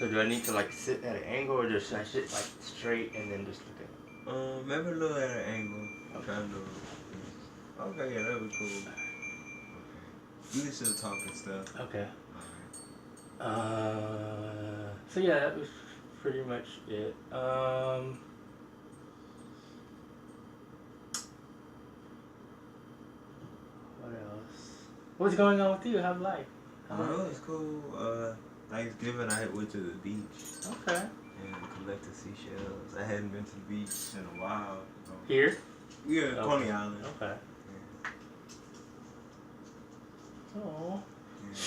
So do I need to like sit at an angle or just I sit like straight and then just look at it? Maybe a little at an angle. Okay. Trying to. Okay, yeah, that would be cool. Okay. You can still talk and stuff. Okay. Alright. So yeah, that was pretty much it. What else? What's going on with you? How's life? Oh, it's cool. Thanksgiving I went to the beach Okay. and collected seashells. I hadn't been to the beach in a while. So. Here? Yeah, Okay. Coney Island. Okay. Yeah. Oh. Yeah.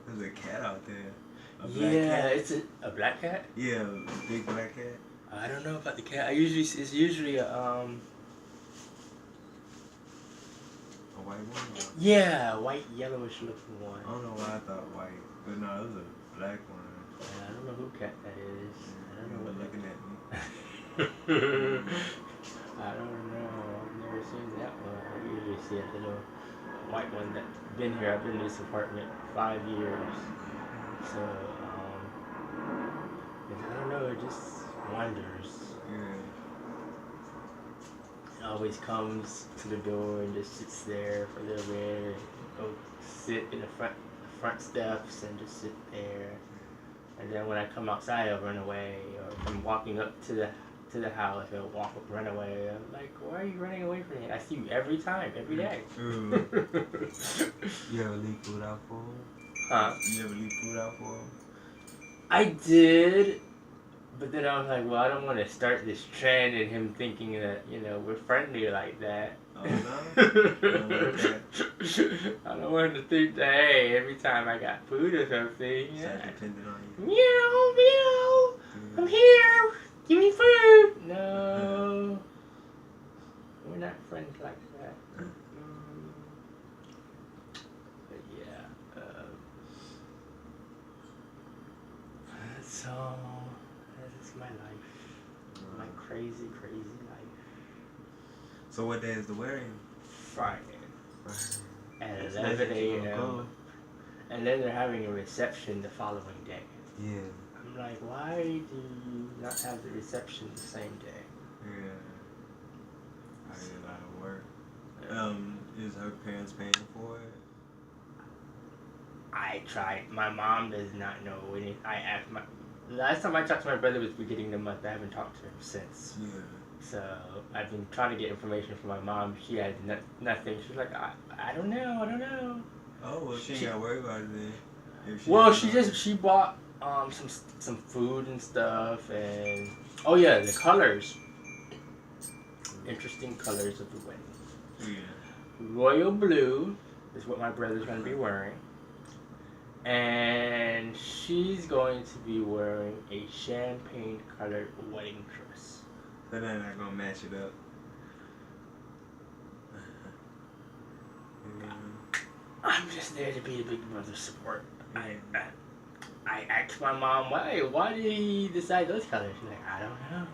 There's a cat out there. A black Yeah, cat. it's a black cat? Yeah, a big black cat. I don't know about the cat. It's usually a A white one? Or? yeah, white yellowish looking one. I don't know why I thought white, but no, it was a black one. Yeah, I don't know who cat that is. I don't know what looking at me. I don't know. I've never seen that one. I usually see a little white one that's been here. I've been in this apartment 5 years. So, I don't know, it just wanders. Yeah. It always comes to the door and just sits there for a little bit and go sit in the front steps and just sit there. And then when I come outside, I'll run away. Or if I'm walking up to the house, I'll run away. I'm like, why are you running away from me? I see you every time, every day. You ever leave food out for him? Huh? You ever leave food out for him? I did, but then I was like, well, I don't want to start this trend and him thinking that, we're friendly like that. Oh, no? I don't want him to think that, hey, every time I got food or something, Start depending on you. meow, meow, I'm here, give me food. No, we're not friends like that. But yeah, so that's my life, my crazy, crazy life. So what day is the wedding? Friday at That's 11 nice that you gonna a.m. go. And then they're having a reception the following day. Yeah. I'm like, why do you not have the reception the same day? Yeah. I did a lot of work. Is her parents paying for it? I tried. My mom does not know any. I asked my. Last time I talked to my brother was beginning of the month. I haven't talked to him since. Yeah. So I've been trying to get information from my mom. She had nothing. She's like, I don't know. Oh well, she ain't got to worry about it then. If She bought some food and stuff and oh yeah, the colors. Interesting colors of the wedding. Yeah. Royal blue is what my brother's going to be wearing. And she's going to be wearing a champagne colored wedding dress. So they're not gonna match it up. I'm just there to be the big brother support. I asked my mom, why did he decide those colors? She's like, I don't know.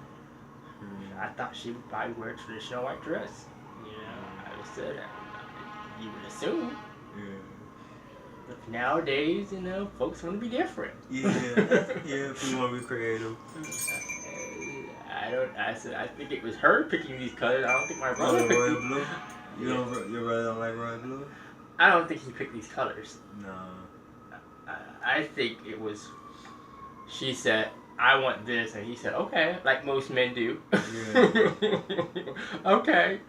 I thought she would probably wear a traditional white dress. I said, you would assume. Yeah. But nowadays, folks want to be different. Yeah, people want to be creative. I said, I think it was her picking these colors. I don't think my brother picked royal these. blue? Your brother don't like royal blue? I don't think he picked these colors. No. I think it was, she said, I want this, and he said, okay, like most men do. Yeah. Okay.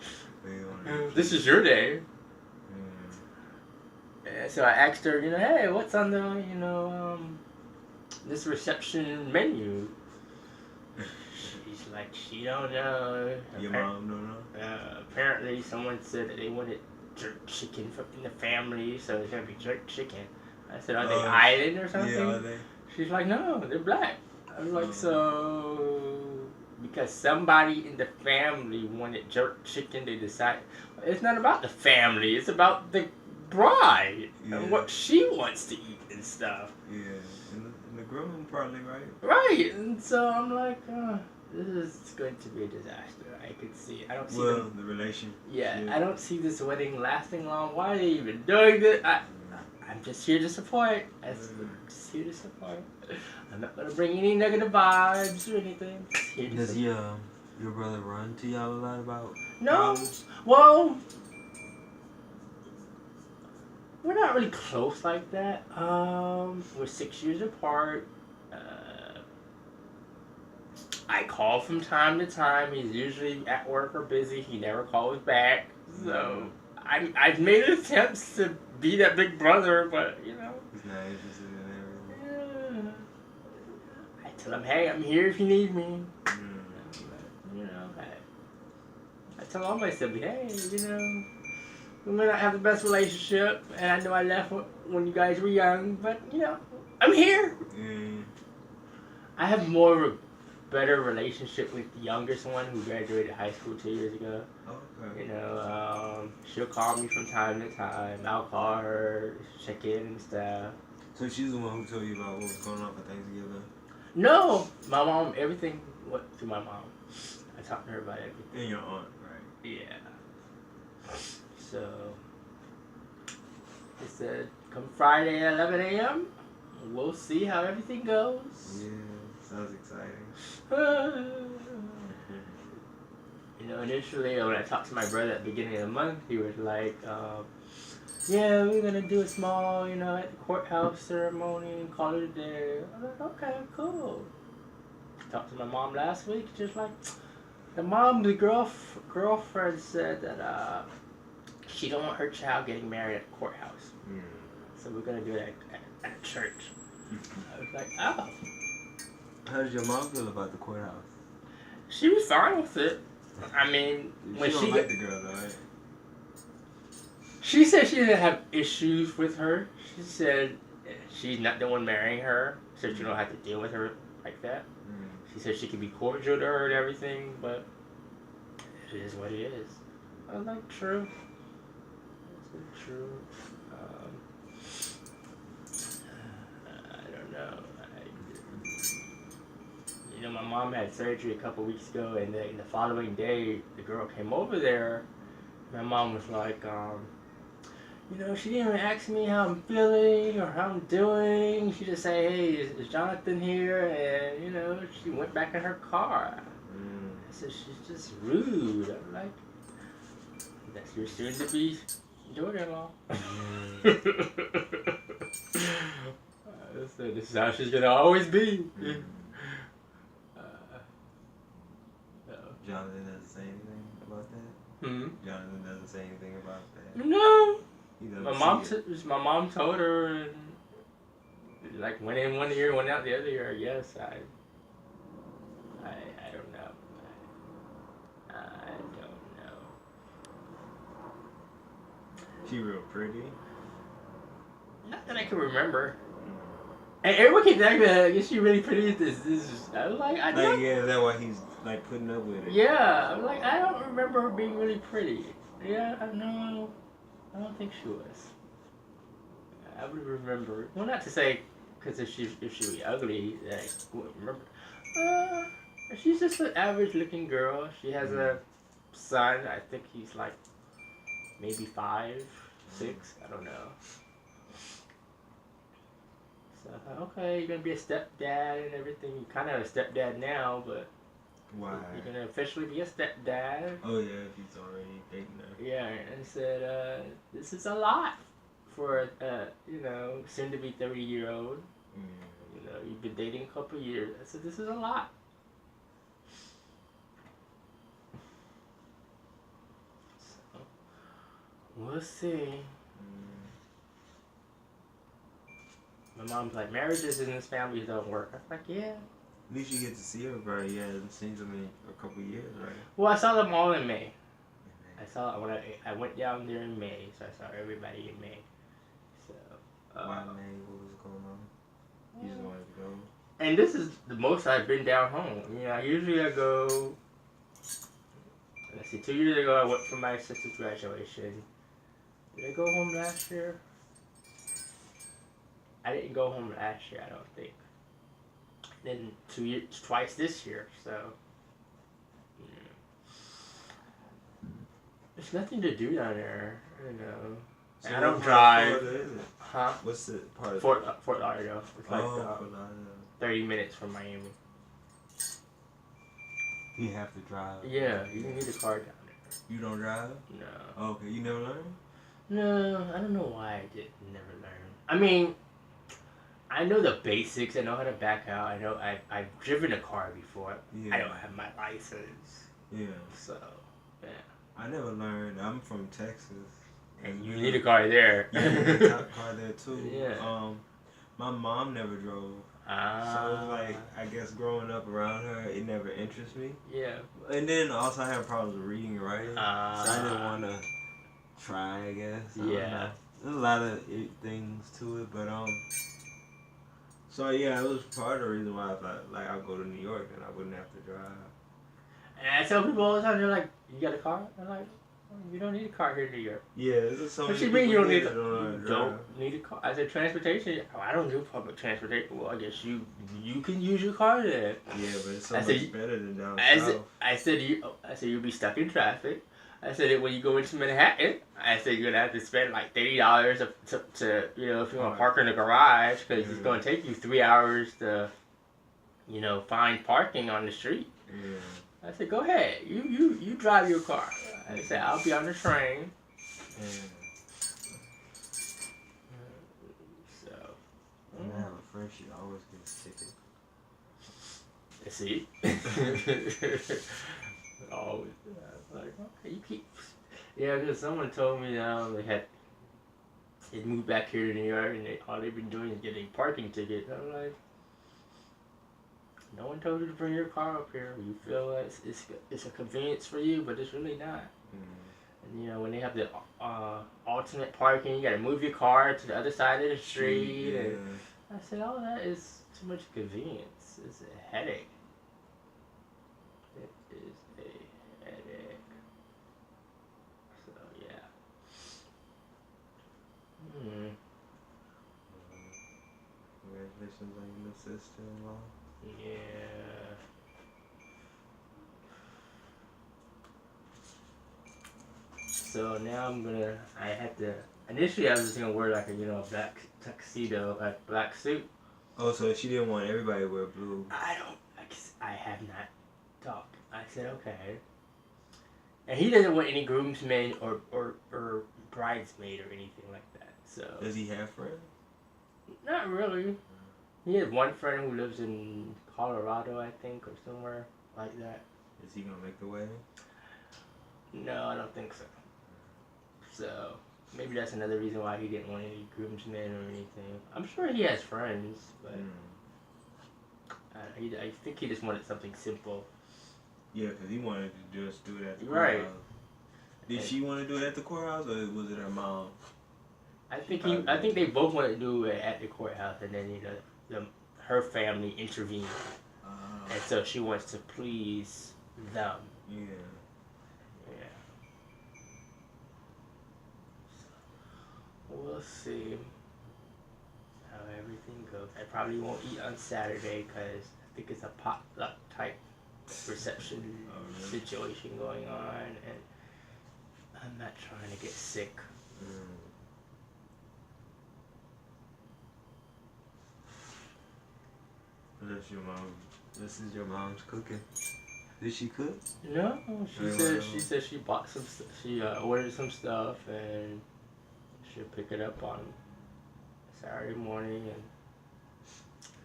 This is your day. And so I asked her, hey, what's on the, this reception menu? She's like, she don't know. Your mom don't know? Apparently someone said that they wanted jerk chicken in the family, so it's going to be jerk chicken. I said, are they island or something? Yeah, are they? She's like, no, they're black. I was like, so because somebody in the family wanted jerk chicken, they decided it's not about the family, it's about the bride and what she wants to eat and stuff. Yeah, and the groom probably, right? Right, and so I'm like, this is going to be a disaster. I could see it. I don't see the relation. Yeah, I don't see this wedding lasting long. Why are they even doing this? I'm just here to support. Just here to support. I'm not gonna bring any negative vibes or anything. Just here to Does support. your brother run to y'all a lot about No. problems? Well, we're not really close like that. We're 6 years apart. I call from time to time. He's usually at work or busy. He never calls back. So I've made attempts to be that big brother, but He's not interested in everything. I tell him, hey, I'm here if you need me. I tell all my siblings, hey, we may not have the best relationship, and I know I left when you guys were young, but I'm here. I have more of a better relationship with the youngest one who graduated high school 2 years ago. Okay. She'll call me from time to time. I'll call her, check in and stuff. So she's the one who told you about what was going on for Thanksgiving? No, my mom. Everything went through my mom. I talked to her about everything. And your aunt, right? Yeah. So they said, come Friday at 11 a.m. We'll see how everything goes. Yeah, sounds exciting. Initially when I talked to my brother at the beginning of the month, he was like, yeah, we're going to do a small, at the courthouse ceremony and call it a day. I was like, okay, cool. Talked to my mom last week, just like, the girlfriend said that she don't want her child getting married at the courthouse. So we're going to do it at a church. I was like, oh. How did your mom feel about the courthouse? She was fine with it. I mean, when she don't like the girl though, right? She said she didn't have issues with her. She said she's not the one marrying her, so you don't have to deal with her like that. She said she could be cordial to her and everything, but it is what it is. I was like, true. That's true. I don't know. My mom had surgery a couple weeks ago, and the following day, the girl came over there. My mom was like, she didn't even ask me how I'm feeling or how I'm doing. She just said, hey, is Jonathan here? And, she went back in her car. I said, she's just rude. I'm like, that's your soon-to-be daughter-in-law. I said, this is how she's going to always be. Jonathan doesn't say anything about that? Jonathan doesn't say anything about that? No. He My mom told her, and like went in one year, went out the other year. Yes, I don't know. I don't know. She real pretty? Not that I can remember. And everyone keeps asking me, is she really pretty? I was like, I don't. Yeah, is that why he's like putting up with it? Yeah, I'm like, I don't remember her being really pretty. Yeah, no, I don't think she was. I would remember. Well, not to say, because if she was ugly, that I wouldn't remember. She's just an average-looking girl. She has a son. I think he's like maybe 5, 6. I don't know. So I thought, okay, you're gonna be a stepdad and everything. You're kind of a stepdad now, but why? You're gonna officially be a stepdad. Oh yeah, if he's already dating her. Yeah, and said, this is a lot for soon to be 30-year-old. You've been dating a couple years. I said, this is a lot. So we'll see. My mom's like, marriages in this family don't work. I was like, yeah. At least you get to see her, bro. You haven't seen them in a couple years, right? Well, I saw them all in May. I went down there in May, so I saw everybody in May. So. Why May? What was going on? You just wanted to go. And this is the most I've been down home. Usually I go. Let's see. 2 years ago, I went for my sister's graduation. Did I go home last year? I didn't go home last year, I don't think. Then twice this year, so. There's nothing to do down there, So I don't drive. Florida is it? Huh? What's the part of Fort Lauderdale. It's like Fort Lauderdale. 30 minutes from Miami. You have to drive. Yeah, you need a car down there. You don't drive? No. Oh, okay, you never learned? No, I don't know why I did never learn. I mean, I know the basics. I know how to back out. I know I've driven a car before. Yeah. I don't have my license. Yeah. So, yeah. I never learned. I'm from Texas. And you need a car there. Yeah, you need a car there too. Yeah. My mom never drove. So like, I guess growing up around her, it never interested me. Yeah. And then also I had problems with reading and writing. So I didn't want to try, I guess. Yeah. There's a lot of things to it, but so yeah, it was part of the reason why I thought like I'd go to New York and I wouldn't have to drive. And I tell people all the time, they're like, "You got a car?" I'm like, "You don't need a car here in New York." Yeah, there's so What many you mean you don't need? don't You don't need a car. I said transportation. Oh, I don't do public transportation. Well, I guess you can use your car then. Yeah, but it's so much better than down south. I said you'll be stuck in traffic. I said when you go into Manhattan, I said you're gonna have to spend like $30 to if you want to park in the garage because it's gonna take you 3 hours to find parking on the street. Yeah. I said go ahead, you drive your car. I said I'll be on the train. Yeah. So. When I have a friend, she always gets a ticket. See? Always. Like, okay, you keep. Yeah, because someone told me they moved back here to New York and all they've been doing is getting parking tickets. I'm like, no one told you to bring your car up here. You feel like it's a convenience for you, but it's really not. Mm. And when they have the alternate parking, you got to move your car to the other side of the street. Yeah. And I said, all that is too much convenience. It's a headache. It is a headache. So, yeah. Congratulations on your new sister-in-law. Yeah. So now initially I was just gonna wear like a black tuxedo, like black suit. Oh, so she didn't want everybody to wear blue. I have not talked. I said okay. And he doesn't want any groomsmen or bridesmaid or anything like that. So. Does he have friends? Not really. He has one friend who lives in Colorado, I think, or somewhere like that. Is he gonna make the wedding? No, I don't think so. So maybe that's another reason why he didn't want any groomsmen or anything. I'm sure he has friends, but I think he just wanted something simple. Yeah, because he wanted to just do it at the courthouse. Right. Did she want to do it at the courthouse, or was it her mom? I think they both want to do it at the courthouse, and then her family intervened, and so she wants to please them. Yeah. So we'll see how everything goes. I probably won't eat on Saturday because I think it's a potluck type reception situation going on, and I'm not trying to get sick. This is your mom's cooking. Did she cook? No, she said she bought some. She ordered some stuff and she'll pick it up on Saturday morning and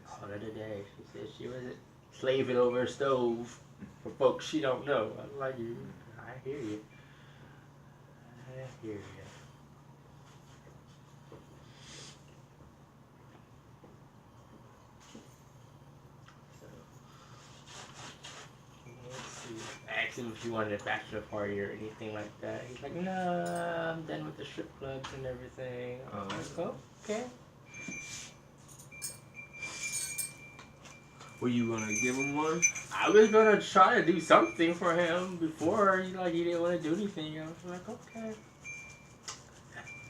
call it a day. She said she wasn't slaving over a stove for folks she don't know. I'm like, I hear you. I hear you. Asked him if he wanted a bachelor party or anything like that. He's like, no, I'm done with the strip clubs and everything. I'm like, okay. Were you gonna give him one? I was gonna try to do something for him before he didn't want to do anything. I was like, okay.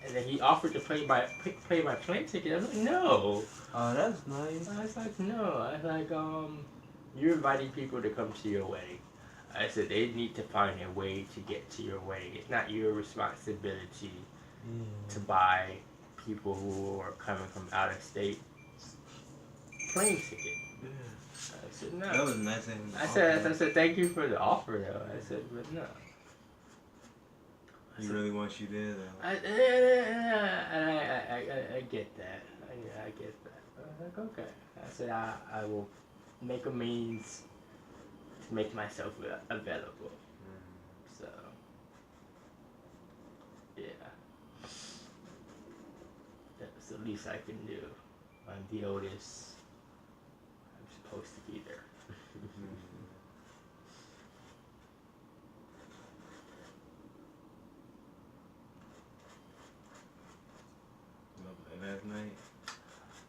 And then he offered to pay my plane ticket. I was like, no. Oh, that's nice. I was like, no. I was like, you're inviting people to come to your wedding. I said they need to find a way to get to your wedding. It's not your responsibility to buy people who are coming from out of state plane ticket. Yeah. I said That no. was nice and I said thank you for the offer though. I said but no. He really wants you there though. I get that. I get that. I was like, okay. I said, I will make a means to make myself available. So, yeah. That's the least I can do. I'm the oldest. I'm supposed to be there. Last night?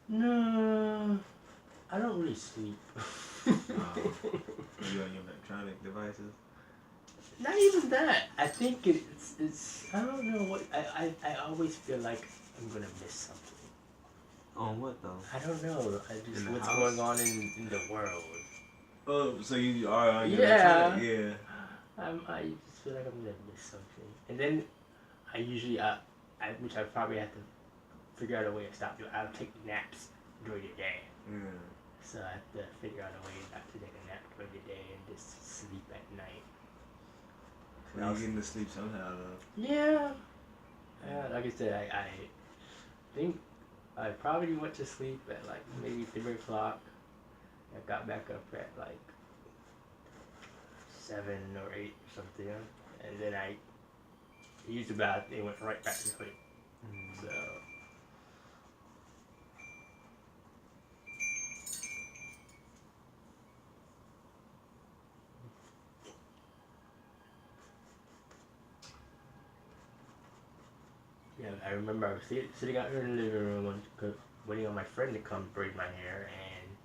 No, I don't really sleep. You on your electronic devices? Not even that. I think it's I don't know what I always feel like I'm gonna miss something. On what though? I don't know. I just what's house? going on in the world. Oh, so you are on your Yeah. electronic? Yeah. I just feel like I'm gonna miss something. And then I usually which I probably have to figure out a way to stop doing. I'll take naps during the day. So I have to figure out a way not to take a nap during the day and just sleep at night. Well, you're getting to sleep somehow though. Yeah. Like I said, I think I probably went to sleep at like maybe 3 o'clock. I got back up at like 7 or 8 or something. And then I used the bathroom and went right back to sleep. So. Yeah, I remember I was sitting out here in the living room waiting on my friend to come braid my hair, and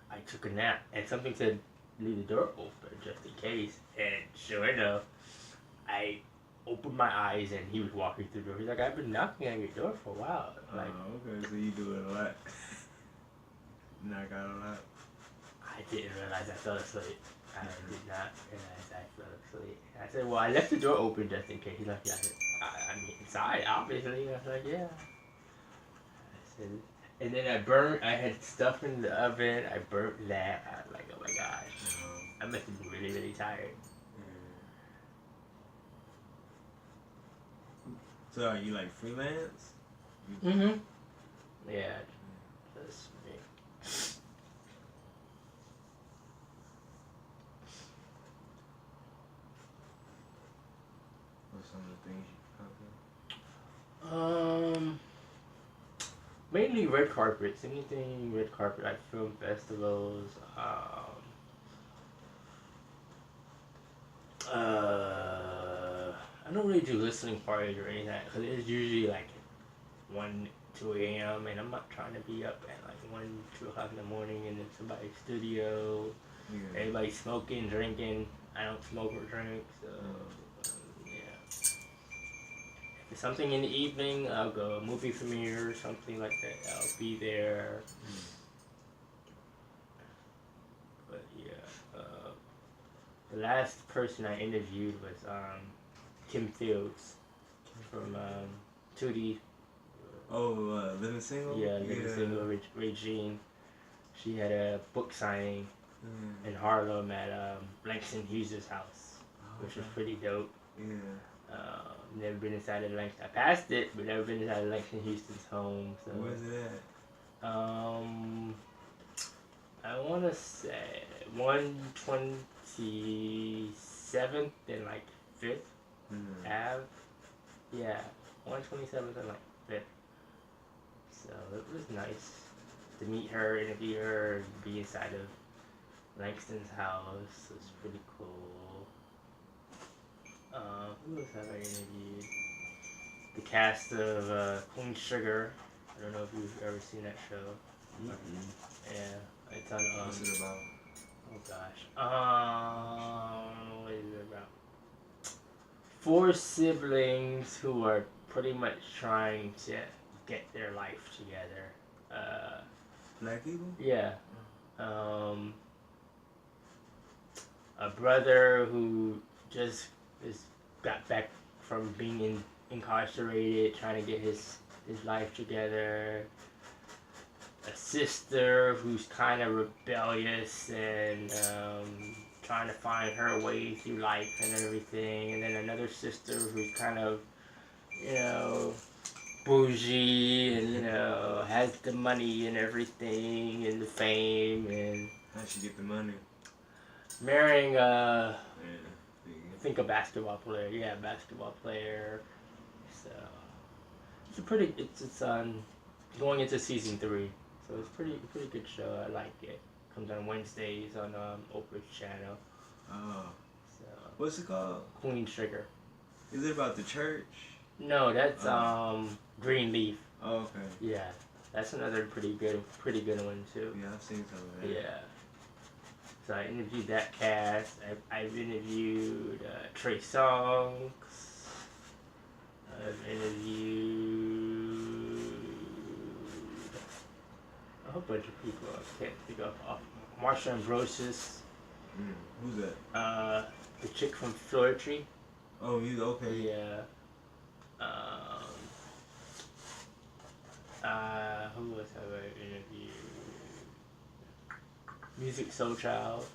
I took a nap, and something said leave the door open just in case, and sure enough, I opened my eyes and he was walking through the door. He's like, I've been knocking on your door for a while. Like, okay, so you do it a lot. Knock out a lot. I didn't realize I fell asleep. I did not realize I fell asleep. I said, well, I left the door open just in case. He left it. I said, I mean, inside, obviously. I was like, yeah. I said, and then I had stuff in the oven. I burnt that. I was like, oh my gosh. I must have been really, really tired. So are you like freelance? Mm-hmm. Yeah. That's me. What's some of the things you cover? Mainly red carpets. Anything red carpet, like film festivals. I don't really do listening parties or anything because it's usually like 1, 2 a.m. and I'm not trying to be up at like 1, 2 o'clock in the morning in somebody's studio. Yeah. Everybody's smoking, drinking. I don't smoke or drink, so yeah. If it's something in the evening, I'll go a movie premiere or something like that. I'll be there. But yeah, the last person I interviewed was Kim Fields from 2D. Oh, Living Single? Yeah, Living Single, Regine. She had a book signing in Harlem at Langston Hughes' house, which was pretty dope. Yeah. Never been inside of Langston. I passed it, but never been inside of Langston Houston's home. So. Where's it at? I want to say 127th and like 5th Ave. Yeah, 127th and like 5th. So it was nice to meet her, interview her, and be inside of Langston's house. It was pretty cool. Who else have I interviewed? The cast of Queen Sugar. I don't know if you've ever seen that show. Yeah, it's on. What's it about? Oh gosh. What is it about? 4 siblings who are pretty much trying to get their life together. Black people? Yeah. A brother who just got back from being incarcerated, trying to get his his life together. A sister who's kind of rebellious and trying to find her way through life and everything. And then another sister who's kind of, you know, bougie and, you know, has the money and everything and the fame and How'd she get the money? marrying Yeah. I think a basketball player. Yeah, basketball player. So it's a pretty. It's going into season 3, so it's pretty good show. I like it. Comes on Wednesdays on Oprah's channel. Oh. So What's it called? Queen Sugar. Is it about the church? No, that's Greenleaf. Oh, okay. Yeah, that's another pretty good one too. Yeah, I've seen some of that. Yeah. So I interviewed that cast. I've interviewed Trey Songz. I've interviewed a whole bunch of people. I can't think of. Marsha Ambrosius. Who's that? The chick from Floor Tree. Oh, you okay? Yeah. Who else have I interviewed? Music Soul Child.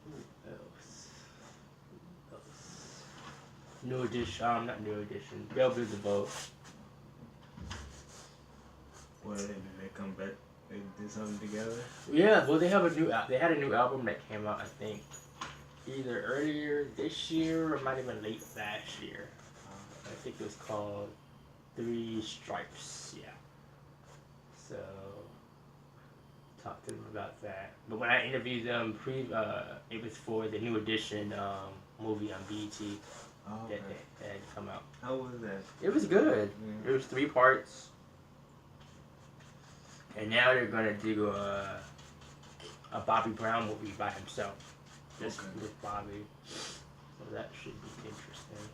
Who else? New Edition. Not New Edition. Bell Biv DeVoe. What did they come back? They did something together? Yeah. Well, they had a new album that came out. I think either earlier this year or it might have been late last year. I think it was called Three Stripes. Yeah. So talked to them about that. But when I interviewed them, it was for the New Edition movie on BET that had come out. How was that? It was good. Yeah. It was 3 parts, and now they're gonna do a Bobby Brown movie by himself, just with Bobby. So that should be interesting.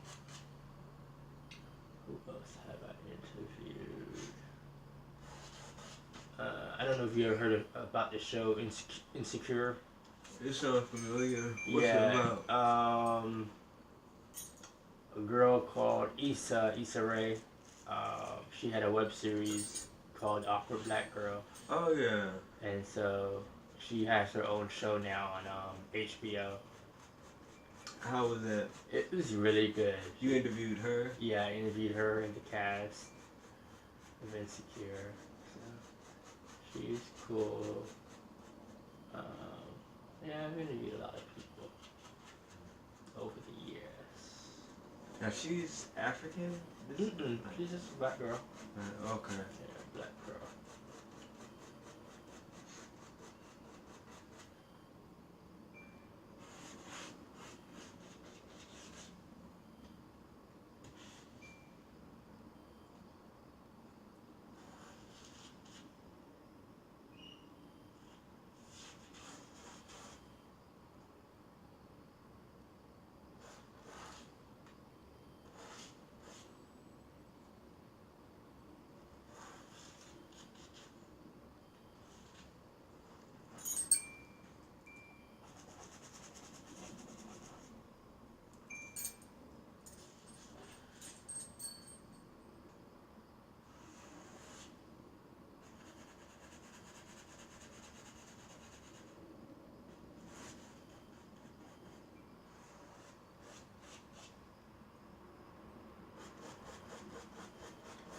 Who else have I interviewed? I don't know if you ever heard about the show Insecure. It sounds familiar. What's Yeah, it about? A girl called Issa Rae. She had a web series called Awkward Black Girl. Oh yeah. And so she has her own show now on HBO. How was that? It was really good. You interviewed her? Yeah, I interviewed her and the cast of Insecure. So she's cool. Yeah, I've interviewed a lot of people over the years. Now she's African? She's just a black girl. Okay. Yeah, black girl.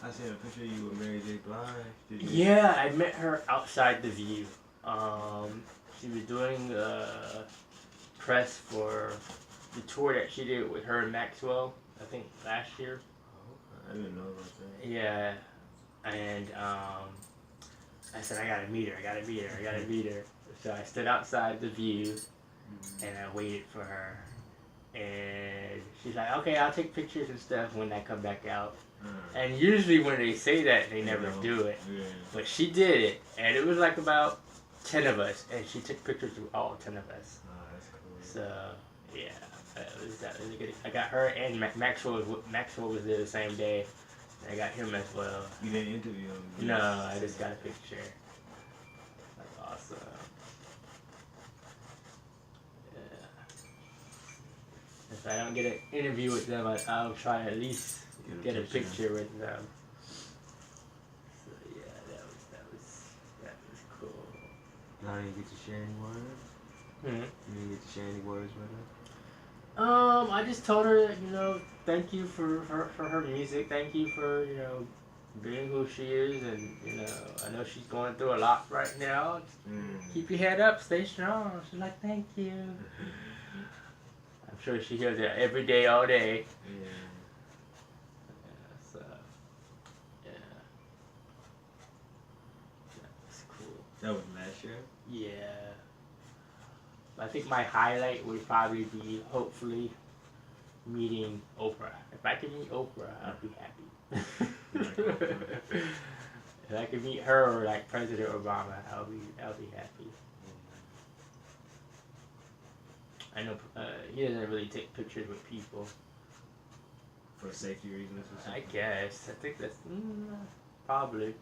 I seen a picture of you with Mary J. Blige. Did you? Yeah, I met her outside the View. She was doing press for the tour that she did with her and Maxwell, I think last year. I didn't know about that. Yeah, and I said I gotta meet her. So I stood outside the View, and I waited for her. And she's like, "Okay, I'll take pictures and stuff when I come back out." And usually when they say that, they never do it. Yeah. But she did it, and it was like about 10 of us, and she took pictures with all 10 of us. Oh, that's cool. So yeah, that was good. I got her and Maxwell was there the same day, and I got him as well. You didn't interview him? No, I just got a picture. That's awesome. Yeah. If I don't get an interview with them, I'll try to at least get a picture with them. So yeah, that was cool. Y'all didn't get to share any words? You didn't get to share any words with her? I just told her that, thank you for her music. Thank you for, being who she is. And, I know she's going through a lot right now. Keep your head up. Stay strong. She's like, thank you. I'm sure she hears it every day, all day. Yeah. So, yeah. That was cool. That was last year? Yeah. I think my highlight would probably be, hopefully, meeting Oprah. If I could meet Oprah, I'd be happy. If I could meet her or like President Obama, I'll be happy. I know he doesn't really take pictures with people. For safety reasons or something? I guess. I think that's probably.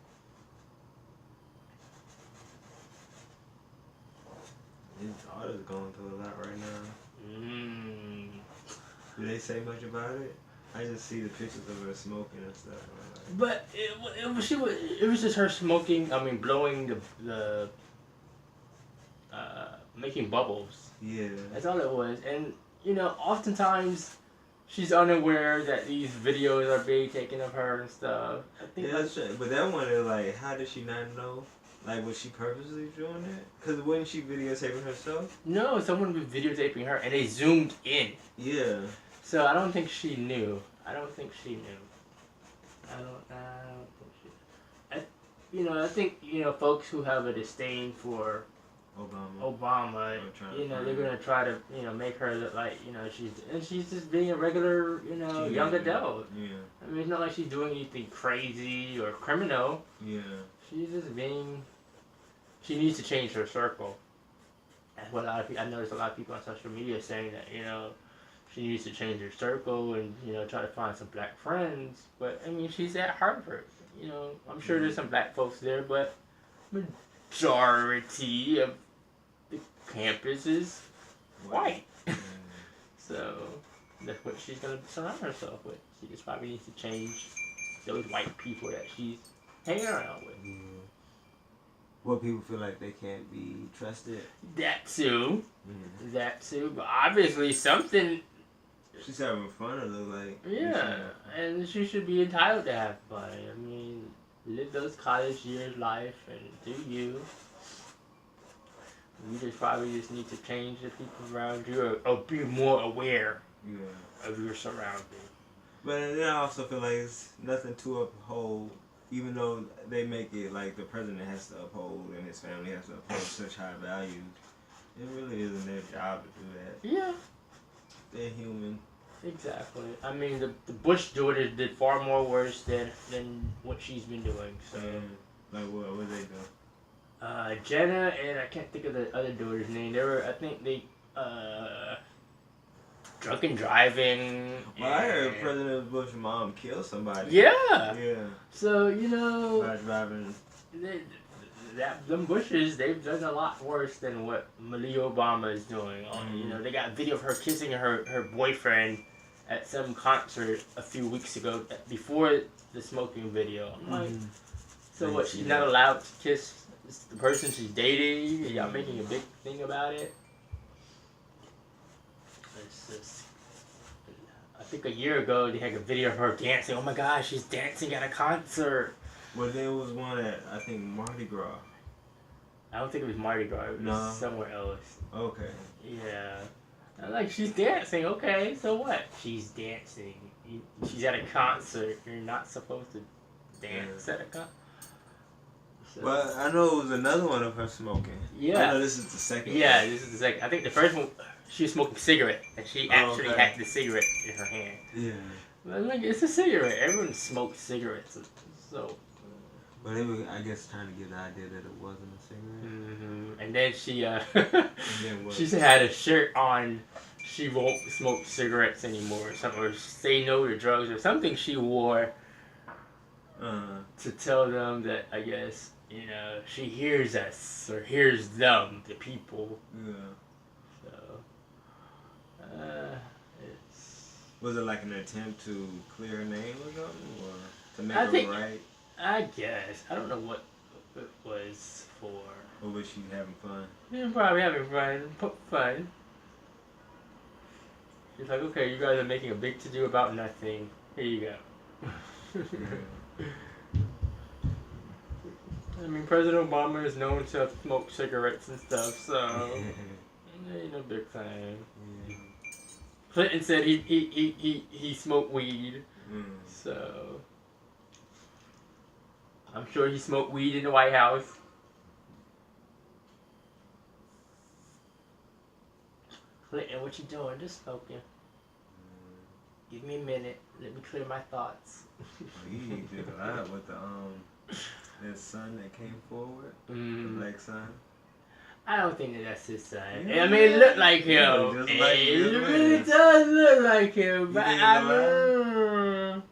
His daughter's going through a lot right now. Do they say much about it? I just see the pictures of her smoking and stuff. But it was just her smoking. I mean, blowing the making bubbles. Yeah. That's all it was. And oftentimes she's unaware that these videos are being taken of her and stuff. I think that's right. But that one is like, how did she not know? Like, was she purposely doing that? Because wasn't she videotaping herself? No, someone was videotaping her, and they zoomed in. Yeah. So I don't think she knew. I don't think she knew. I don't think she. I think folks who have a disdain for Obama, they're gonna try to make her look like she's just being a regular young adult. Yeah. I mean, it's not like she's doing anything crazy or criminal. Yeah. She's just being. She needs to change her circle. That's what I noticed a lot of people on social media saying that she needs to change her circle and try to find some black friends. But I mean, she's at Harvard. I'm sure there's some black folks there, but majority of the campus is white. So that's what she's gonna surround herself with. She just probably needs to change those white people that she's hanging around with. What people feel like they can't be trusted. That too. That too. But obviously something. She's having fun, it looks like. Yeah, and she should be entitled to have fun. I mean, live those college years life and do you. You just probably just need to change the people around you or be more aware of your surroundings. But then I also feel like it's nothing to uphold, even though they make it like the president has to uphold and his family has to uphold such high values. It really isn't their job to do that. Yeah. They're human. Exactly. I mean, the Bush daughters did far more worse than what she's been doing. So, like what they do? Jenna and I can't think of the other daughter's name. They drunken driving. Well, I heard President Bush's mom killed somebody. Yeah. Yeah. So by driving. Them Bushes, they've done a lot worse than what Malia Obama is doing. They got a video of her kissing her boyfriend at some concert a few weeks ago before the smoking video. I'm like, so what? She's not allowed to kiss the person she's dating? Y'all making a big thing about it? It's just. I think a year ago they had a video of her dancing. Oh my gosh, she's dancing at a concert. Well, there was one at, I think, Mardi Gras. I don't think it was Mardi Gras. It was somewhere else. Okay. Yeah. I'm like, she's dancing. Okay, so what? She's dancing. She's at a concert. You're not supposed to dance at a concert. So. Well, I know it was another one of her smoking. Yeah. I know this is the second one. Yeah, this is the second. I think the first one, she was smoking a cigarette. And she actually had the cigarette in her hand. Yeah. But like, it's a cigarette. Everyone smokes cigarettes. So. But they were, I guess, trying to get the idea that it wasn't a cigarette. And then she had a shirt on. She won't smoke cigarettes anymore, or say no to drugs, or something. She wore to tell them that I guess she hears us or hears them, the people. Yeah. So Was it like an attempt to clear her name or something, or to make I her think, right, I guess. I don't know what it was for. or was she having fun? You're probably having fun. She's like, okay, you guys are making a big to do about nothing. Here you go. Yeah. I mean, President Obama is known to smoke cigarettes and stuff, so ain't no big thing. Yeah. Clinton said he smoked weed, Mm. so I'm sure he smoked weed in the White House. Clinton, what you doing? Just smoking. Give me a minute. Let me clear my thoughts. He did a lot with that son that came forward, the black son. I don't think that's his son. Yeah. I mean, it looked like him. Yeah, just like it Bill really Clinton. does look like him. But think I he's mean,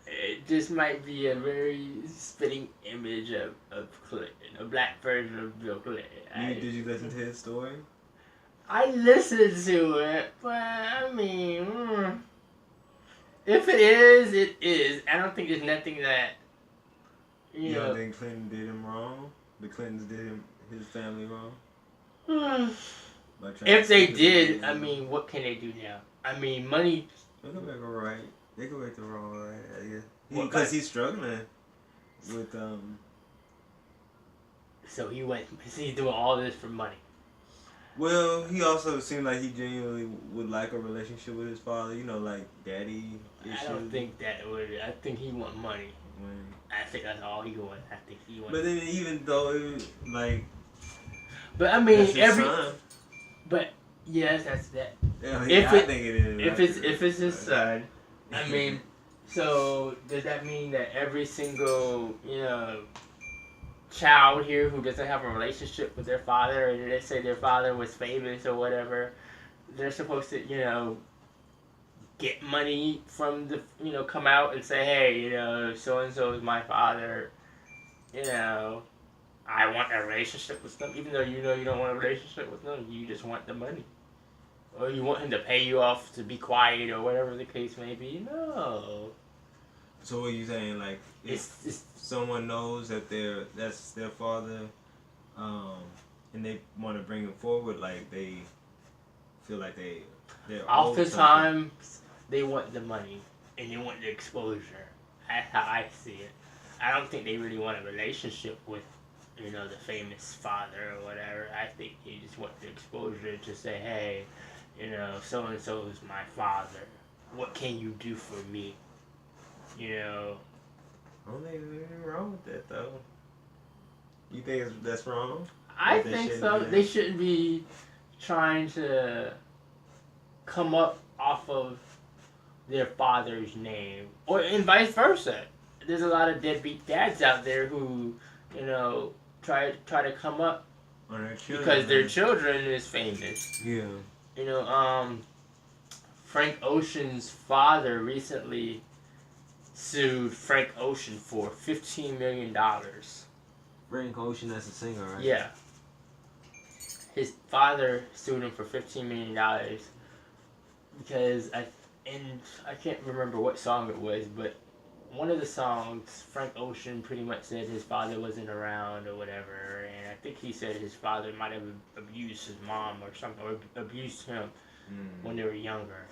it just might be a very spitting image of Clinton, a black version of Bill Clinton. Did you listen to his story? I listened to it, but I mean, if it is, it is. I don't think there's nothing that You don't think Clinton did him wrong? The Clintons did his family wrong? By trying If to they keep it did, together? I mean, what can they do now? I mean, money. They can make it right. They can make the wrong right, I guess. Well, Because he's struggling with So he's doing all this for money. Well, he also seemed like he genuinely would like a relationship with his father. You know, like daddy issues. I don't think that would. I think he want money. I think that's all he want. I think he want. But then, even though it, like, But I mean, that's his every. son. But yes, that's that. Yeah, If I it- think it is. If it's his son, I mean, so does that mean that every single child here who doesn't have a relationship with their father, and let's say their father was famous or whatever, they're supposed to get money from the come out and say, hey, so and so is my father, I want a relationship with them, even though you don't want a relationship with them, you just want the money. Or you want him to pay you off to be quiet or whatever the case may be. No. So what are you saying? Like, if It's someone knows that that's their father, and they want to bring him forward, like they feel like they're owed something. oftentimes they want the money and they want the exposure. That's how I see it. I don't think they really want a relationship with the famous father or whatever. I think they just want the exposure to say, hey, so and so is my father. What can you do for me? I don't think there's anything wrong with that, though. You think that's wrong? I But they think shouldn't so. do that. They shouldn't be trying to come up off of their father's name, and vice versa. There's a lot of deadbeat dads out there who, try to come up On their children, because their man. children is famous. Yeah. Frank Ocean's father recently sued Frank Ocean for $15 million. Frank Ocean, that's a singer, right? Yeah. His father sued him for $15 million because I can't remember what song it was, but one of the songs, Frank Ocean pretty much said his father wasn't around or whatever, and I think he said his father might have abused his mom or something, or abused him when they were younger.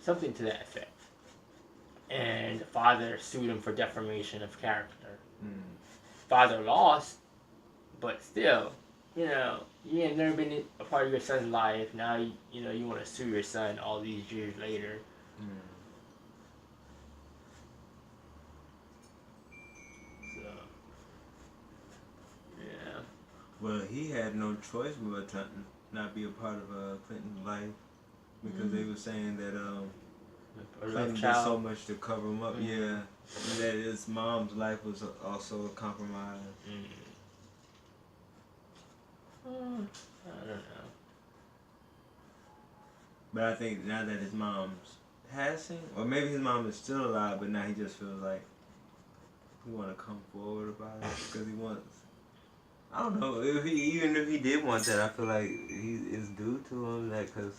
Something to that effect. And the father sued him for defamation of character. Father lost, but still, you ain't never been a part of your son's life. Now, you want to sue your son all these years later. So, yeah. Well, he had no choice but to not be a part of Clinton's life because they were saying that A love Clinton did child. so much to cover him up. Yeah, and that his mom's life was also compromised. I don't know. But I think now that his mom's passing, or maybe his mom is still alive, but now he just feels like he want to come forward about it because he wants. I don't know. Even if he did want that, I feel like it's due to him that because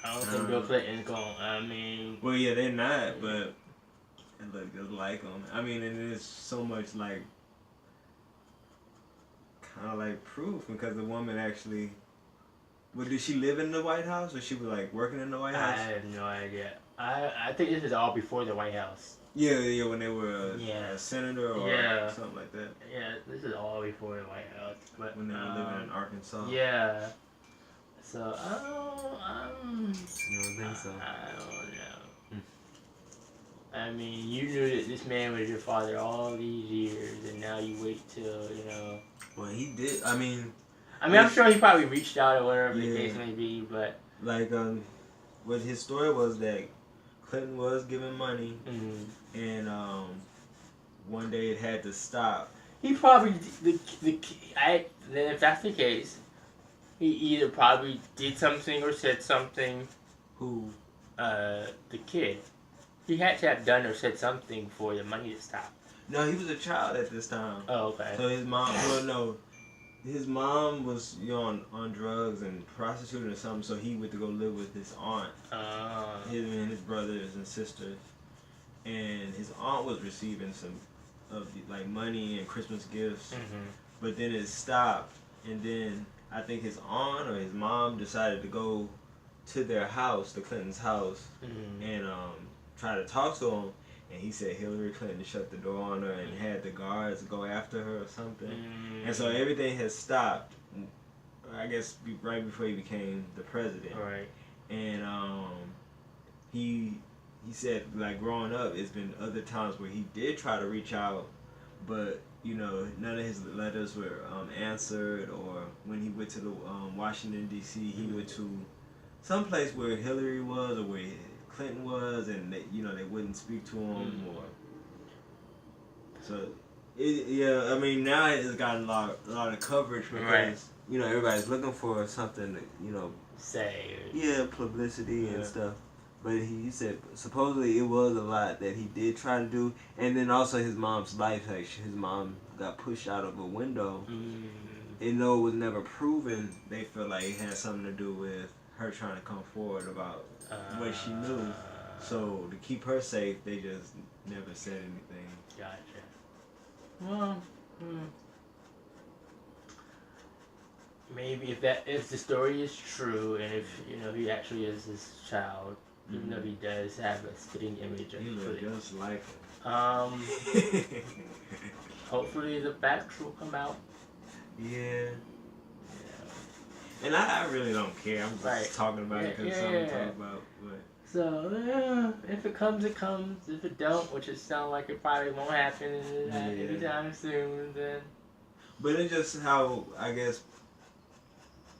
I don't think Bill Clinton's going. I mean, well, yeah, they're not, but it look just like them. I mean, and there's so much like kind of like proof because the woman actually. Well, did she live in the White House, or she was like working in the White I House? have no idea. I think this is all before the White House. Yeah, when they were Yeah. a senator or Yeah. something like that. Yeah, this is all before the White House. But When they were living in Arkansas. yeah. So You don't think so? I don't know. I mean, you knew that this man was your father all these years, and now you wait till Well, he did. I mean, I'm sure he probably reached out or whatever the Yeah. case may be, but like what his story was that Clinton was giving money, and one day it had to stop. he probably then if that's the case, he either probably did something or said something. Who? The kid. He had to have done or said something for the money to stop. No, he was a child at this time. Oh, okay. So his mom. Well, no. His mom was on drugs and prostituting or something, so he went to go live with his aunt, him and his brothers and sisters, and his aunt was receiving some of like money and Christmas gifts, but then it stopped, and then I think his aunt or his mom decided to go to their house, the Clinton's house, and try to talk to him. And he said Hillary Clinton shut the door on her and had the guards go after her or something. And so everything has stopped, I guess, right before he became the president. Right. And he said, like, growing up, it's been other times where he did try to reach out, but, none of his letters were answered. Or when he went to the Washington, D.C., he went to some place where Hillary was or where Clinton was, and they wouldn't speak to him, or so. I mean, now it's gotten a lot of coverage because everybody's looking for something to say. Yeah, publicity and stuff. But he said supposedly it was a lot that he did try to do, and then also his mom's life. Like his mom got pushed out of a window. Even though it was never proven, they feel like it had something to do with her trying to come forward about what she knew. So to keep her safe, they just never said anything. Gotcha. Well, maybe if the story is true, and if he actually is his child, even though he does have a spitting image of He look Clinton. just like him. Hopefully the facts will come out. Yeah. And I really don't care. I'm just talking about it because it's something to talk about. But. So, if it comes, it comes. If it don't, which it sounds like it probably won't happen anytime soon, then. But it's just how, I guess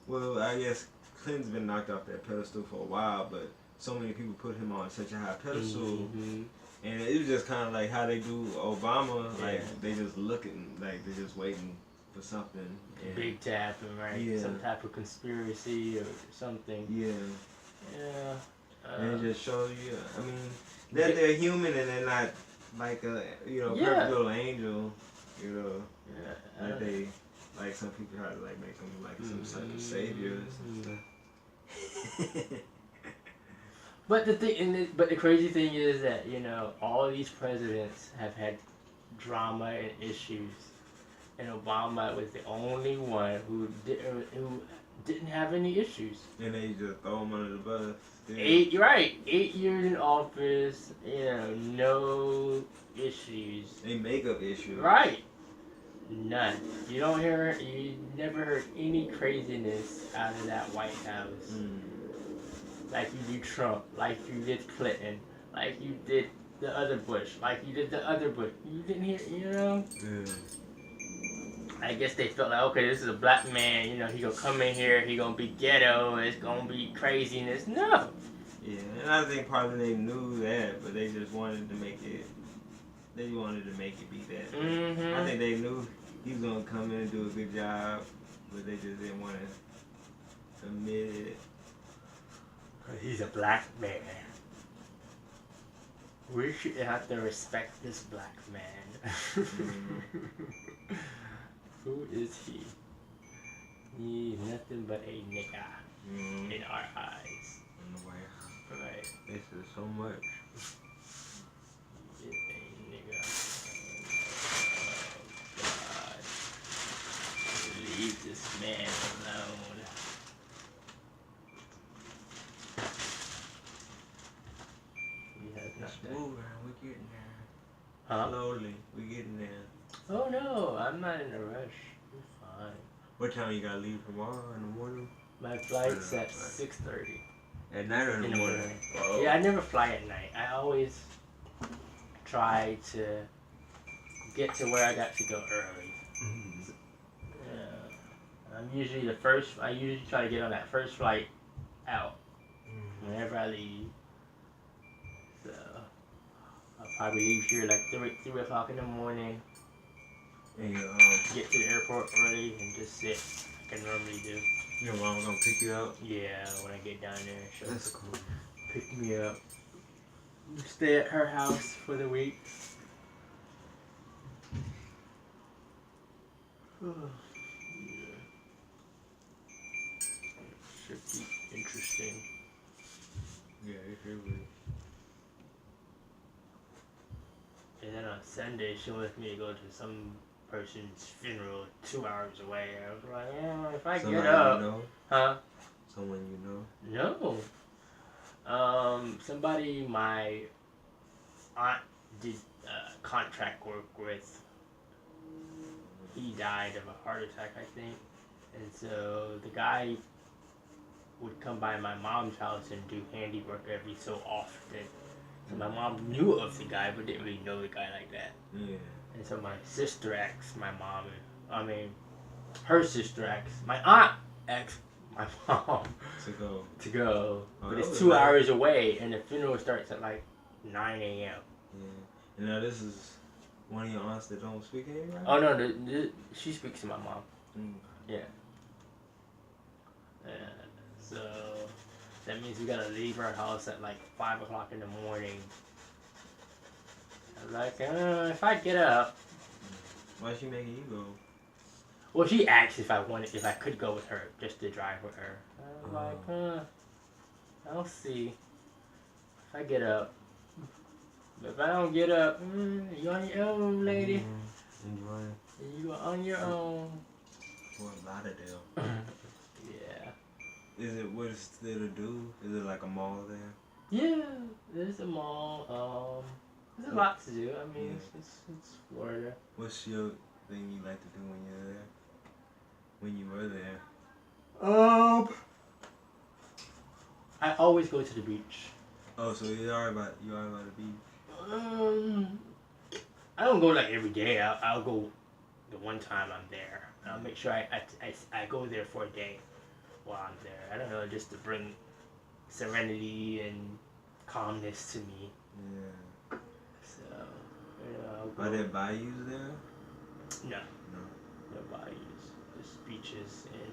Clinton's been knocked off that pedestal for a while, but so many people put him on such a high pedestal. And it was just kind of like how they do Obama. Like, they just looking, like, they're just waiting for something. Big to happen, right? Yeah. Some type of conspiracy or something. Yeah. Yeah. And it just shows you, I mean, that they're human and they're not like a, perfect little angel, Like they, like some people try to like make them like some type of saviors and stuff. But the crazy thing is that all these presidents have had drama and issues, and Obama was the only one who didn't have any issues. And they just throw him under the bus. Yeah. 8 years in office, no issues. They make up issues. Right. None. You never heard any craziness out of that White House. Like you did Trump, like you did Clinton, like you did the other Bush, like you did the other Bush. You didn't hear, Yeah. I guess they felt like, okay, this is a black man, he gonna come in here, he gonna be ghetto, it's gonna be craziness. No. Yeah, and I think probably they knew that, but they just wanted to make it. They wanted to make it be that. I think they knew he was gonna come in and do a good job, but they just didn't want to admit it. He's a black man. We should have to respect this black man. Who is he? He's nothing but a nigga in our eyes. In the White Right. This is so much. Yeah, nigga. Oh, God. Leave this man alone. He has not It's done. moving. We're getting there. Huh? Slowly. We're getting there. Oh no, I'm not in a rush. I'm fine. What time you gotta leave tomorrow in the morning? My flight's at Right. 6:30 At night or in the morning? morning. Oh. Yeah, I never fly at night. I always try to get to where I got to go early. Mhm. Yeah. I'm usually the first. I usually try to get on that first flight out whenever I leave. So I'll probably leave here like 3 o'clock in the morning. And Get to the airport early and just sit like I normally do. your mom gonna pick you up? Yeah, when I get down there, she'll That's cool. pick me up. Stay at her house for the week. Yeah. Should be interesting. Yeah, it really. And then on Sunday, she wants me to go to some person's funeral 2 hours away. I was like, yeah, if I Somebody get up, you know? huh? Someone you know? No. Somebody my aunt did contract work with. He died of a heart attack, I think. And so the guy would come by my mom's house and do handiwork every so often. So my mom knew of the guy, but didn't really know the guy like that. Yeah. And so my sister asked my mom, her sister asked, my aunt asked my mom To go. to go. Oh, But that it's was 2 nice. hours away, and the funeral starts at like 9 a.m. Yeah. And now this is one of your aunts that don't speak any right? Oh no, she speaks to my mom. Mm. Yeah. So that means we gotta leave our house at like 5 o'clock in the morning. I'm like, if I get up. Why she making you go? Well, she asked if I could go with her, just to drive with her. I'm like, I'll see. If I get up. But if I don't get up, you on your own, lady. Enjoy. You are on your own. Fort Lauderdale. Yeah. Is it what is there to do? Is it like a mall there? Yeah, there's a mall. There's a lot to do. I mean, Yeah. it's Florida. What's your thing you like to do when you're there? When you were there? I always go to the beach. Oh, so you are about the beach. I don't go like every day. I'll go the one time I'm there. I'll make sure I go there for a day while I'm there. I don't know, just to bring serenity and calmness to me. Yeah. So, I'll go. Are there bayous there? No. No. No bayous. Just beaches and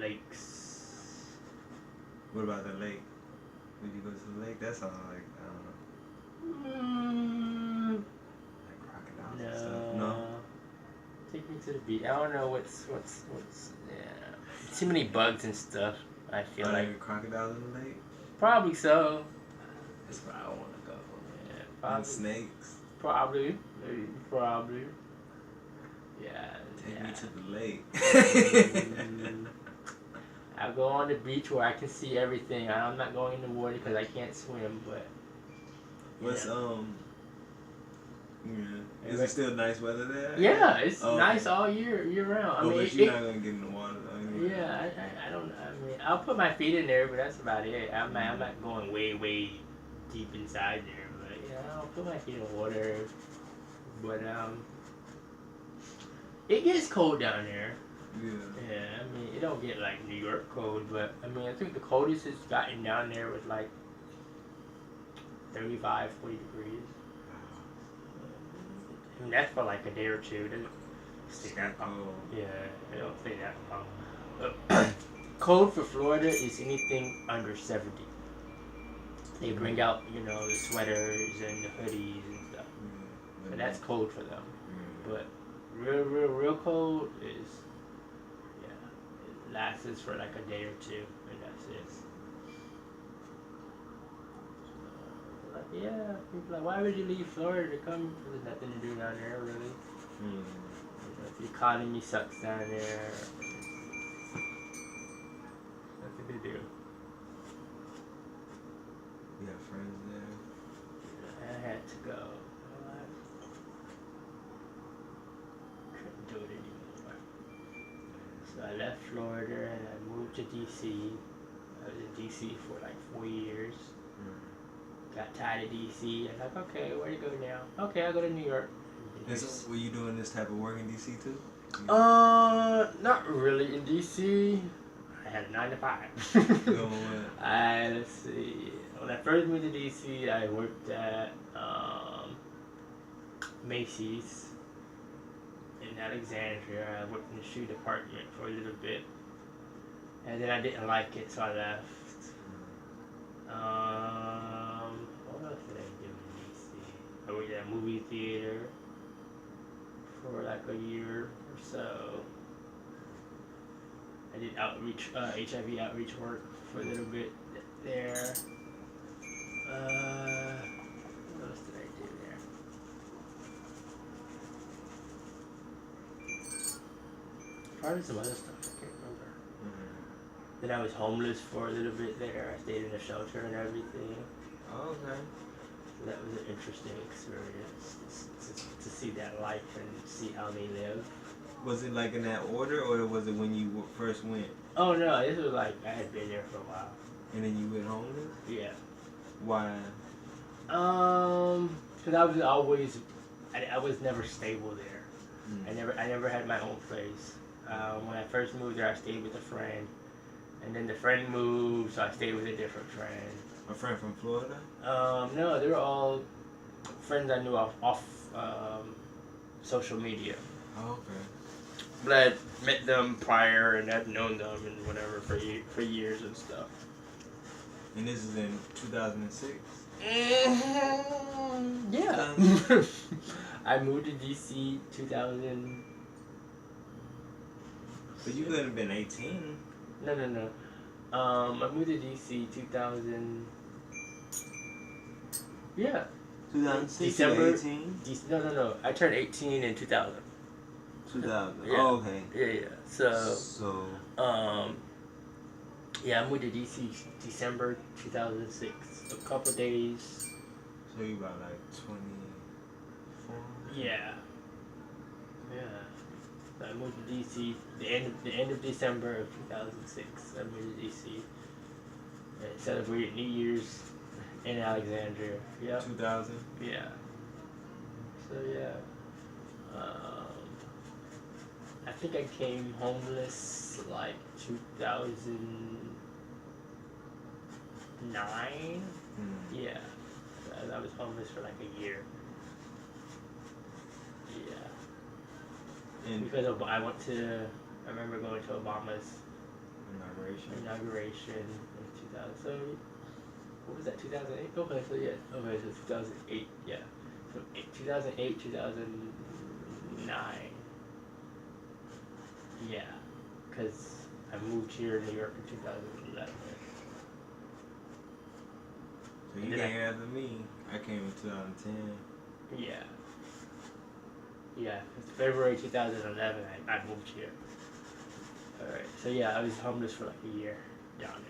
lakes. What about the lake? Would you go to the lake? That sounds like I don't know, like crocodiles and stuff. No. Take me to the beach. I don't know what's yeah. Too many bugs and stuff. I feel Are like there crocodiles in the lake? probably so. That's where I want to go. Yeah, And probably. snakes. Probably. Yeah. Take me to the lake. Mm, I'll go on the beach where I can see everything. I'm not going in the water because I can't swim. But What's yeah. Yeah. Is it still nice weather there? Yeah, it's Oh. nice all year round. I mean, but you're not gonna get in the water though. Anyway. yeah, I don't. I mean, I'll put my feet in there, but that's about it. I'm not going way deep inside there. But yeah, I'll put my feet in the water. But it gets cold down there. Yeah. Yeah, I mean, it don't get like New York cold, but I mean, I think the coldest it's gotten down there was like 35, 40 degrees. I mean, that's for like a day or two. It doesn't stay that long. Yeah, it don't stay that long. Cold for Florida is anything under 70. They bring out, the sweaters and the hoodies and stuff. So that's cold for them. But real cold is, it lasts for like a day or two, and that's it. like, yeah. People like, why would you leave Florida to come? There's nothing to do down there, really. Mm. The economy sucks down there. Nothing to do. You have friends there? I had to go. I couldn't do it anymore. So I left Florida and I moved to DC. I was in DC for like 4 years. Got tired of DC. I was like, okay, where to go now? Okay, I'll go to New York. Were you doing this type of work in DC too? Not really in DC. I had a 9 to 5. Going what? Let's see. When I first moved to DC, I worked at Macy's in Alexandria. I worked in the shoe department for a little bit, and then I didn't like it, so I left. What else did I do in DC? I worked at a movie theater for like a year or so. I did outreach, HIV outreach work for a little bit there. What else did I do there? Probably some other stuff, I can't remember. Then I was homeless for a little bit there. I stayed in a shelter and everything. Oh, okay. So that was an interesting experience to see that life and see how they live. Was it like in that order, or was it when you first went? Oh no, this was like I had been there for a while. And then you went homeless? Yeah. Why? Because I was always, I was never stable there. I never had my own place. When I first moved there, I stayed with a friend, and then the friend moved, so I stayed with a different friend. A friend from Florida? No, they were all friends I knew off social media. Oh, okay. But I met them prior, and I've known them and whatever for years and stuff. And this is in 2006? Yeah. I moved to DC 2000. But you couldn't have been 18. No. I moved to DC 2000. Yeah. 2006 December. 18? No. I turned 18 in 2000. 2000. Yeah. Oh, okay. Yeah. So. Yeah, I moved to DC December 2006. A couple days. So you about like 24? Yeah. So I moved to DC the end of December of 2006. I moved to DC and celebrated New Year's in Alexandria. Yeah. 2000? Yeah. So yeah. I think I came homeless like 2009. Yeah. I was homeless for like a year. Yeah. And Because I remember going to Obama's inauguration in 2000. So, what was that, 2008? Okay, so yeah. Okay, so 2008, yeah. So 2008, 2009. Yeah. Because I moved here in New York in 2011. So you came after me. I came in 2010. Yeah. Yeah, it's February 2011 I moved here. Alright, so yeah, I was homeless for like a year down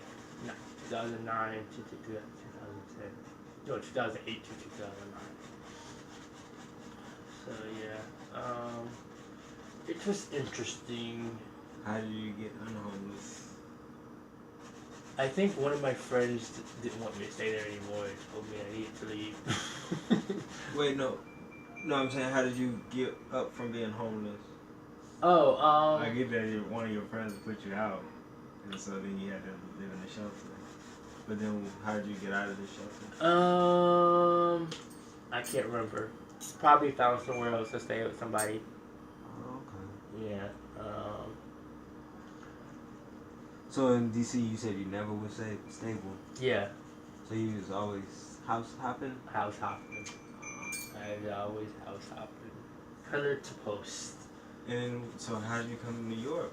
there. No, 2009 to 2010. No, 2008 to 2009. So yeah, it was interesting. How did you get unhomeless? I think one of my friends didn't want me to stay there anymore and told me I needed to leave. Wait, no, I'm saying, how did you get up from being homeless? Oh, I get that one of your friends put you out, and so then you had to live in the shelter. But then, how did you get out of the shelter? I can't remember. Probably found somewhere else to stay with somebody. Oh, okay. Yeah. So in DC, you said you never was stable. Yeah. So you was always house hopping. House hopping. I was always house hopping. Pillar to post. And then, so how did you come to New York?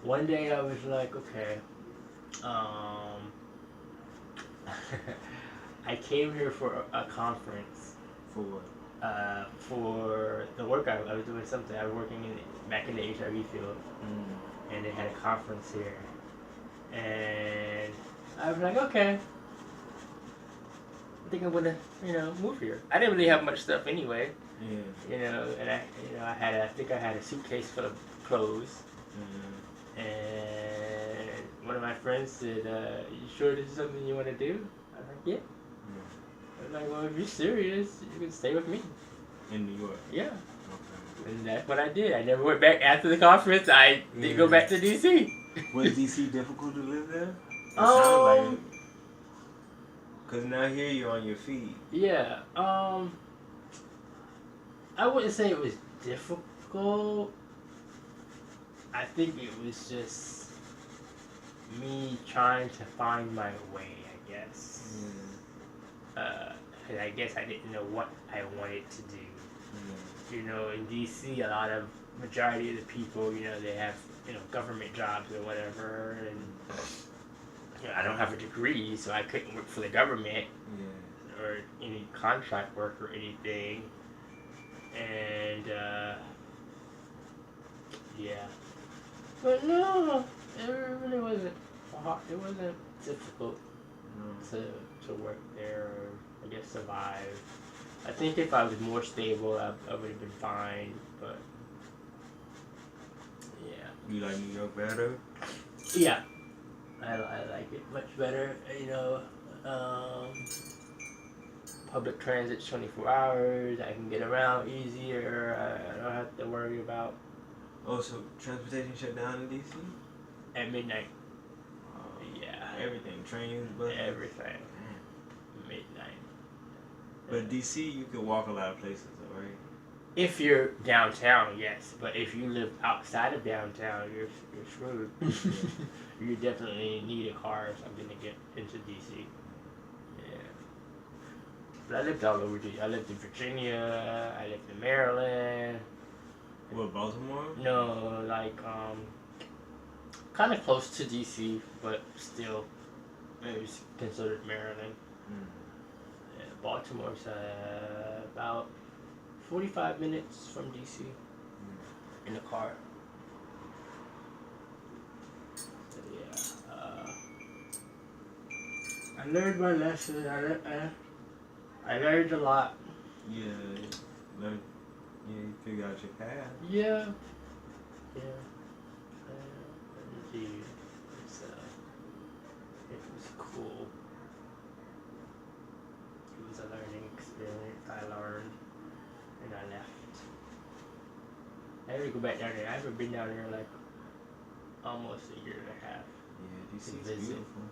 One day I was like, okay, I came here for a conference. For what? For the work I was doing something. I was working back in the HIV field, and they had a conference here, and I was like, okay, I think I'm gonna, move here. I didn't really have much stuff anyway, and I think I had a suitcase full of clothes, and one of my friends said, "You sure this is something you want to do?" I was like, "Yeah." I was like, "Well, if you're serious, you can stay with me." In New York. Yeah. Okay. And that's what I did. I never went back after the conference. I didn't go back to DC. Was DC difficult to live there? It Um, sounded like it. Cause now here you're on your feet. Yeah. I wouldn't say it was difficult. I think it was just me trying to find my way, I guess. And I guess I didn't know what I wanted to do. In DC, a lot of majority of the people, they have, government jobs or whatever, and I don't have a degree, so I couldn't work for the government or any contract work or anything. And but no, it really wasn't hard. It wasn't difficult to work there or I guess survive. I think if I was more stable, I would have been fine. But yeah. You like New York better? Yeah, I like it much better. Public transit's 24 hours. I can get around easier. I don't have to worry about. Oh, so transportation shut down in DC? At midnight. Yeah. Everything, trains, buses. Everything. Midnight. But DC, you could walk a lot of places, though, right? If you're downtown, yes. But if you live outside of downtown, you're screwed. You definitely need a car or something to get into DC. Yeah. But I lived all over DC. I lived in Virginia. I lived in Maryland. What, Baltimore? No, like kind of close to DC, but still, it was considered Maryland. Yeah, Baltimore's about 45 minutes from DC in the car. So yeah, I learned my lesson. I learned a lot. Yeah, you figure out your path. Yeah. Indeed. It was cool. It was a learning experience. I learned and I left. I have to go back down there. I haven't been down there like almost a year and a half. Yeah, DC is visit. beautiful.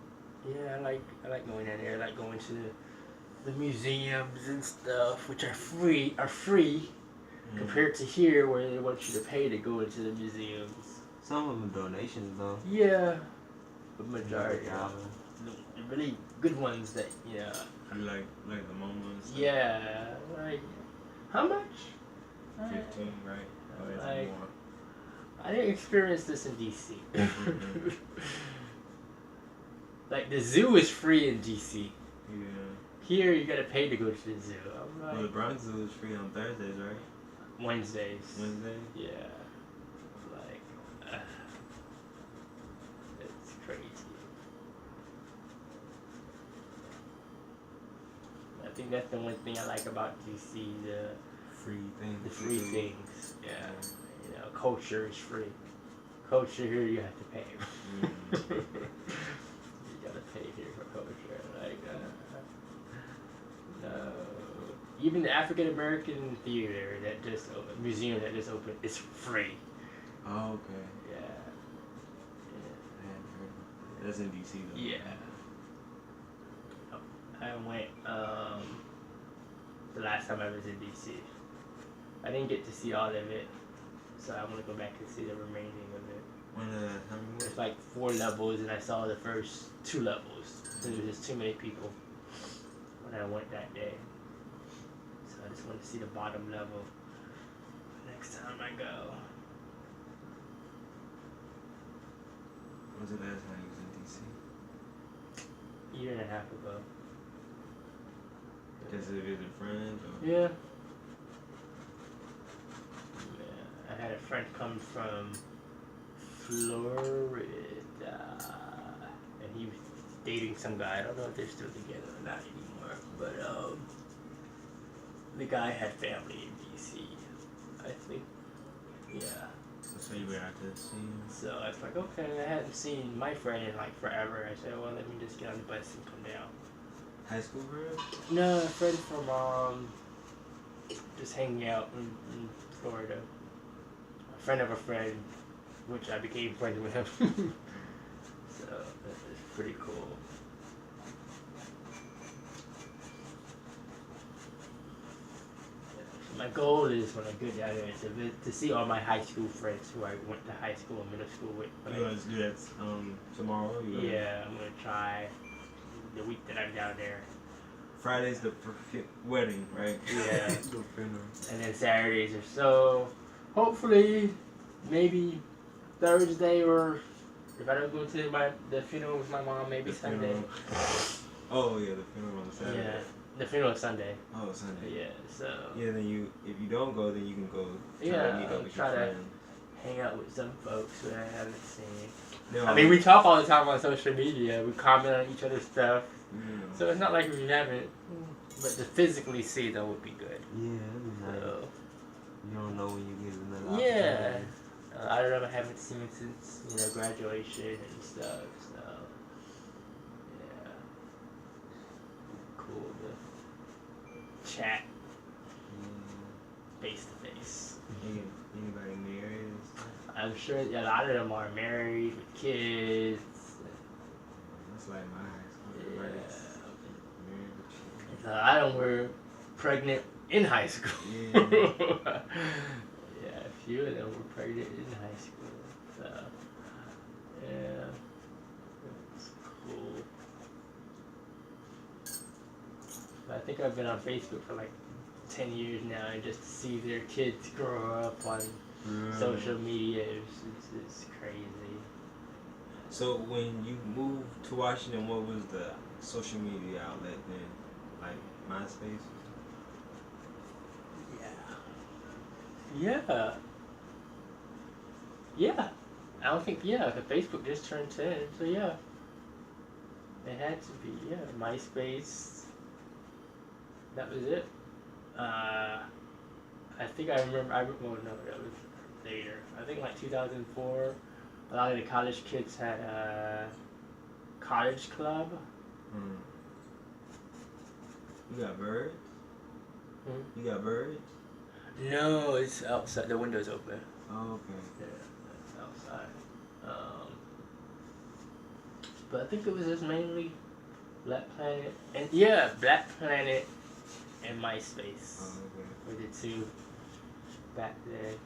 Yeah, I like going down there. I like going to the museums and stuff, which are free compared to here where they want you to pay to go into the museums. Some of them donations though. Yeah, the majority of them. The really good ones that You like the MoMA and stuff. Yeah, like how much? 15, right? Or is Like- it more? I didn't experience this in DC. Like the zoo is free in DC. Yeah. Here you gotta pay to go to the zoo. I'm Well, the like Bronx Zoo is free on Thursdays, right? Wednesdays. Wednesday. Yeah. Like it's crazy. I think that's the one thing I like about DC, the Free things. free things. Yeah. Culture is free. Culture here you have to pay. You gotta pay here for culture. Like no. Even the African American theater that just opened, museum that just opened, is free. Oh, okay. Yeah. I hadn't heard of that. That's in DC though. Yeah. I went the last time I was in DC. I didn't get to see all of it, so I want to go back and see the remaining of it. How many There's like 4 levels, and I saw the first 2 levels. There was just too many people when I went that day. So I just want to see the bottom level next time I go. When was the last time you was in DC? Year and a half ago. Just to visit friends? Or? Yeah. I had a friend come from Florida, and he was dating some guy. I don't know if they're still together or not anymore, but the guy had family in DC, I think. Yeah. So you were out to see him? So I was like, okay, I hadn't seen my friend in like forever. I said, well, let me just get on the bus and come down. High school friend? No, a friend from just hanging out in Florida. A friend of a friend, which I became friends with him. So it's pretty cool. My goal is when I go down there to see all my high school friends who I went to high school and middle school with. You gonna do that tomorrow? Yeah, I'm gonna try the week that I'm down there. Friday's the wedding, right? Yeah. And then Saturdays or so. Hopefully, maybe Thursday, or if I don't go to the funeral with my mom, maybe Sunday. Oh yeah, the funeral on Saturday. Yeah, the funeral is Sunday. Oh, Sunday. Yeah, so. Yeah, then if you don't go, then you can go. Yeah, meet up with try your to friend. hang out with some folks who I haven't seen. No, I mean, we talk all the time on social media. We comment on each other's stuff. Yeah. So it's not like we haven't, but to physically see them would be good. Yeah, that'd be nice. So, You don't know when you get another yeah. opportunity. A lot of them I haven't seen since, graduation and stuff, so, yeah. Cool to chat face to face. Anybody married and stuff? I'm sure a lot of them are married with kids. That's like my high school. Yeah. Everybody's married with kids. A lot of them were pregnant in high school. Yeah. Yeah, a few of them were pregnant in high school. So, yeah, it's cool. But I think I've been on Facebook for like 10 years now, and just to see their kids grow up on social media is crazy. So when you moved to Washington, what was the social media outlet then? Like MySpace? Yeah. Yeah. I don't think, the Facebook just turned 10, so yeah. It had to be, MySpace. That was it. I think I remember, well, no, that was later. I think like 2004, a lot of the college kids had a college club. You got birds? You got birds? No, it's outside. The window's open. Oh, okay. Yeah, that's outside. But I think it was just mainly Black Planet and Black Planet and MySpace Oh, okay. were the two back then.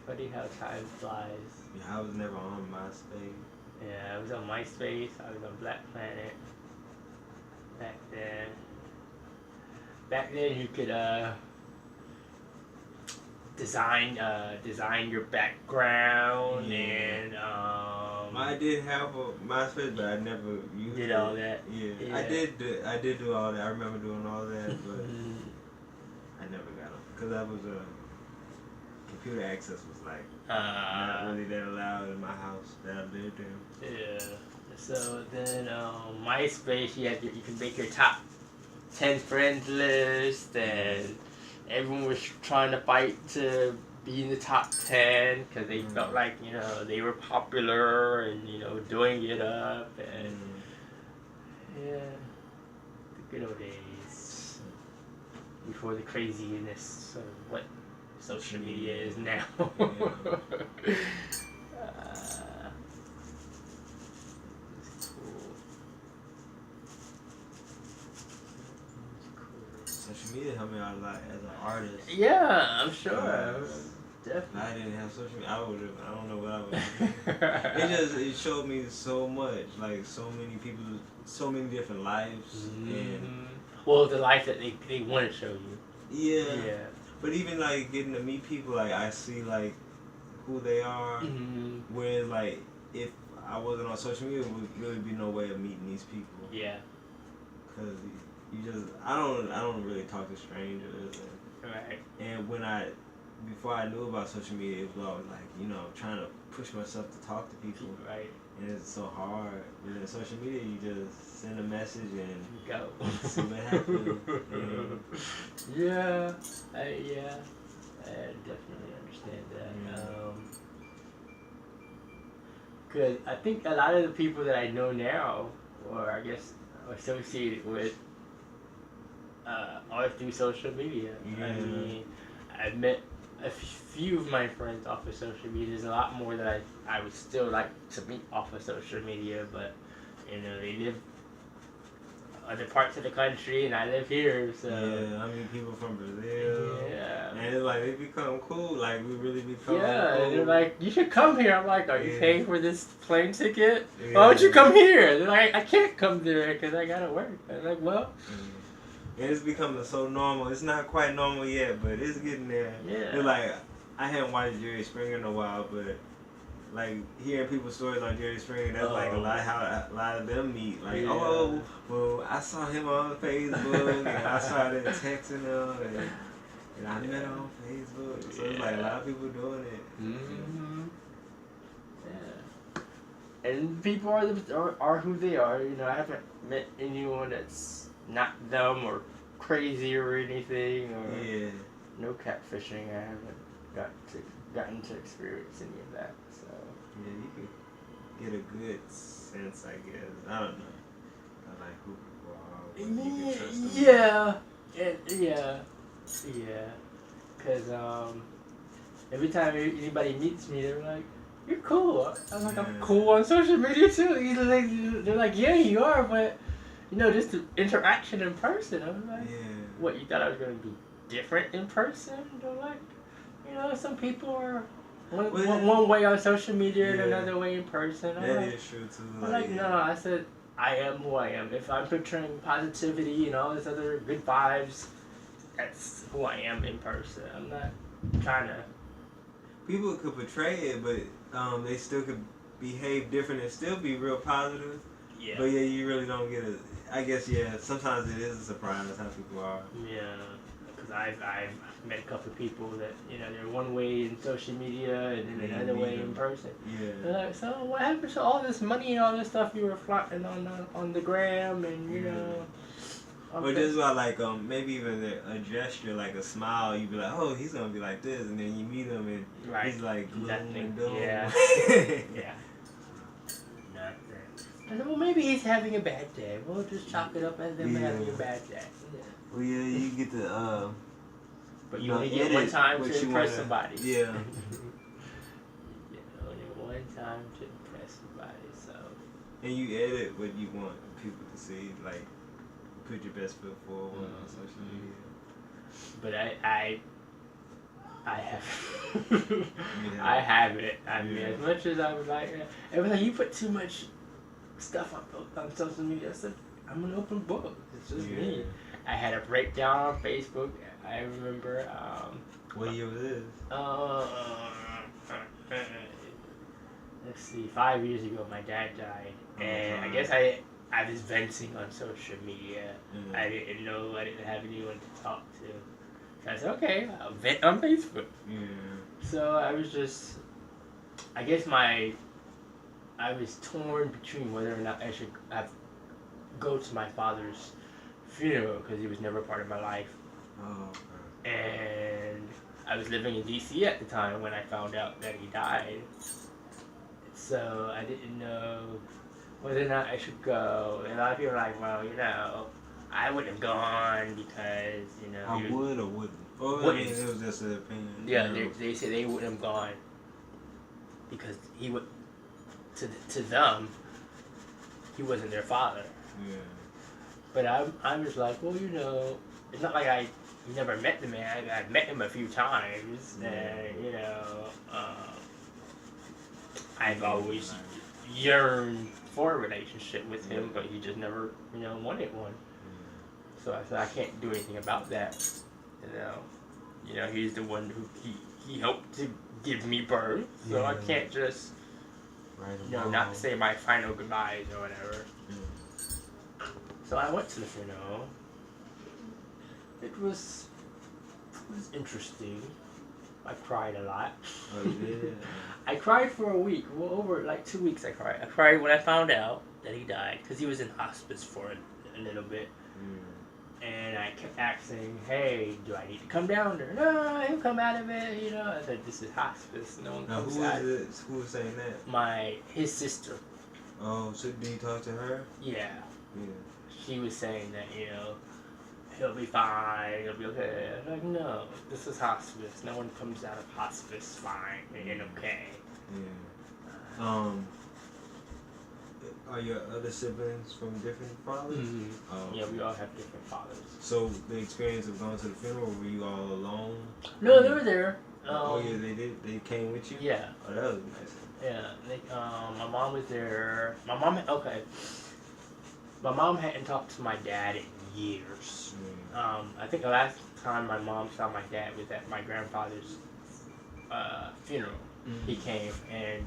Funny how time flies. Yeah, I was never on MySpace. Yeah, I was on MySpace. I was on Black Planet back then. Back then, you could design your background and I did have a MySpace, but I never used did it. all that. Yeah. I did do all that. I remember doing all that, but I never got them because that was computer access was like not really that allowed in my house that I lived in. Yeah. So then MySpace, you can make your top 10 friends list, and everyone was trying to fight to be in the top 10 because they felt like, they were popular and, doing it up. And yeah, the good old days before the craziness of what social media is now. Social media helped me out a lot as an artist. Yeah, I'm sure. Definitely. I didn't have social media. I don't know what I would do. It showed me so much, like so many people, so many different lives. And well, the life that they want to show you. Yeah. But even like getting to meet people, like I see like who they are. Whereas like if I wasn't on social media, there would really be no way of meeting these people. Yeah. Cause I don't really talk to strangers. Right. And before I knew about social media, it was always like, trying to push myself to talk to people. Right. And it's so hard. But in social media, you just send a message and Go. see what happens. Yeah. I definitely understand that. Because I think a lot of the people that I know now, or I guess associated with, are through social media. Yeah. I mean, I've met a few of my friends off of social media. There's a lot more that I would still like to meet off of social media, but they live other parts of the country and I live here, so yeah, I mean people from Brazil. Yeah. And it's like they become cool, like we really become cool. They're like, you should come here. I'm like, are you paying for this plane ticket? Yeah. Why don't you come here? They're like, I can't come there because I gotta work. I'm like, well. And it's becoming so normal. It's not quite normal yet, but it's getting there. Yeah. It's like I hadn't watched Jerry Springer in a while, but like hearing people's stories on Jerry Springer, that's like a lot of them meet. Like, well, I saw him on Facebook, and I started texting him, and I met him on Facebook. So it's like a lot of people doing it. Mm-hmm. Yeah. And people are who they are. I haven't met anyone that's not them or crazy or anything, or no catfishing. I haven't gotten to experience any of that. So yeah, you could get a good sense, I guess. I don't know, of like who people are. You can trust them. Yeah. Cause every time anybody meets me, they're like, "You're cool." I'm like, "I'm cool on social media too." They're like, "Yeah, you are," but just the interaction in person. I'm like, "What? You thought I was gonna be different in person?" They're like, some people are one way on social media and another way in person. That is true too. I'm like, no. I said, I am who I am. If I'm portraying positivity and all this other good vibes, that's who I am in person. I'm not trying to. People could portray it, but they still could behave different and still be real positive. Yeah. But you really don't get it. I guess sometimes it is a surprise how people are. Yeah, because I've met a couple of people that they're one way in social media and then another way in person. Yeah. They're like, so what happened to all this money and all this stuff you were flaunting on the gram and Or just about maybe even a gesture, like a smile, you'd be like, oh, he's gonna be like this, and then you meet him and he's like gloom and doom. Yeah. Yeah. I said, well, maybe he's having a bad day. We'll just chalk it up as him having a bad day. Yeah. Well, you get to but you only get one time to impress somebody. Yeah. Only one time to impress somebody, so. And you edit what you want people to see, like put your best foot forward on social media. But I have I have it. I mean, as much as I would like, everything you put too much stuff on social media. I said, I'm an open book. It's just me. I had a breakdown on Facebook. I remember. What year was this? Let's see. 5 years ago, my dad died, and I guess I was venting on social media. I didn't know. I didn't have anyone to talk to. So I said, okay, I'll vent on Facebook. Yeah. So I was just, I guess I was torn between whether or not I should go to my father's funeral because he was never part of my life. Oh, okay. And I was living in DC at the time when I found out that he died. So I didn't know whether or not I should go. And a lot of people were like, well, I wouldn't have gone because, I would or wouldn't? Oh, I mean, it was just an opinion. Yeah, they said they wouldn't have gone because he would, to them, he wasn't their father. Yeah. But I'm just like, well, it's not like I never met the man. I've met him a few times, and I've always yearned for a relationship with him, but he just never, wanted one. So I said I can't do anything about that. He's the one who he helped to give me birth, so I can't just not say my final goodbyes or whatever. So I went to the funeral, It was interesting. I cried a lot. Oh, you did? I cried for a week. Well, over like 2 weeks I cried. I cried when I found out that he died because he was in hospice for a little bit. And I kept asking, hey, do I need to come down there? No, he'll come out of it, you know. I said, this is hospice. No one Now, comes who out. is it? Who was saying that? His sister. Oh, so did you talk to her? Yeah. Yeah. She was saying that, he'll be fine, he'll be okay. I'm like, no, this is hospice. No one comes out of hospice fine and okay. Yeah. Are your other siblings from different fathers? Mm-hmm. Oh, Yeah, we all have different fathers. So the experience of going to the funeral, were you all alone? No, they were there. Oh yeah, they did. They came with you. Yeah. Oh, that was nice. Yeah. My mom was there. My mom hadn't talked to my dad in years. I think the last time my mom saw my dad was at my grandfather's funeral. Mm-hmm. He came, and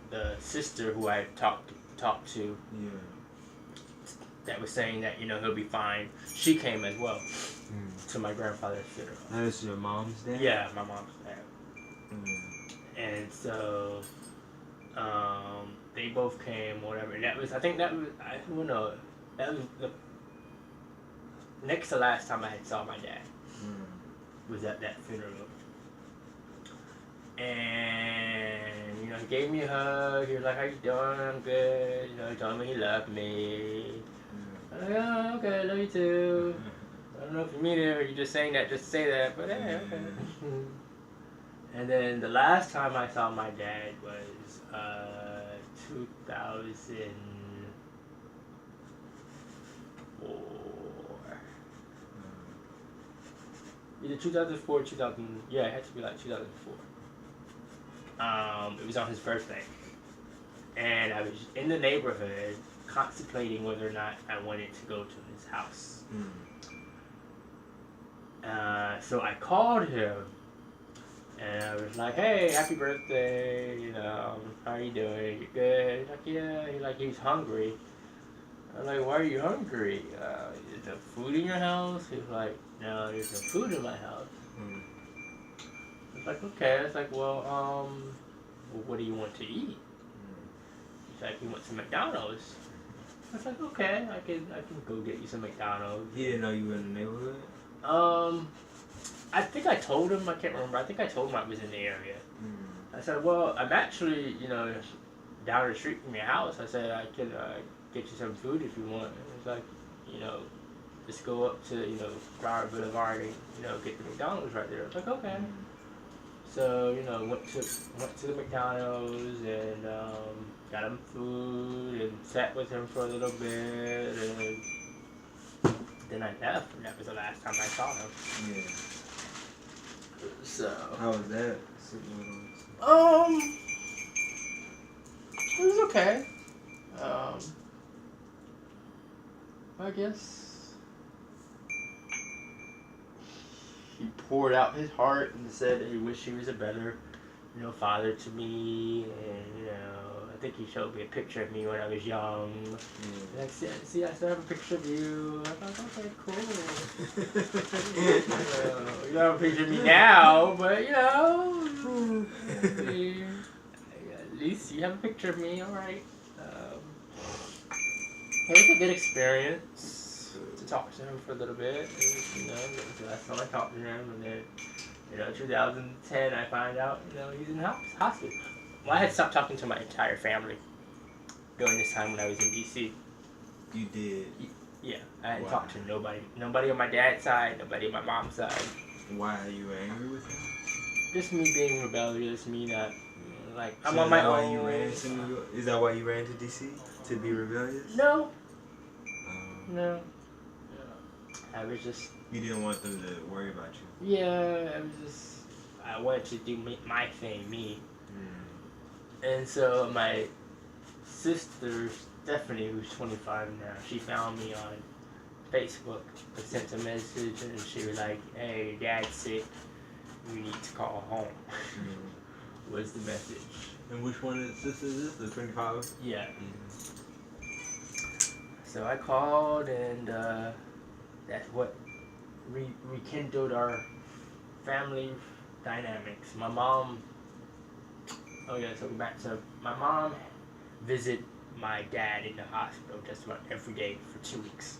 the sister who I talked to, that was saying that he'll be fine. She came as well to my grandfather's funeral. That is your mom's dad. Yeah, my mom's dad. And so they both came, whatever. And that was that was the next to last time I had saw my dad was at that funeral. And he gave me a hug. He was like, "How you doing? I'm good." He told me he loved me. I'm like, "Oh, okay, I love you too." I don't know if you mean it or you're just saying that just to say that, but hey, okay. And then the last time I saw my dad was 2004. Either 2004 or 2000. Yeah, it had to be like 2004. It was on his birthday. And I was in the neighborhood contemplating whether or not I wanted to go to his house. So I called him. And I was like, hey, happy birthday, how are you doing? You good? He's like, yeah. He's hungry. I'm like, why are you hungry? Is there food in your house? He's like, no, there's no food in my house. I was like, okay. I was like, well, what do you want to eat? He's like, he wants some McDonald's. I was like, okay, I can go get you some McDonald's. He didn't know you were in the neighborhood? I think I told him, I can't remember, I think I told him I was in the area. I said, well, I'm actually, down the street from your house. I said, I can get you some food if you want. And it's like, just go up to, Flower Boulevard and, get the McDonald's right there. I was like, okay. So, went to the McDonald's and got him food and sat with him for a little bit and then I left, and that was the last time I saw him. Yeah. So. How was that? It was okay. I guess he poured out his heart and said that he wished he was a better, father to me, and I think he showed me a picture of me when I was young. Like, see, I still have a picture of you. I thought, okay, cool. You don't have a picture of me now, but at least you have a picture of me, alright. It was a good experience to talk to him for a little bit. And, the last time I talked to him, and then, 2010, I find out, he's in hospice. Well, I had stopped talking to my entire family during this time when I was in D.C. You did? Yeah, I hadn't talked to nobody. Nobody on my dad's side, nobody on my mom's side. Why are you angry with him? Just me being rebellious, me not, I'm so on my own. Why you ran to New York? Is that why you ran to D.C.? To be rebellious? No. No. I was just... You didn't want them to worry about you? Yeah, I wanted to do my thing, me. And so my sister, Stephanie, who's 25 now, she found me on Facebook and sent a message, and she was like, hey, your dad's sick. You need to call home. Was the message. And which one of the sisters is this? The 25? Yeah. So I called, and that's what rekindled our family dynamics. My mom. Oh yeah, so back to my mom visit my dad in the hospital just about every day for 2 weeks.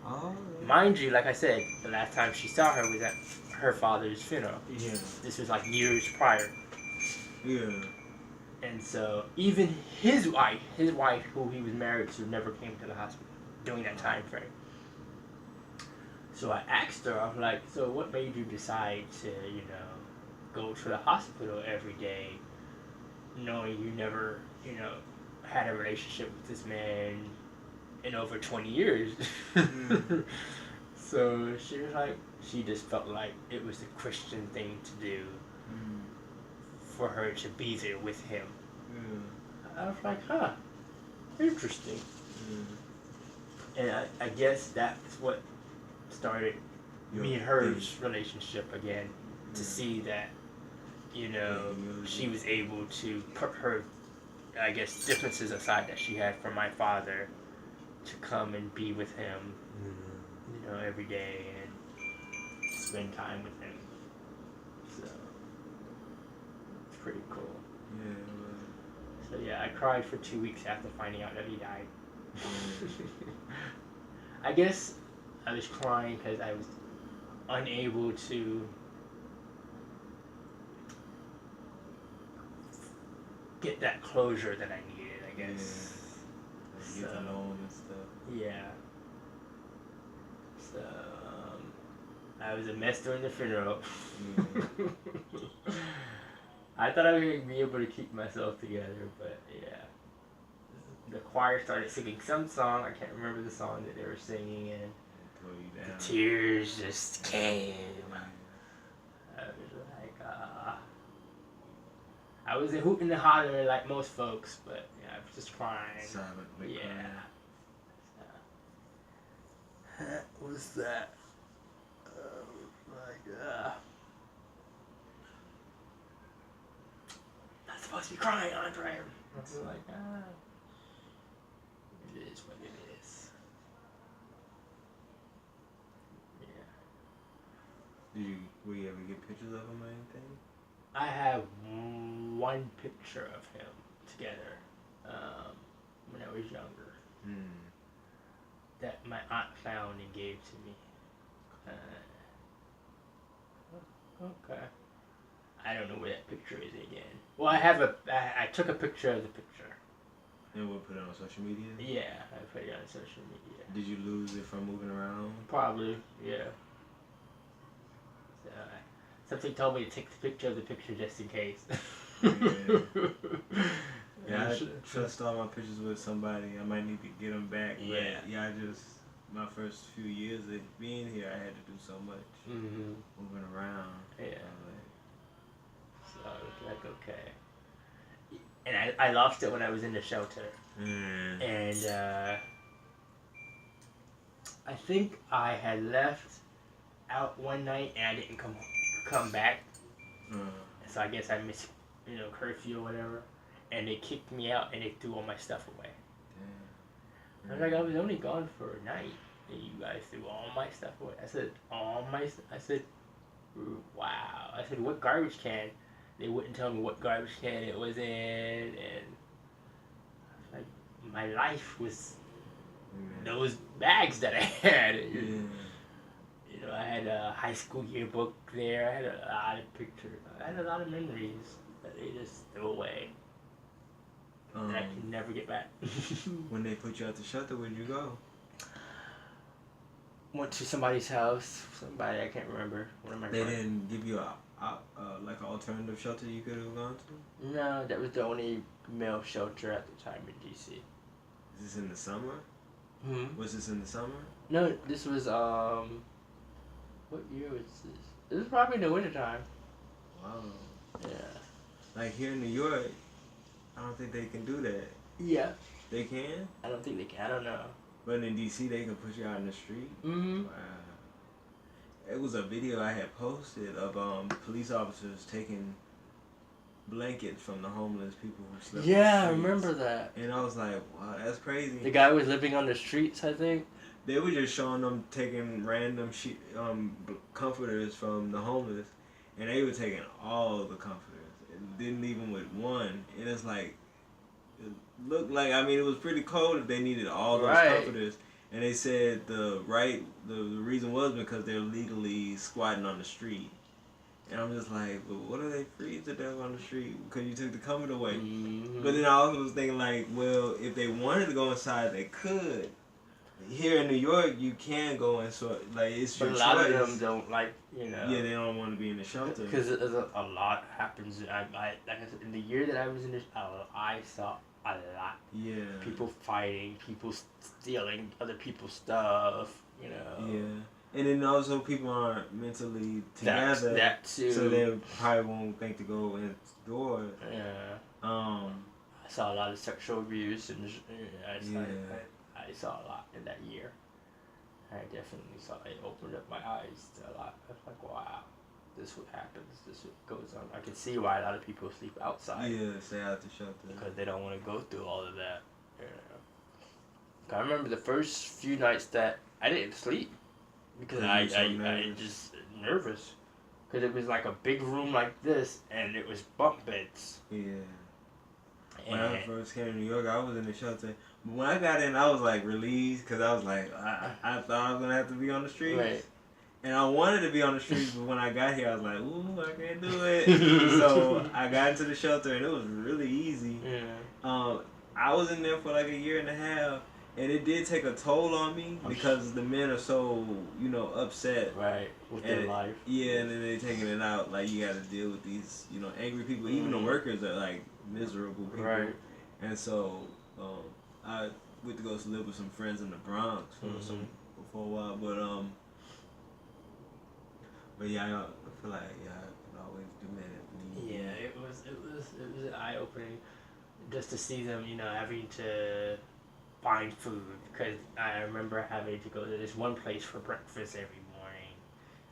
Oh. Mind you, like I said, the last time she saw her was at her father's funeral. Yeah. This was like years prior. Yeah. And so even his wife, who he was married to, never came to the hospital during that time frame. So I asked her, I was like, so what made you decide to, go to the hospital every day, knowing you never, had a relationship with this man in over 20 years? So she was like, she just felt like it was the Christian thing to do for her to be there with him. I was like, huh, interesting. And I guess that's what started me and her's relationship again, to see that, she was able to put her, I guess, differences aside that she had from my father to come and be with him, every day and spend time with him. So it's pretty cool. Yeah. So yeah, I cried for 2 weeks after finding out that he died. I guess I was crying because I was unable to get that closure that I needed, I guess. Yeah. Get to know him and stuff. Yeah. So, I was a mess during the funeral. I thought I would be able to keep myself together, but yeah. The choir started singing some song. I can't remember the song that they were singing, and the tears just came. I was like, I wasn't hooting and hollering like most folks, but yeah, I was just crying. Silently crying. What was that? Not supposed to be crying, Andre. I was like, it is what it is. Yeah. Will you ever get pictures of him or anything? I have one picture of him together when I was younger. That my aunt found and gave to me. Okay. I don't know where that picture is again. Well, I took a picture of the picture. And we'll put it on social media? Yeah, I put it on social media. Did you lose it from moving around? Probably, yeah. So, something told me to take the picture of the picture just in case. Yeah, I trust all my pictures with somebody. I might need to get them back. Yeah. But my first few years of being here, I had to do so much moving around. Yeah. So I was like, okay. And I lost it when I was in the shelter. And I think I had left out one night and I didn't come back. So I guess I missed, curfew or whatever. And they kicked me out and they threw all my stuff away. I was like, I was only gone for a night and you guys threw all my stuff away. I said, I said, wow. I said, what garbage can? They wouldn't tell me what garbage can it was in, and I was like, my life was those bags that I had. I had a high school yearbook there. I had a lot of pictures. I had a lot of memories that they just threw away. That I can never get back. When they put you at the shelter, where'd you go? Went to somebody's house. Somebody, I can't remember. One of my friends. They didn't give you like an alternative shelter you could have gone to? No, that was the only male shelter at the time in DC. Is this in the summer? Was this in the summer? No, this was what year was this? It was probably in the wintertime. Wow. Yeah. Like here in New York, I don't think they can do that. Yeah. They can? I don't think they can. I don't know. But in DC, they can put you out in the street? Mm-hmm. Wow. It was a video I had posted of police officers taking blankets from the homeless people who slept on the Yeah, I streets. remember that. And I was like, wow, that's crazy. The guy was living on the streets, I think. they were just showing them taking random comforters from the homeless, and they were taking all the comforters and didn't leave them with one. And it's like, it looked like, I mean, it was pretty cold if they needed all those Right. comforters. And they said the reason was because they're legally squatting on the street. And I'm just like, well, what are they freeze to death on the street because you took the comfort away? Mm-hmm. But then I also was thinking like, well, if they wanted to go inside, they could. Here in New York, you can go in, so like it's your But a choice. lot of them don't like, you know. Yeah, they don't want to be in the shelter. Because a lot happens. I like I said, in the year that I was in this, I saw a lot. Yeah. People fighting, people stealing other people's stuff. You know. Yeah. And then also people aren't mentally together. That too. So they probably won't think to go indoors. Yeah. Um. I saw a lot of sexual abuse, and Yeah. I saw a lot in that year. I definitely saw it opened up my eyes to a lot. I was like, wow, this is what happens. This is what goes on. I can see why a lot of people sleep outside. Yeah, stay out the shelter. Because they don't want to go through all of that. You know. I remember the first few nights that I didn't sleep because I just nervous. Because it was like a big room like this, and it was bunk beds. Yeah. When I first came to New York, I was in the shelter. But when I got in, I was like relieved because I was like, I thought I was gonna have to be on the streets. Right. And I wanted to be on the streets, but when I got here, I was like, ooh, I can't do it. So I got into the shelter, and it was really easy. Yeah. I was in there for like a year and a half, and it did take a toll on me because the men are so, upset. Right. With their life. Yeah, and then they're taking it out. Like, you got to deal with these, angry people. Even the workers are like miserable people. Right. And so I went to go live with some friends in the Bronx for a while, but yeah, I feel like I could always do that. Yeah, it was eye opening, just to see them, having to find food. Because I remember having to go to this one place for breakfast every morning.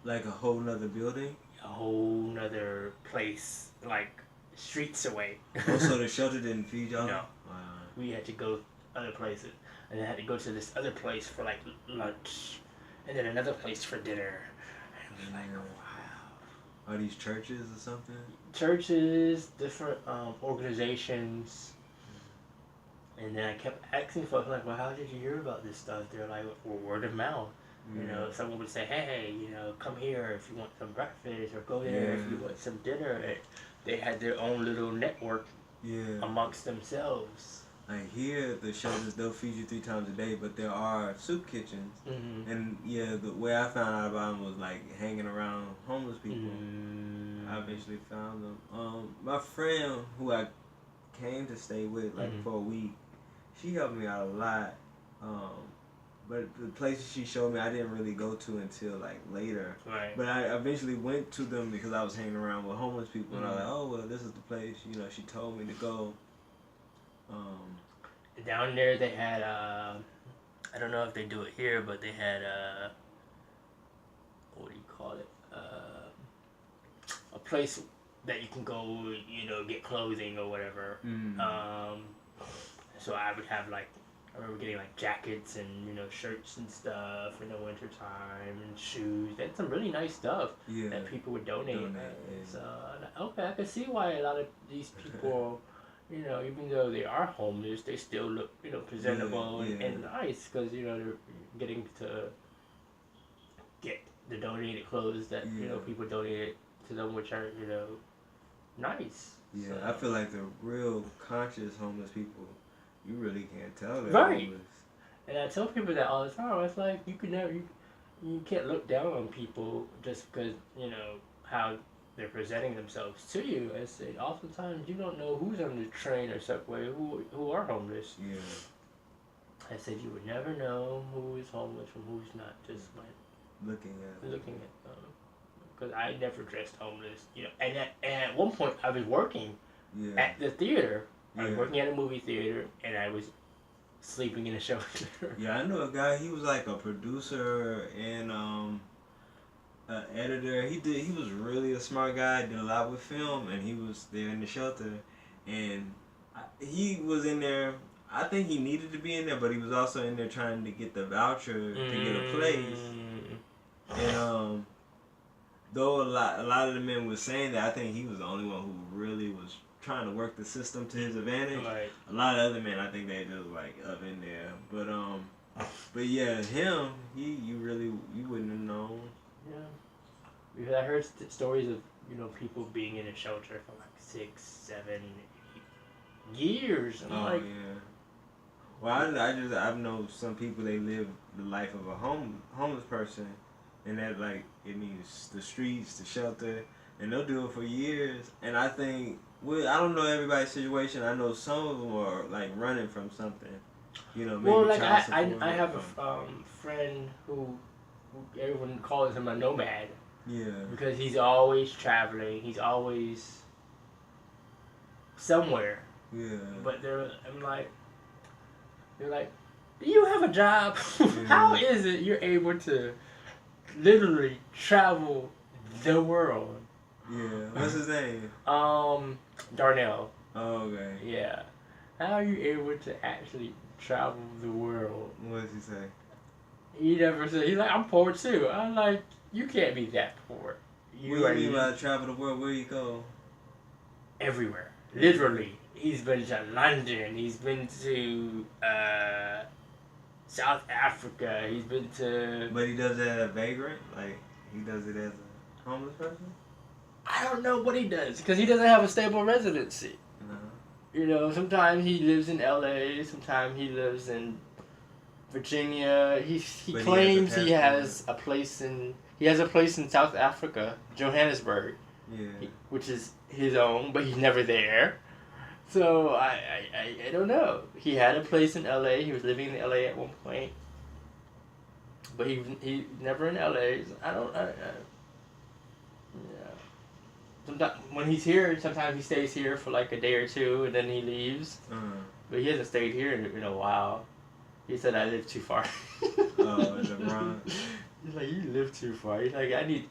Like a whole nother building. A whole nother place, like streets away. Oh, so the shelter didn't feed y'all? No. Wow. We had to go other places, and then had to go to this other place for like lunch, and then another place for dinner. And it was like, wow. Are these churches or something? Churches, different organizations. And then I kept asking folks, like, well, how did you hear about this stuff? They're like, well, word of mouth. Someone would say, hey, come here if you want some breakfast, or go there if you want some dinner. And they had their own little network amongst themselves. Like here, the shelters, they'll feed you 3 times a day, but there are soup kitchens. Mm-hmm. And the way I found out about them was like hanging around homeless people. Mm-hmm. I eventually found them. My friend who I came to stay with for a week, she helped me out a lot. But the places she showed me, I didn't really go to until like later. Right. But I eventually went to them because I was hanging around with homeless people, and I was like, oh well, this is the place. She told me to go. Down there they had I don't know if they do it here, but they had what do you call it? A place that you can go, get clothing or whatever. So I would have I remember getting jackets and shirts and stuff in the winter time, and shoes. They had some really nice stuff that people would donate. So okay, I can see why a lot of these people, even though they are homeless, they still look presentable and nice, because they're getting to get the donated clothes that people donated to them, which are nice. Yeah, So. I feel like the real conscious homeless people, you really can't tell they're Right. homeless. And I tell people that all the time. It's like you can't look down on people just because how they're presenting themselves to you. I say oftentimes you don't know who's on the train or subway who are homeless. Yeah. I said you would never know who is homeless from who's not, just by Looking at them. Because I never dressed homeless, And at one point I was working Yeah. at the theater. I was Yeah. working at a movie theater, and I was sleeping in a shelter. Yeah, I know a guy. He was like a producer and an editor. He was really a smart guy. Did a lot with film, and he was there in the shelter, and he was in there I think he needed to be in there, but he was also in there trying to get the voucher to get a place. And though a lot of the men were saying that, I think he was the only one who really was trying to work the system to his advantage. Right. A lot of other men, I think they just like up in there, but yeah, him, you wouldn't have known. Yeah. Because I heard stories of people being in a shelter for like 6, 7, 8 years. And Oh yeah. Well, I know some people, they live the life of a homeless person, and that like it means the streets, the shelter, and they'll do it for years. And I think, well, I don't know everybody's situation. I know some of them are like running from something, maybe well, like child support. I have a friend who everyone calls him a nomad. Yeah. Because he's always traveling. He's always somewhere. Yeah. But they're like, do you have a job? How is it you're able to literally travel the world? Yeah. What's his name? Darnell. Oh, okay. Yeah. How are you able to actually travel the world? What does he say? He never said. He's like, I'm poor too. I'm like, you can't be that poor. What do you mean by travel the world? Where you go? Everywhere. Literally. He's been to London. He's been to South Africa. He's been to... But he does it as a vagrant? Like, he does it as a homeless person? I don't know what he does, because he doesn't have a stable residency. No. Sometimes he lives in LA, sometimes he lives in Virginia. He claims he has a place in... He has a place in South Africa, Johannesburg, which is his own, but he's never there. So I don't know. He had a place in LA. He was living in LA at one point, but he never in LA. So yeah. Sometimes when he's here, sometimes he stays here for like a day or two, and then he leaves. But he hasn't stayed here in a while. He said I live too far. Oh, in the Bronx. He's like, you live too far. He's like, I need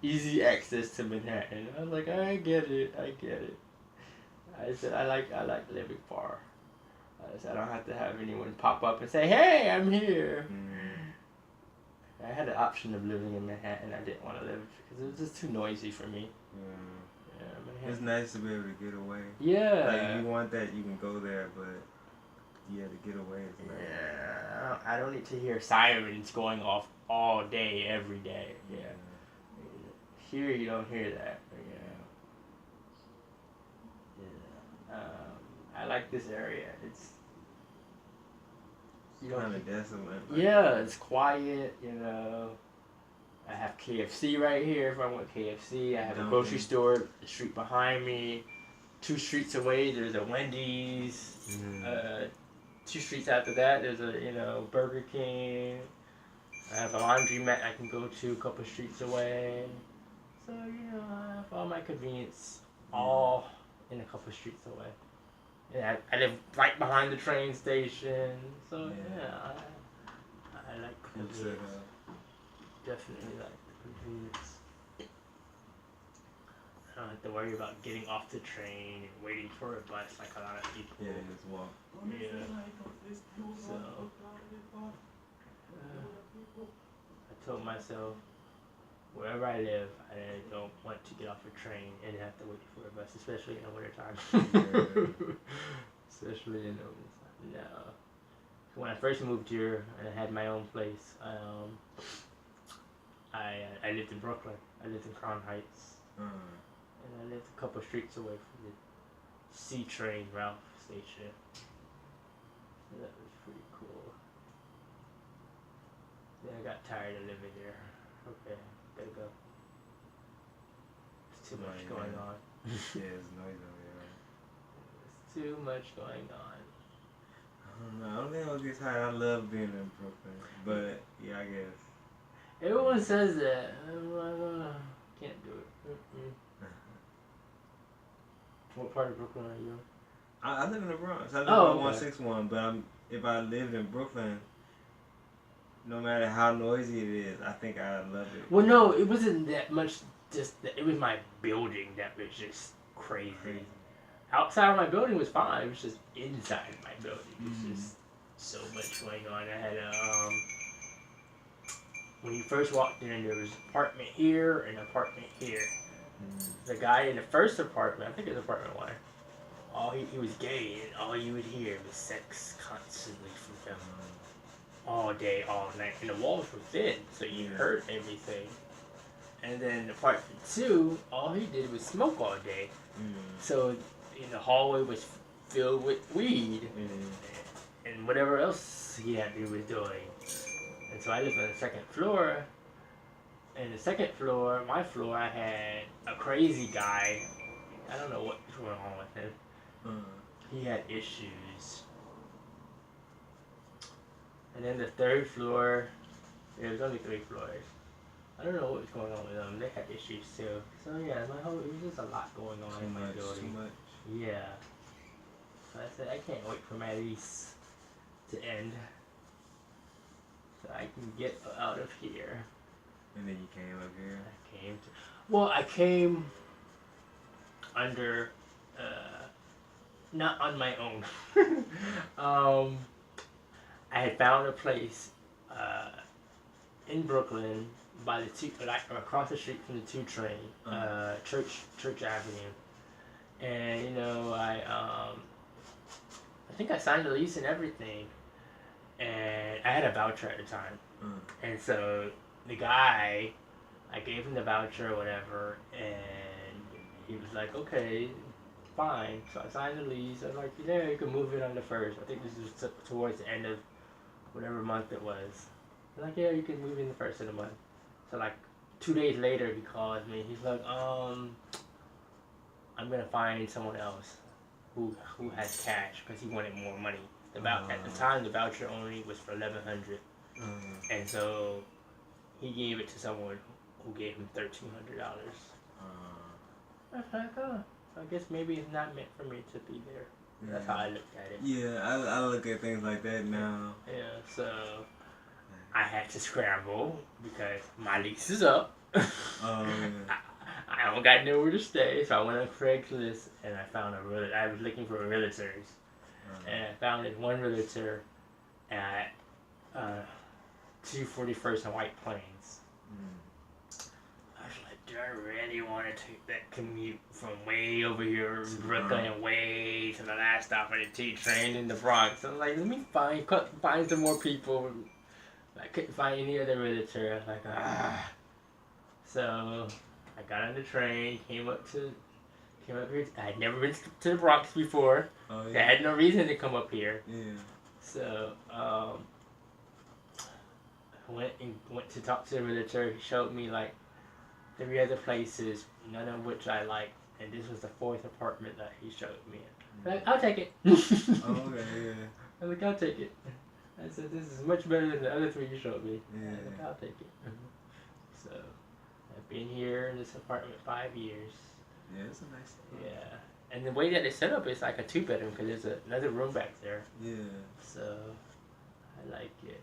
easy access to Manhattan. I was like, I get it. I said, I like living far. I said, I don't have to have anyone pop up and say, hey, I'm here. I had the option of living in Manhattan. I didn't want to live because it was just too noisy for me. Yeah, it's nice to be able to get away. Yeah. Like, if you want that, you can go there, but yeah, to get away is nice. Yeah, I don't need to hear sirens going off all day, every day. Yeah. Here you don't hear that. I like this area. It's kind of desolate. Yeah, it's quiet. I have KFC right here if I want KFC. I have a grocery store the street behind me. 2 streets away, there's a Wendy's. 2 streets after that, there's a Burger King. I have a laundromat I can go to a couple streets away. So I have all my convenience all in a couple streets away. Yeah, I live right behind the train station, so I like convenience. Definitely like the convenience. I don't have to worry about getting off the train and waiting for a bus like a lot of people. Yeah, just walk. So, I told myself, wherever I live, I don't want to get off a train and have to wait for a bus, especially in the wintertime. Especially in the wintertime. No. When I first moved here and I had my own place, I lived in Brooklyn. I lived in Crown Heights. And I lived a couple streets away from the C-Train Ralph station. So that was pretty cool. Then I got tired of living there. Okay, gotta go. There's too much going on. Yeah, it's noisy over there. There's too much going on. I don't think I'll get tired. I love being in Brooklyn. But, yeah, I guess. Everyone says that. I'm like, can't do it. What part of Brooklyn are you in? I live in the Bronx. I live on 161, but if I lived in Brooklyn, no matter how noisy it is, I think I love it. Well, no, it wasn't that much. It was my building that was just crazy. outside of my building was fine. It was just inside my building. It was just so much going on. I had when you first walked in, there was an apartment here and an apartment here. The guy in the first apartment, I think it was apartment 1, he was gay, and all you would hear was sex constantly from him. All day, all night. And the walls were thin, so you heard everything. And then apartment 2, all he did was smoke all day. So the hallway was filled with weed and whatever else he was doing. And so I lived on the second floor. And the second floor, my floor, I had a crazy guy. I don't know what was going on with him. He had issues. And then the third floor, there was only 3 floors. I don't know what was going on with them. They had issues too. So yeah, it was just a lot going on in my building. Too much. Yeah. So I said I can't wait for my lease to end, so I can get out of here. And then you came up here. I came under, not on my own. I had found a place in Brooklyn by the across the street from the 2 train, Church Avenue, and I think I signed the lease and everything, and I had a voucher at the time, and so the guy, I gave him the voucher or whatever, and he was like, okay, fine. So I signed the lease. I was like, yeah, you can move it on the 1st. I think this was towards the end of whatever month it was. I'm like, yeah, you can move in the 1st of the month. So like 2 days later, he calls me. He's like, I'm gonna find someone else who has cash, because he wanted more money. At the time, the voucher only was for $1,100, and so he gave it to someone who gave him $1,300. I was like, oh, I guess maybe it's not meant for me to be there. That's how I looked at it. Yeah, I look at things like that now. Yeah, so I had to scramble because my lease is up. I don't got nowhere to stay, so I went on Craigslist and I found I was looking for realtors, and I found this one realtor at 241st and White Plains. I was like, do I really want to take that commute from way over here in Brooklyn and way to the last stop of the T train in the Bronx? I was like, let me find some more people. I couldn't find any other realtor. I was like, So I got on the train, came up here. I had never been to the Bronx before. I had no reason to come up here. Yeah. So I went to talk to the realtor. He showed me like 3 other places, none of which I liked, and this was the 4th apartment that he showed me. Like, I'll take it. Okay, yeah. I was like, I'll take it. I said, this is much better than the other 3 you showed me. Yeah. I was like, I'll take it. So I've been here in this apartment 5 years. Yeah, it's a nice thing. Yeah. And the way that it's set up is like a 2-bedroom, because there's another room back there. Yeah. So I like it.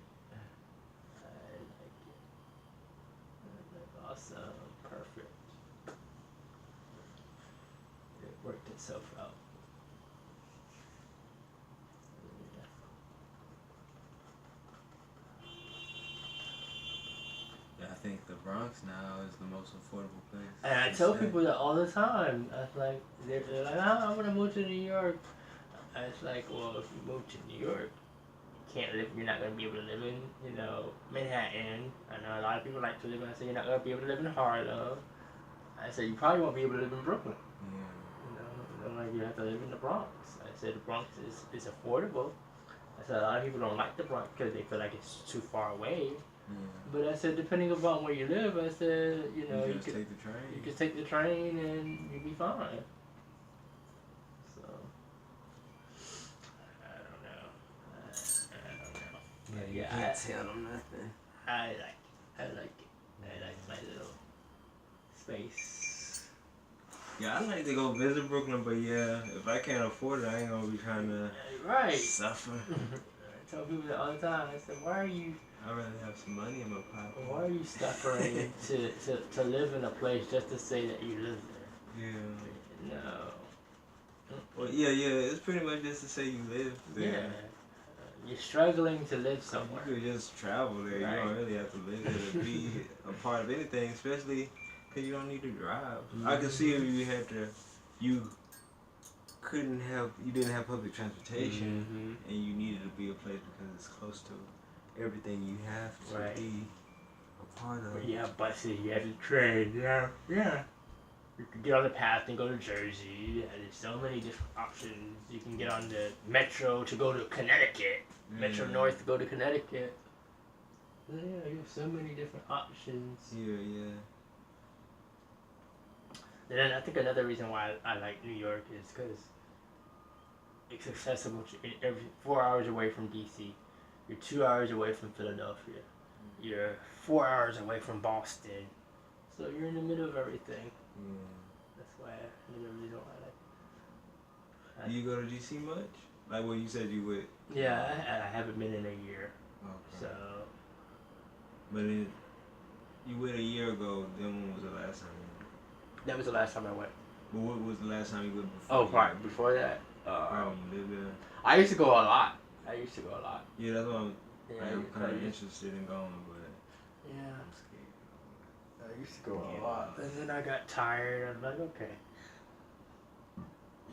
Awesome. Perfect. It worked itself out. Yeah, I think the Bronx now is the most affordable place. And I tell people that all the time. I was like, they're like, oh, I want to move to New York. I was like, well, if you move to New York, you're not going to be able to live in, Manhattan. I know a lot of people like to live in, I said, you're not going to be able to live in Harlem. I said, you probably won't be able to live in Brooklyn. Yeah. Like, you have to live in the Bronx. I said, the Bronx is affordable. I said, a lot of people don't like the Bronx because they feel like it's too far away. Yeah. But I said, depending upon where you live, I said, you can take the train. You can take the train and you'll be fine. So, I don't know. Yeah, you can't tell them nothing. I like it. I like my little space. Yeah, I'd like to go visit Brooklyn, but yeah, if I can't afford it, I ain't gonna be trying to suffer. I tell people that all the time. I said, why are you... I'd rather have some money in my pocket. Why are you suffering to live in a place just to say that you live there? Yeah. No. Well, yeah, it's pretty much just to say you live Yeah. there. You're struggling to live You somewhere. could just travel there. Right. You don't really have to live there to be a part of anything, especially because you don't need to drive. I could see if you had to, you you didn't have public transportation, Mm-hmm. and you needed to be a place because it's close to everything you have to Right. be a part of. You have buses, you have the train, yeah. You can get on the path and go to Jersey. And there's so many different options. You can get on the metro to go to Connecticut. Metro North to go to Connecticut. Yeah, you have so many different options. Yeah. And then I think another reason why I like New York is because it's accessible to every 4 hours away from DC. You're 2 hours away from Philadelphia. You're 4 hours away from Boston. So you're in the middle of everything. Yeah. That's why another reason why I like. Do you go to DC much? Like what you said you would. Yeah, I haven't been in a year. Okay. So. But you went a year ago. Then when was the last time? That was the last time I went. But what was the last time you went before? Oh, right. Before that, you lived there. I used to go a lot. Yeah, that's what Yeah, I'm kind of interested in going, but yeah, I'm scared. I used to go a lot, and then I got tired. I'm like, okay.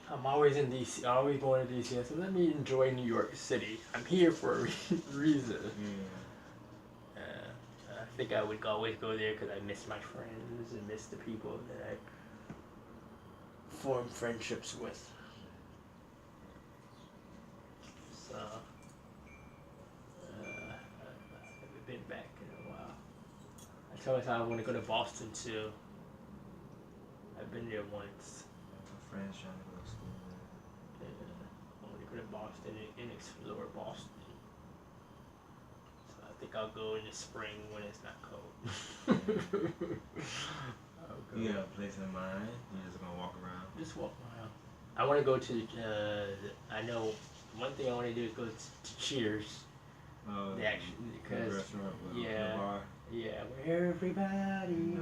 I'm always in DC. Always going to DC. So let me enjoy New York City. I'm here for a reason. Yeah. I think I would always go there because I miss my friends and miss the people that I form friendships with. So, I haven't been back in a while. I told myself I want to go to Boston too. I've been there once. My friends trying to go to school there. I want to go to Boston and explore Boston. So I think I'll go in the spring when it's not cold. You got a place in mind? You're just gonna walk around? Just walk around. I want to go to. I know one thing I want to do is go to Cheers. Oh, The restaurant, yeah, the bar. Yeah, where everybody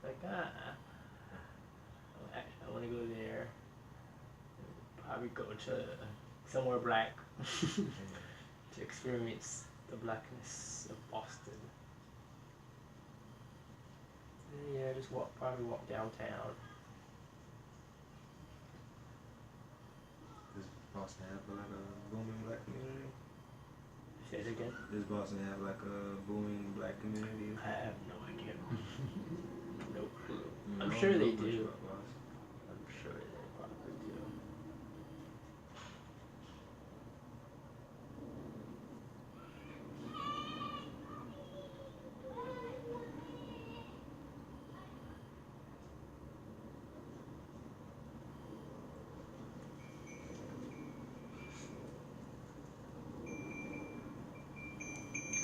like I want to go there. Probably go to somewhere black to experience the blackness of Boston. And yeah, just probably walk downtown. Does Boston have like a booming black community? Say it again. Does Boston have like a booming black community? I have no idea. No clue. I I'm don't sure know they much do. about Boston. I'm sure they probably do.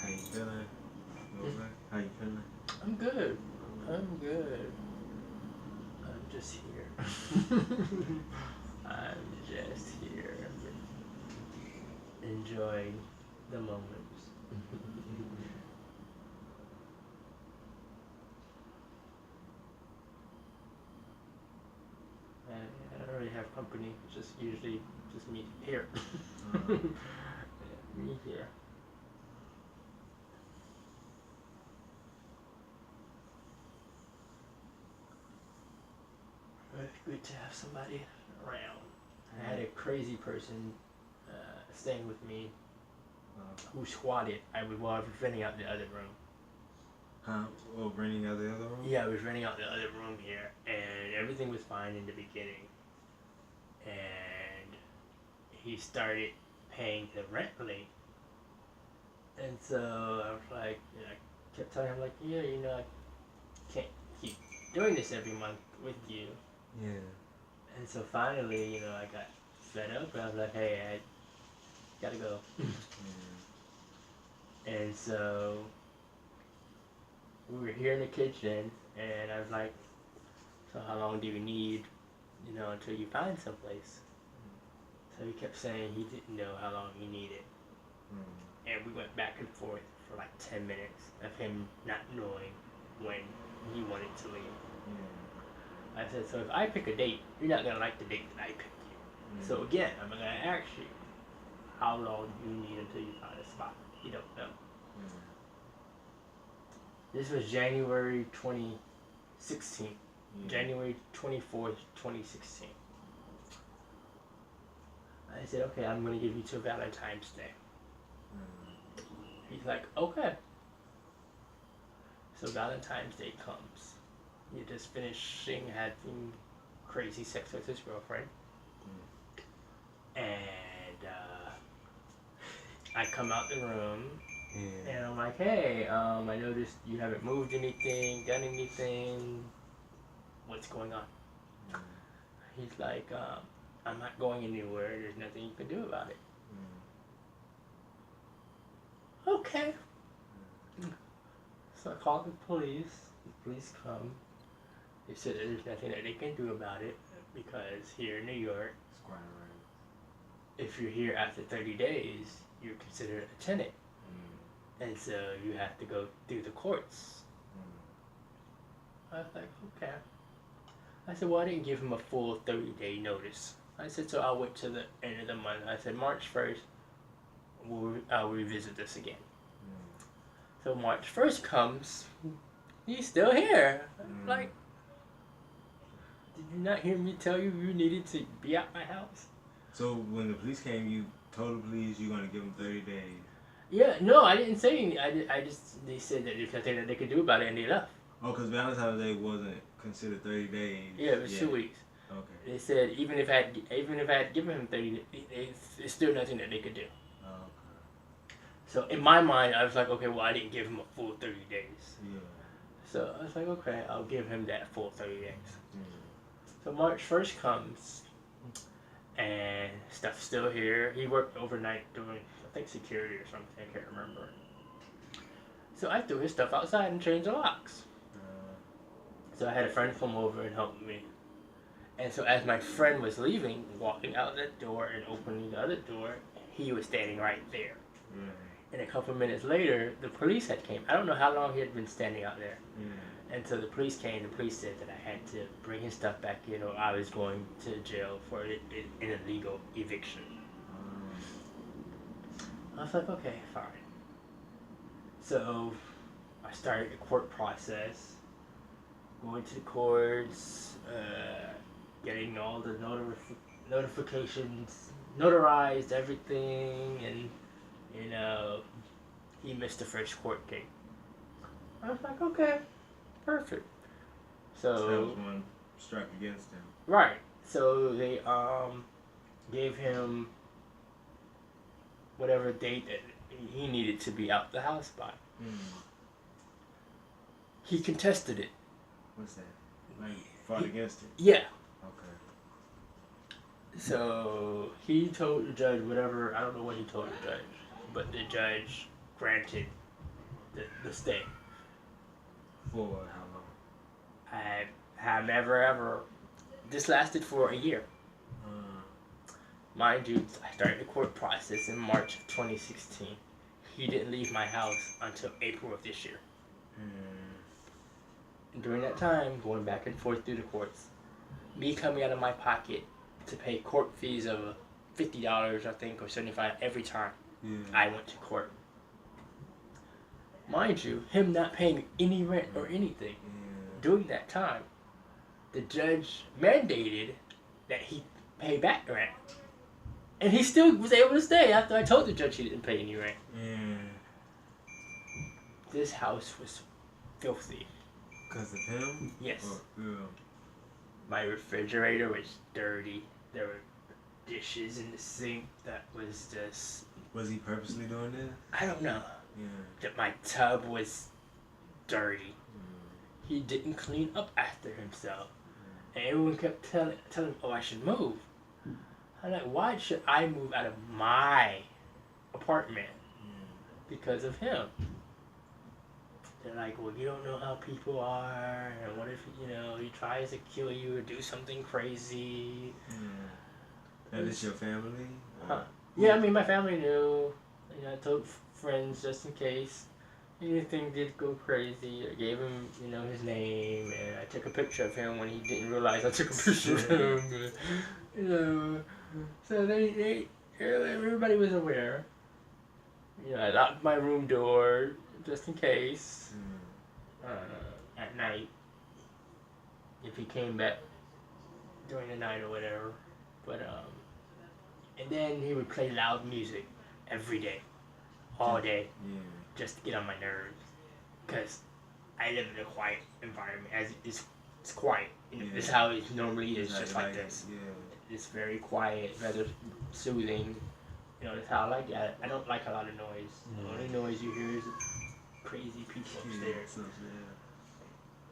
How you feeling? How you feeling? I'm good. I'm just here. I'm just here. Enjoying the moments. I don't really have company. It's just usually just me here. Yeah, me here. It's good to have somebody around. I had a crazy person staying with me who squatted. I was renting out the other room. Huh? Oh, renting out the other room? Yeah, I was renting out the other room here, and everything was fine in the beginning. And he started paying the rent late. And so I was like, I kept telling him, like, yeah, I can't keep doing this every month with you. Yeah. And so finally, I got fed up, and I was like, hey, I gotta go. And so we were here in the kitchen, and I was like, so how long do you need, until you find someplace? So he kept saying he didn't know how long he needed. And we went back and forth for like 10 minutes of him not knowing when he wanted to leave. I said, so if I pick a date, you're not gonna like the date that I picked you. So again, I'm gonna ask you, how long do you need until you find a spot? You don't know. This was January 2016. January 24th, 2016. I said, okay, I'm gonna give you till Valentine's Day. He's like, okay. So Valentine's Day comes. He just finishing having crazy sex with his girlfriend. And I come out the room and I'm like, hey, I noticed you haven't moved anything, done anything. What's going on? He's like, I'm not going anywhere. There's nothing you can do about it. Okay. So I called the police. The police come. They said that there's nothing that they can do about it because here in New York, if you're here after 30 days, you're considered a tenant. And so you have to go through the courts. I was like, okay. I said, well, I didn't give him a full 30-day notice. I said, so I'll wait till the end of the month. I said, March 1st, I'll revisit this again. So March 1st comes, he's still here. Like, did you not hear me tell you you needed to be at my house? So when the police came, you told the police you're gonna give them 30 days. Yeah, no, I didn't say anything. They said that there's nothing that they could do about it, and they left. Oh, because Valentine's Day wasn't considered 30 days. Yeah, it was 2 weeks. Okay. They said even if I had given him 30 days, there's still nothing that they could do. Okay. So in my mind, I was like, okay, well, I didn't give him a full 30 days. Yeah. So I was like, okay, I'll give him that full 30 days. So March 1st comes, and stuff's still here. He worked overnight doing, I think, security or something. I can't remember. So I threw his stuff outside and changed the locks. So I had a friend come over and help me. And so as my friend was leaving, walking out that door and opening the other door, he was standing right there. And a couple minutes later, the police had came. I don't know how long he had been standing out there. And so the police came. The police said that I had to bring his stuff back in, or I was going to jail for an illegal eviction. I was like, okay, fine. So I started the court process, going to the courts, getting all the notifications, notarized everything, and he missed the first court date. I was like, okay, perfect. So that was one struck against him. Right. So they gave him whatever date that he needed to be out the house by. He contested it. What's that? Like fought against it? Yeah. Okay. So he told the judge whatever, I don't know what he told the judge, but the judge granted the stay. For how long? I have never ever. This lasted for a year. Mind you, I started the court process in March of 2016. He didn't leave my house until April of this year. And during that time, going back and forth through the courts, me coming out of my pocket to pay court fees of $50, I think, or $75 every time I went to court. Mind you, him not paying any rent or anything during that time, the judge mandated that he pay back rent. And he still was able to stay after I told the judge he didn't pay any rent. This house was filthy. Because of him? Yes. Yeah. My refrigerator was dirty. There were dishes in the sink that was just... Was he purposely doing this? I don't know. That my tub was dirty. He didn't clean up after himself. And everyone kept telling him, oh, I should move. I'm like, why should I move out of my apartment? Because of him. They're like, well, you don't know how people are, and what if, he tries to kill you or do something crazy. That is your family? Huh. Yeah, I mean, my family knew. I told friends just in case. anything did go crazy, I gave him, his name, and I took a picture of him when he didn't realize I took a picture of him. You know, so everybody was aware. I locked my room door just in case. At night, if he came back during the night or whatever. But and then he would play loud music every day, all day, just to get on my nerves. Cause I live in a quiet environment. As it's quiet. This is how it normally is, just like this. Yeah. It's very quiet, rather soothing. That's how I like it. I don't like a lot of noise. The only noise you hear is crazy people upstairs.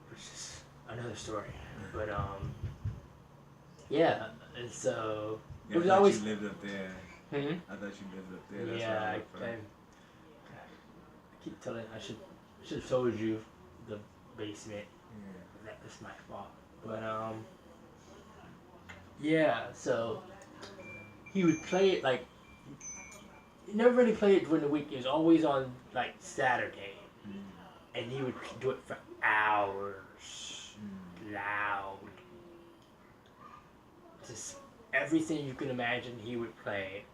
Which is another story. But yeah. And so it was always. You lived up there. I thought you lived up there. That's Yeah, I keep telling. I should have told you the basement. That was my fault. But yeah. So he would play it like. He never really played it during the week. It was always on like Saturday, and he would do it for hours, loud. Just everything you can imagine, he would play,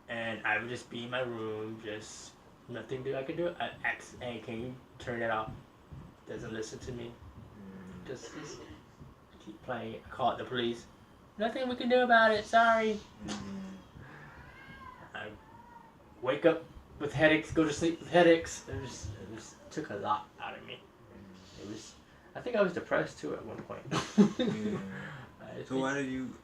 and I would just be in my room, just nothing I could do. I asked, "Hey, can you turn it off?" Doesn't listen to me. Just keep playing. I called the police. Nothing we can do about it. Sorry. I wake up with headaches, go to sleep with headaches. It just took a lot out of me. I think I was depressed too at one point. So why did you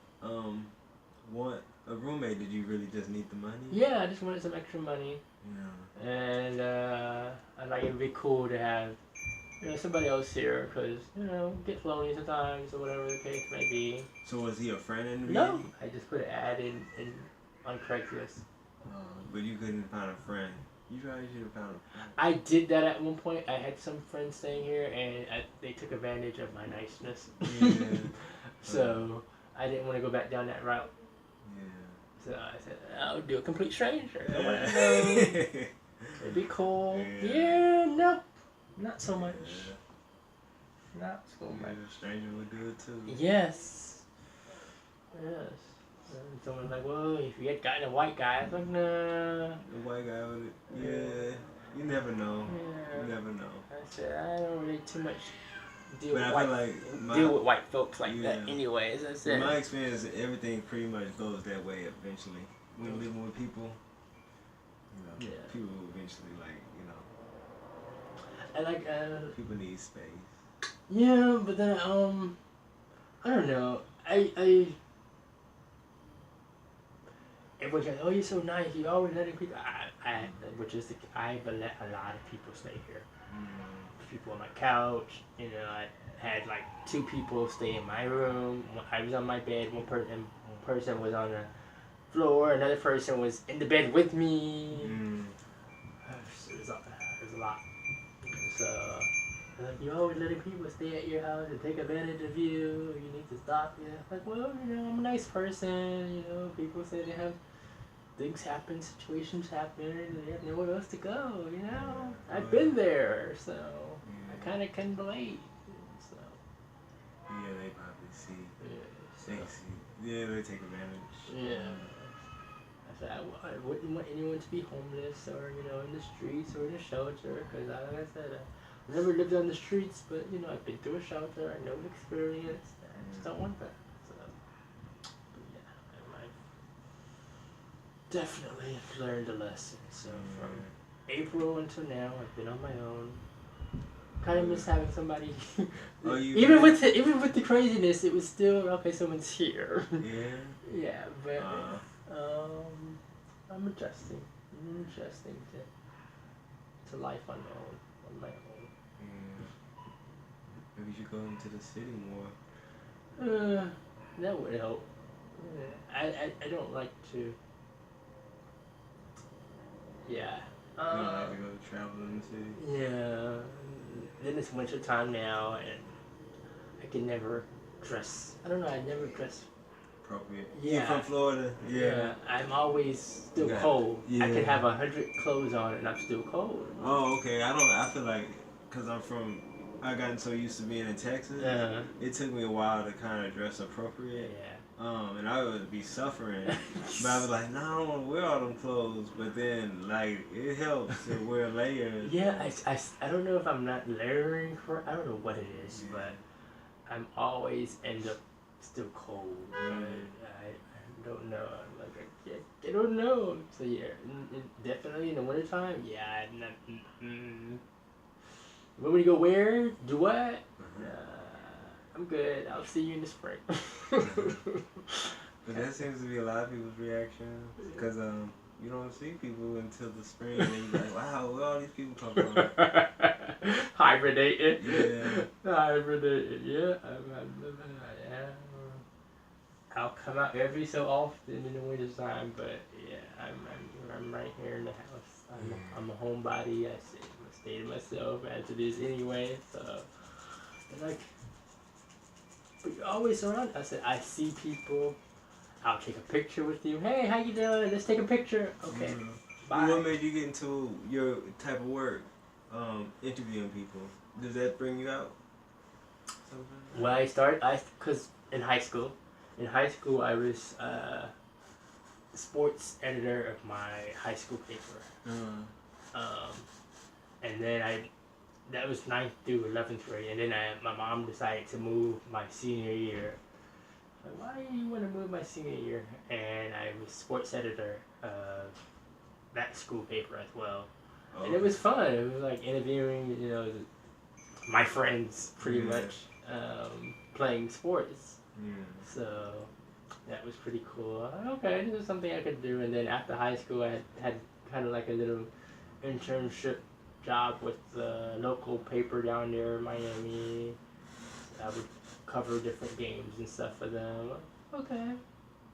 want a roommate? Did you really just need the money? Yeah, I just wanted some extra money. Yeah. And I like it'd be cool to have somebody else here, because get lonely sometimes or whatever the case may be. So was he a friend in the No, beginning? I just put an ad in on Craigslist. But you couldn't find a friend. You probably should have found a friend. I did that at one point. I had some friends staying here, and they took advantage of my niceness. Yeah. So I didn't want to go back down that route. Yeah. So I said, I'll do a complete stranger. I want to Yeah. know. It'd be cool. Yeah, nope. Not so much. Not so much. A stranger would do it too. Yes. Yes. And someone's like, well, if you had gotten a white guy, I was like, nah. The white guy would. Yeah. You never know. Yeah. You never know. I said, I don't really too much deal But with I feel like white folks like that anyways. I said. In my experience, everything pretty much goes that way eventually. When you're living with people, people eventually I like people need space. Yeah, but then I don't know. Everyone's like, oh, you're so nice. You always letting people. I let a lot of people stay here. People on my couch. I had like 2 people stay in my room. I was on my bed. One person was on the floor. Another person was in the bed with me. There's a lot. So. You're always letting people stay at your house and take advantage of you. You need to stop. Like, well, I'm a nice person. People say they have things happen, situations happen, and they have nowhere else to go. I've been there, so I kind of can relate. So. Yeah, they probably see. So. Yeah, they take advantage. Yeah. I said I wouldn't want anyone to be homeless or in the streets or in a shelter, because like I said. I never lived on the streets, but I've been through a shelter. I know the experience. I just don't want that. So, but yeah, I've definitely learned a lesson. So from April until now, I've been on my own. Kind of miss having somebody. Even with the craziness, it was still okay. Someone's here. Yeah. Yeah, but I'm adjusting. To life on my own. Maybe you should go into the city more. That would help. I don't like to. Yeah. You don't like to go travel in the city? Yeah. Then it's winter time now, and I can never dress. I don't know. I never dress appropriate. Yeah. You're from Florida. Yeah. I'm always still Yeah. cold. Yeah. I can have 100 clothes on and I'm still cold. Oh, okay. I feel like, cause I gotten so used to being in Texas. It took me a while to kind of dress appropriate. Yeah. And I would be suffering, but I was like, no, I don't want to wear all them clothes. But then, like, it helps to wear layers. Yeah, I don't know if I'm not layering for. I don't know what it is, but I'm always end up still cold. I don't know. I'm like, I don't know. So yeah, definitely in the wintertime, yeah. What would you go wear? Do what? I'm good. I'll see you in the spring. But that seems to be a lot of people's reaction, because you don't see people until the spring, and you're like, wow, where all these people come from? Hibernating. Yeah. Hibernating. Yeah. I'll come out every so often in the winter time, but yeah, I'm right here in the house. I'm a homebody. I stay to myself as it is anyway. So, and like. But you're always around. I said, I see people. I'll take a picture with you. Hey, how you doing? Let's take a picture. Okay. Bye. What made you get into your type of work, interviewing people? Does that bring you out? When I started, because in high school, I was sports editor of my high school paper. And then that was 9th through 11th grade, and then my mom decided to move my senior year. Like, why do you want to move my senior year? And I was sports editor of that school paper as well. Oh. And it was fun. It was like interviewing, my friends pretty much playing sports. So that was pretty cool. Okay, this is something I could do. And then after high school, I had kind of like a little internship job with the local paper down there in Miami. I would cover different games and stuff for them. Okay,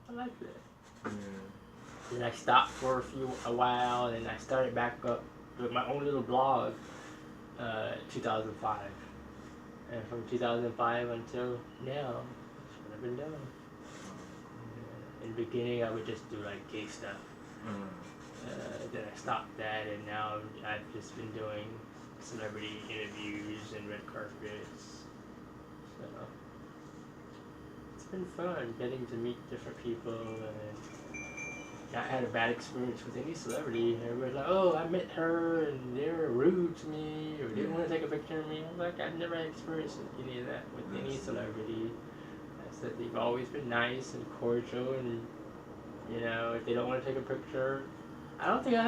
I like that. Then I stopped for a while, and then I started back up with my own little blog, 2005. And from 2005 until now, that's what I've been doing. In the beginning, I would just do like gay stuff. Then I stopped that, and now I've just been doing celebrity interviews and red carpets. So it's been fun getting to meet different people, and I had a bad experience with any celebrity. Everybody's like, "Oh, I met her, and they were rude to me, or didn't want to take a picture of me." I'm like, I've never experienced any of that with any celebrity. I said they've always been nice and cordial, and if they don't want to take a picture. I don't think I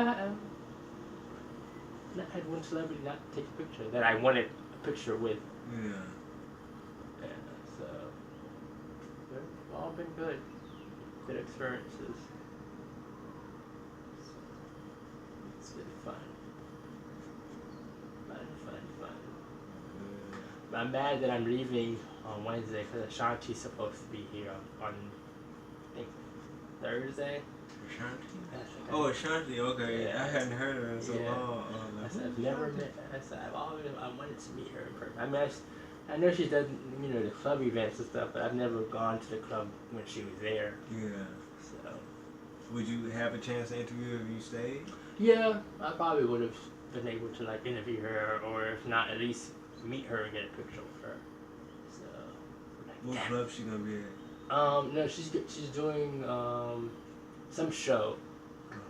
had one celebrity not take a picture that I wanted a picture with. Yeah, so they've all been good experiences. So, it's been fun. Fun. But I'm mad that I'm leaving on Wednesday because Ashanti's supposed to be here on I think Thursday. Ashanti? Oh, Ashanti, okay. Yeah. I hadn't heard of her in so long. I said, I've never met her. I said, I wanted to meet her in person. I mean, I know she's done, the club events and stuff, but I've never gone to the club when she was there. Yeah. So. Would you have a chance to interview her if you stayed? Yeah, I probably would have been able to, interview her, or if not, at least meet her and get a picture with her. So. What club she gonna be at? No, she's doing, some show,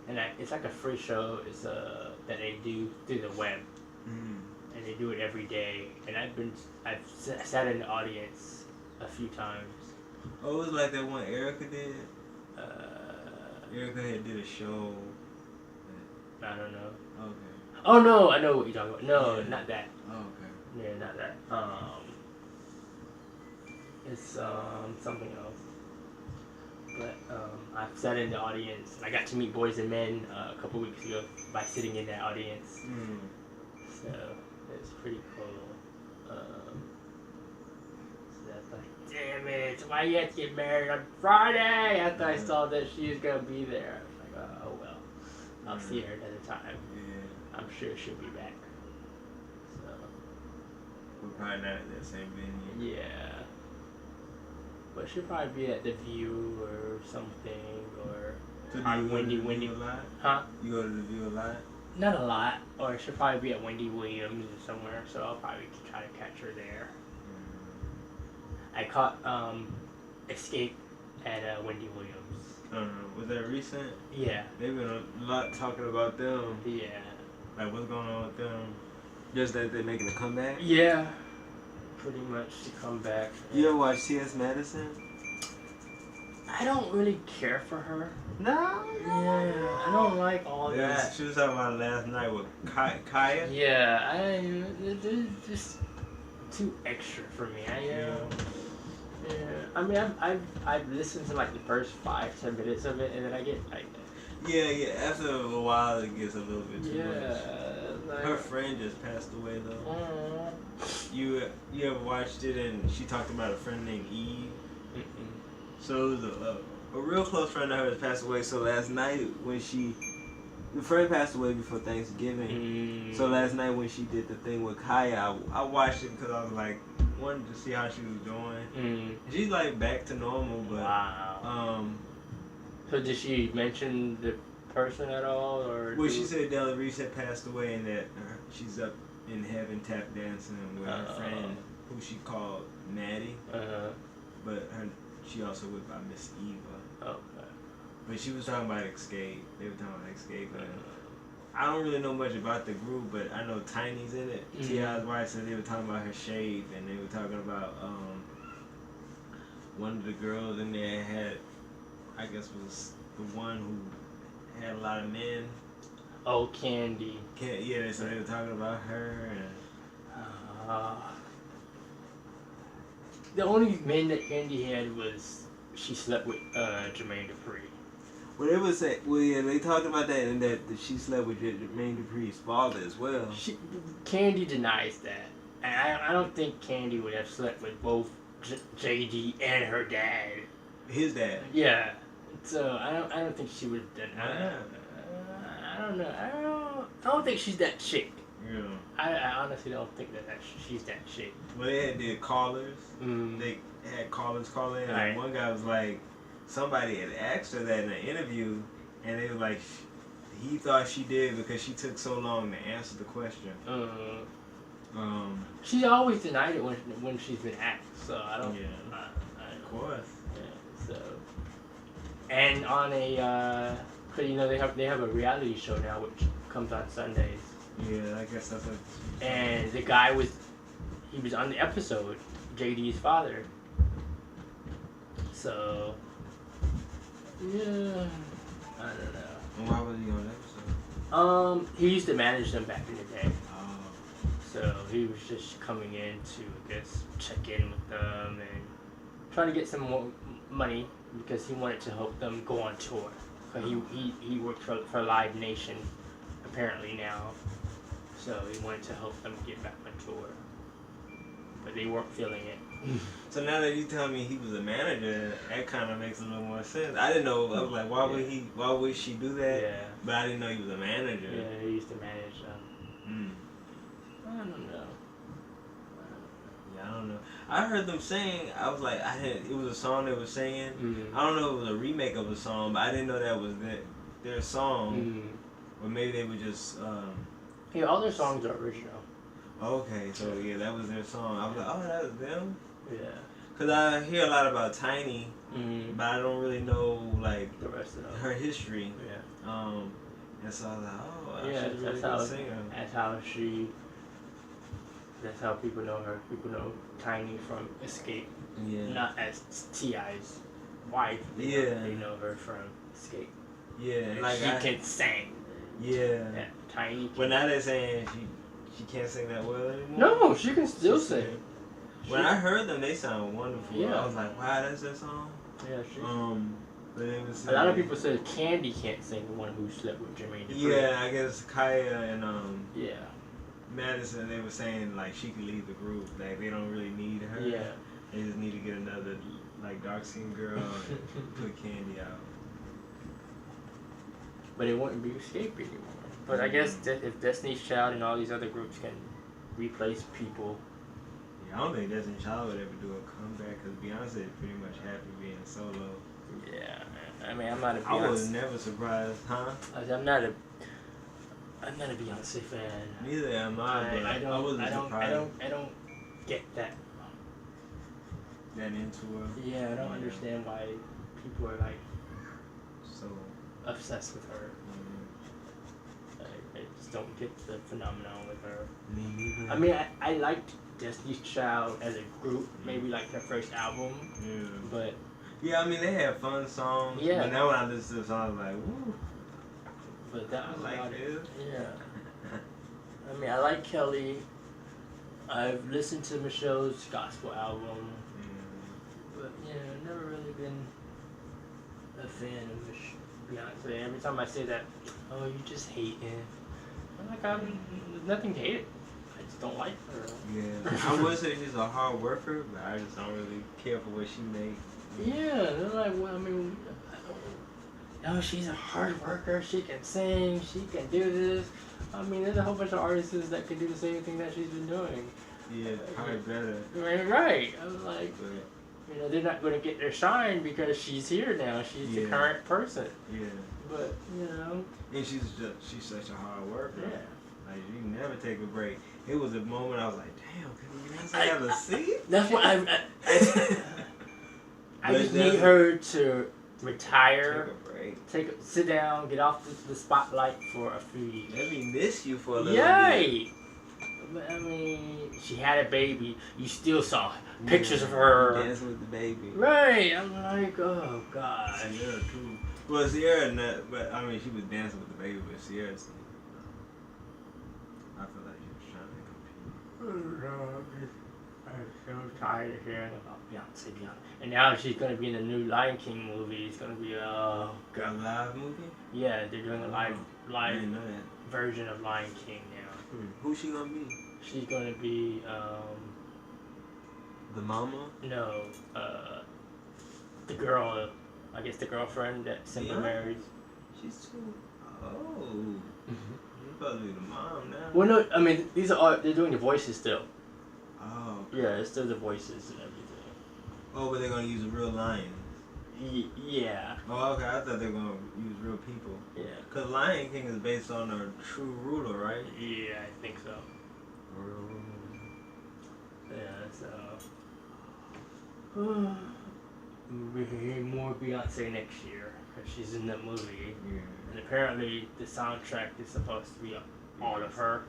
and it's like a free show. It's that they do through the web, and they do it every day. And I've sat in the audience a few times. Oh, it was like that one Erica did. Erica had did a show. I don't know. Okay. Oh no, I know what you're talking about. No, not that. Oh, okay. Yeah, not that. It's something else. But I've sat in the audience, and I got to meet Boys and Men a couple weeks ago by sitting in that audience. So it's pretty cool. So that's like, damn it, why you have to get married on Friday? After I saw that she was gonna be there, I was like, oh well, I'll see her another time. Yeah. I'm sure she'll be back. So. We're probably not at that same venue. Yeah. but she'll probably be at the View or something, or So do on you go to Wendy the Wendy. View a lot? Huh? You go to the View a lot? Not a lot, or she'll probably be at Wendy Williams or somewhere. So I'll probably try to catch her there. I caught Escape at Wendy Williams. Was that recent? Yeah. They've been a lot talking about them. Yeah. Like, what's going on with them? Just that they're making a comeback? Yeah. Pretty much to come back. You ever watch T.S. Madison? I don't really care for her. No. Yeah. I don't like all that. She was talking about it last night with Kaya. Yeah. It's just too extra for me. Yeah. I mean, I've listened to like the first 5-10 minutes of it, and then I get like. Yeah. After a while, it gets a little bit too much. Like, Her friend just passed away though. You ever watched it? And she talked about a friend named Eve. So it was a real close friend of hers passed away. So last night when the friend passed away before Thanksgiving. So last night when she did the thing with Kaya, I watched it because I was like, wanted to see how she was doing. She's like back to normal, but wow. So did she mention the person at all, or? Well, she said Della Reese had passed away and that she's up in heaven tap dancing with her friend who she called Maddie. But she also went by Miss Eva. Okay. But she was talking about Escape. They were talking about Escape. I don't really know much about the group, but I know Tiny's in it. T.I.'s wife said they were talking about her shape, and they were talking about one of the girls in there had, I guess, was the one who had a lot of men. Oh, Candy. Yeah, so they were talking about her. The only men that Candy had was she slept with Jermaine Dupri. Well, they would say, they talked about that, and that she slept with Jermaine Dupri's father as well. Candy denies that, and I don't think Candy would have slept with both JD and her dad. His dad. Yeah, so I don't think she would have done that. I don't know. I don't think she's that chick. Yeah. I honestly don't think that she's that chick. Well, they did callers. They had callers call in, and one guy was like, somebody had asked her that in an interview, and they were like, he thought she did because she took so long to answer the question. She always denied it when she's been asked, so I don't. Yeah. Of course. Yeah. So. And on a, cause they have a reality show now which comes on Sundays. Yeah, I guess that's like. And the guy was on the episode, JD's father. So. Yeah, I don't know. And why was he on that episode? He used to manage them back in the day. Oh. So he was just coming in to, I guess, check in with them and trying to get some more money because he wanted to help them go on tour. So he worked for Live Nation, apparently now. So he wanted to help them get back on tour. But they weren't feeling it. So now that you tell me he was a manager, that kind of makes a little more sense. I didn't know. I was like, why would she do that? Yeah. But I didn't know he was a manager. Yeah, he used to manage them. I don't know. Yeah, I don't know. I heard them sing. I was like, it was a song they were singing. I don't know if it was a remake of a song, but I didn't know that was their song. Or maybe they were just. Yeah, all their songs are original. Okay, so yeah, that was their song. I was like, oh, that was them? Yeah. Because I hear a lot about Tiny, but I don't really know, like, the rest of them. her history. Yeah. And so I was like, oh, yeah, she's a really good singer. That's how people know her. People know Tiny from Escape. Yeah. Not as T.I.'s wife. They know her from Escape. Yeah. Like she can sing. Yeah. Tiny. But now they're saying she can't sing that well anymore. No, she can still sing. When I heard them, they sound wonderful. Yeah. I was like, wow, that's their song. Yeah, she. But it was a lot of people said Candy can't sing, the one who slept with Jermaine Dupri. Yeah, I guess Kaya and yeah. Madison, they were saying like she could leave the group. Like they don't really need her. Yeah. They just need to get another like dark skinned girl and put Candy out. But it wouldn't be Escape anymore. But I guess if Destiny's Child and all these other groups can replace people, Yeah, I don't think Destiny Child would ever do a comeback because Beyonce is pretty much happy being solo. Yeah, I mean, I'm not a I was Beyonce. never surprised, huh? I'm not a Beyonce fan. Neither am I, but I wasn't surprised I don't get that. that into her. Yeah, I don't understand why people are like So, obsessed with her. I just don't get the phenomenon with her. me neither. I mean, I liked Destiny's Child as a group, maybe like their first album, Yeah. but Yeah, I mean, they had fun songs. Yeah. But now when I listen to the song, I'm like, woo. that I was like about it. this. Yeah. I mean, I like Kelly. I've listened to Michelle's gospel album, but never really been a fan of Beyonce. Every time I say that, oh, you just hate him. I'm like, there's nothing to hate. I just don't like her. Yeah. I would say she's a hard worker, but I just don't really care for what she makes. Yeah, they're like, well, I mean, no, she's a hard worker. She can sing. She can do this. I mean, there's a whole bunch of artists that can do the same thing that she's been doing. Yeah, probably better. Right. I was like, But, they're not going to get their shine because she's here now. She's the current person. yeah. But, And she's such a hard worker. yeah. Like, you never take a break. It was a moment I was like, damn, can Beyonce have a seat? That's what I just need her to retire, Take a break. sit down, get off the spotlight for a few years. Let me miss you for a little bit. Yay! But I mean, she had a baby. You still saw pictures of her. Dancing with the baby. Right. I'm like, oh god. Sierra too. Well, Sierra, but I mean, she was dancing with the baby, but Sierra, I feel like she was trying to compete. I'm so tired of hearing about Beyonce. And now she's gonna be in the new Lion King movie. It's gonna be A live movie? yeah, they're doing a I live didn't know that. version of Lion King now. Who's she gonna be? She's gonna be The mama? no, the girl, I guess the girlfriend that Simba Yeah. married. She's too. Oh. She's supposed to be the mom now. Well, no, I mean these are all they're doing the voices still. Oh. Yeah, it's still the voices and everything. Oh, but they're gonna use a real lion. Yeah, Oh, okay. I thought they were gonna use real people. yeah, Cause Lion King is based on a true ruler, right? yeah. I think so. Yeah, so we'll hear more Beyonce next year because she's in that movie, Yeah. and apparently the soundtrack is supposed to be all of her,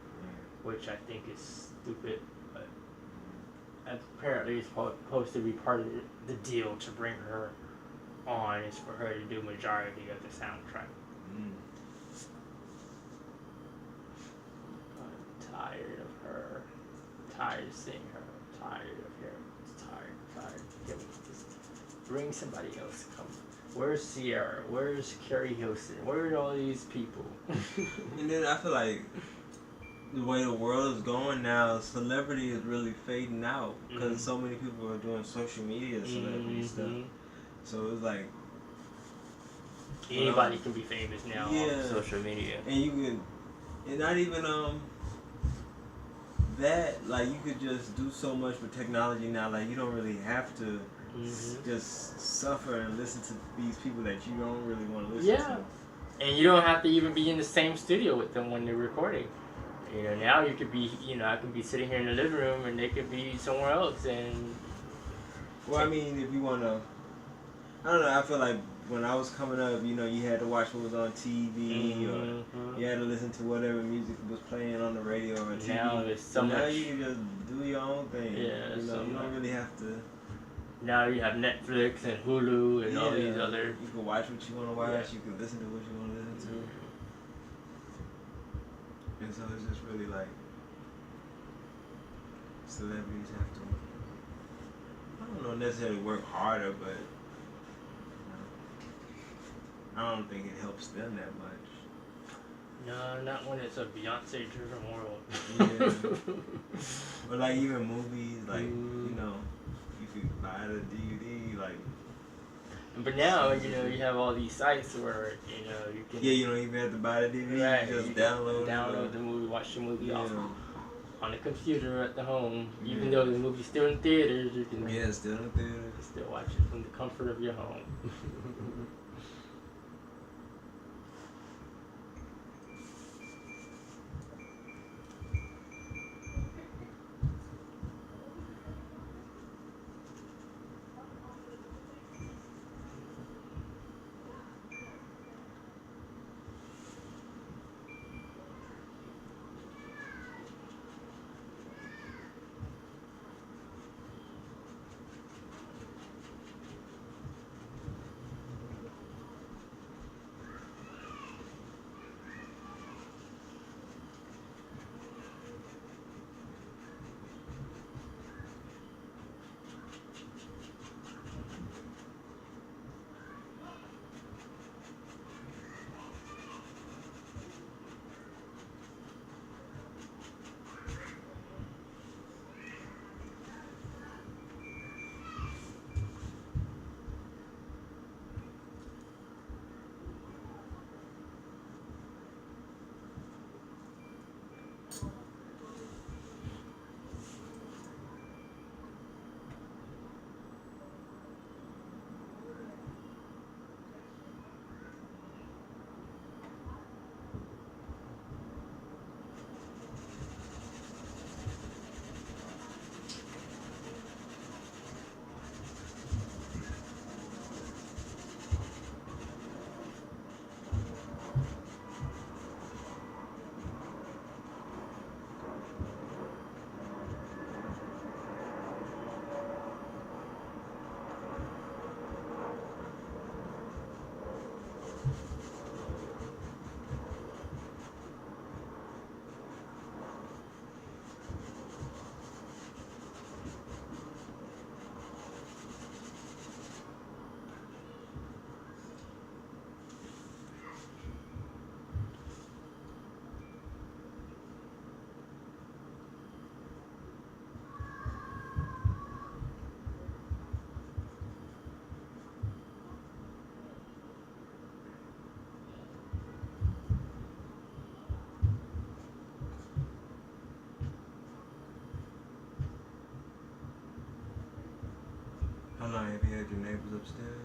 which I think is stupid. But apparently it's supposed to be part of the deal to bring her on is for her to do majority of the soundtrack. I'm tired of her. Tired of seeing her. Tired of her. Tired. Just bring somebody else. Come. Where's Sierra? Where's Carrie Hilson? Where are all these people? And then I feel like the way the world is going now, celebrity is really fading out because so many people are doing social media celebrity stuff. So it's like anybody can be famous now on social media. And you could, and not even that, like you could just do so much with technology now. Like you don't really have to just suffer and listen to these people that you don't really want to listen to. And you don't have to even be in the same studio with them when they're recording. Now you could be, I could be sitting here in the living room and they could be somewhere else. And well, I mean, if you want to, I don't know. I feel like when I was coming up, you had to watch what was on TV or you had to listen to whatever music was playing on the radio or TV. Now there's so much. Now you can just do your own thing. Yeah, you don't really have to. Now you have Netflix and Hulu and all these other. You can watch what you want to watch. Yeah. You can listen to what you want to listen to. And so it's just really like celebrities have to. I don't know necessarily work harder, but I don't think it helps them that much. No, not when it's a Beyonce-driven world. But like even movies, like you could buy the DVD, like. But now you have all these sites where you can. Yeah, you don't even have to buy the DVD. Right. You just you download the movie, watch the movie off. on the computer at the home. Even Yeah. though the movie's still in theaters, you can Yeah, still in theater. still watch it from the comfort of your home. How long have you had your neighbors upstairs?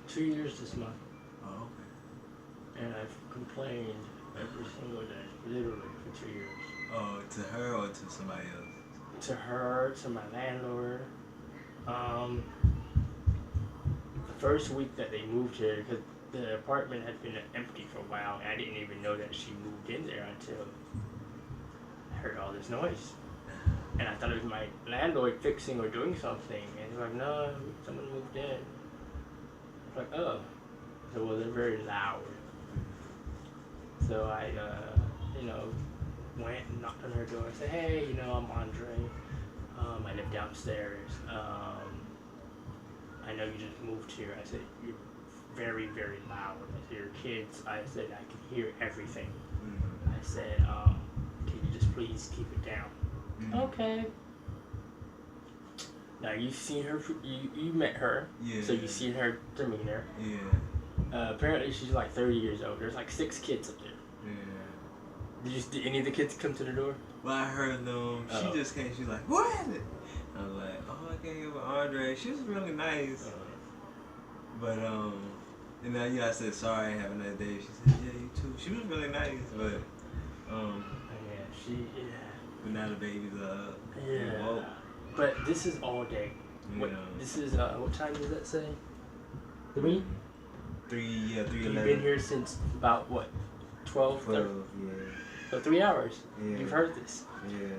2 years this month, Oh, okay. and I've complained every single day, literally for 2 years. Oh, to her or to somebody else? To her, to my landlord. The first week that they moved here, because the apartment had been empty for a while, and I didn't even know that she moved in there until I heard all this noise. And I thought it was my landlord fixing or doing something, and he's like, no, someone moved in. I was like, oh. So, well, they're very loud. So I, went and knocked on her door and said, hey, I'm Andre. I live downstairs. I know you just moved here. I said, you're very, very loud. I said, your kids, I said, I can hear everything. Mm-hmm. I said, can you just please keep it down? Mm-hmm. Okay. Now, you've seen her, you met her, Yeah. so you've seen her demeanor. Yeah. Apparently, she's like 30 years old. There's like 6 kids up there. Yeah. Did any of the kids come to the door? Well, I heard them. Oh. She just came. She's like, "What is it?" I was like, "Oh, I came here with Andre. She was really nice." But and then I said sorry, have a nice day. She said, "Yeah, you too." She was really nice, but but now the baby's up. Yeah. Whoa. But this is all day. What, Yeah. this is what time does that say? 3? 3:11. You've been here since about what? 12? 12. 13? Yeah. So 3 hours. Yeah. You've heard this. Yeah.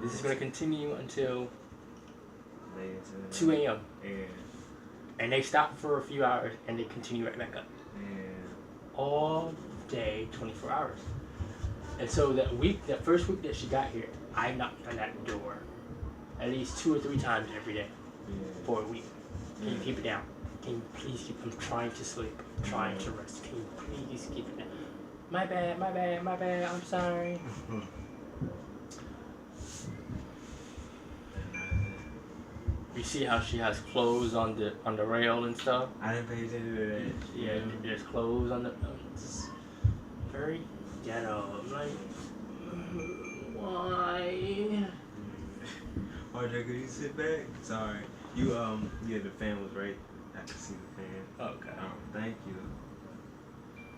This is going to continue until Later 2 a.m. Yeah. And they stop for a few hours and they continue right back up. Yeah. All day, 24 hours. And so that first week that she got here, I knocked on that door at least 2 or 3 times every day Yeah. for a week. Can you keep it down? Can you please keep? I'm trying to sleep. I'm trying to rest. Can you please keep it down? My bad. I'm sorry. You see how she has clothes on the rail and stuff? I didn't pay attention to that. Yeah, there's clothes on the. It's very ghetto. I'm like, why? RJ, could you sit back? Sorry. You yeah, the fan was right. I could see the fan. Okay. Thank you.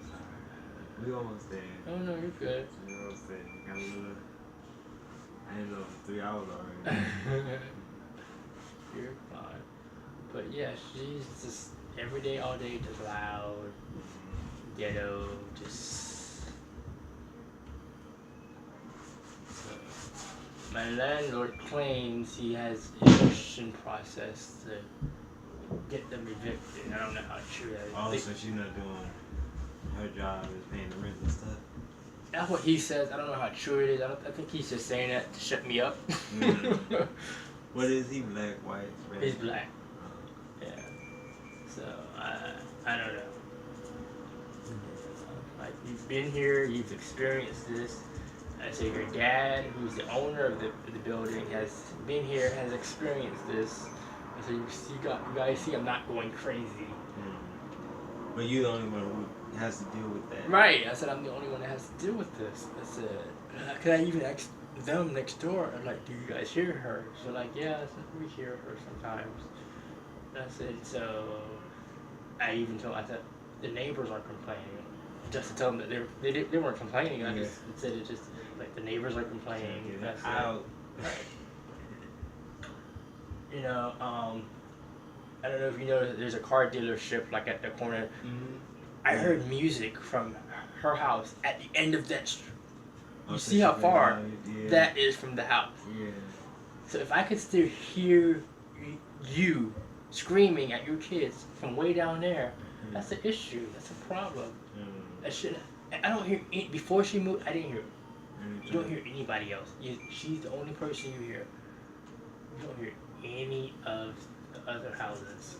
Sorry. We almost there. Oh no, you're good. We almost there. Got a little. I didn't know 3 hours already. You're fine. But yeah, she's just every day, all day, just loud, ghetto, just. So, my landlord claims he has eviction process to get them evicted. I don't know how true that is. Oh, so she's not doing her job is paying the rent and stuff. That's what he says. I don't know how true it is. I think he's just saying that to shut me up. What is he? Black, white, red? He's black. Yeah. So I don't know. Like you've been here, you've experienced this. I say your dad, who's the owner of the building, has been here, has experienced this. I say you guys see, I'm not going crazy. But you're the only one who has to deal with that. Right. I said I'm the only one that has to deal with this. I said, can I even ask them next door? I'm like, do you guys hear her? So like, yeah, I said, we hear her sometimes. And I said, so I even told, I said, the neighbors are complaining. Just to tell them that they weren't complaining. I just said it just like the neighbors are complaining. That's out. Right. You know, I don't know if you know that there's a car dealership like at the corner. Mm-hmm. I heard music from her house at the end of that street. You So see how she far yeah. that is from the house. Yeah. So if I could still hear you screaming at your kids from way down there, that's an issue. That's a problem. That should. I don't hear before she moved. I didn't hear. You don't hear anybody else. She's the only person you hear. You don't hear any of the other houses.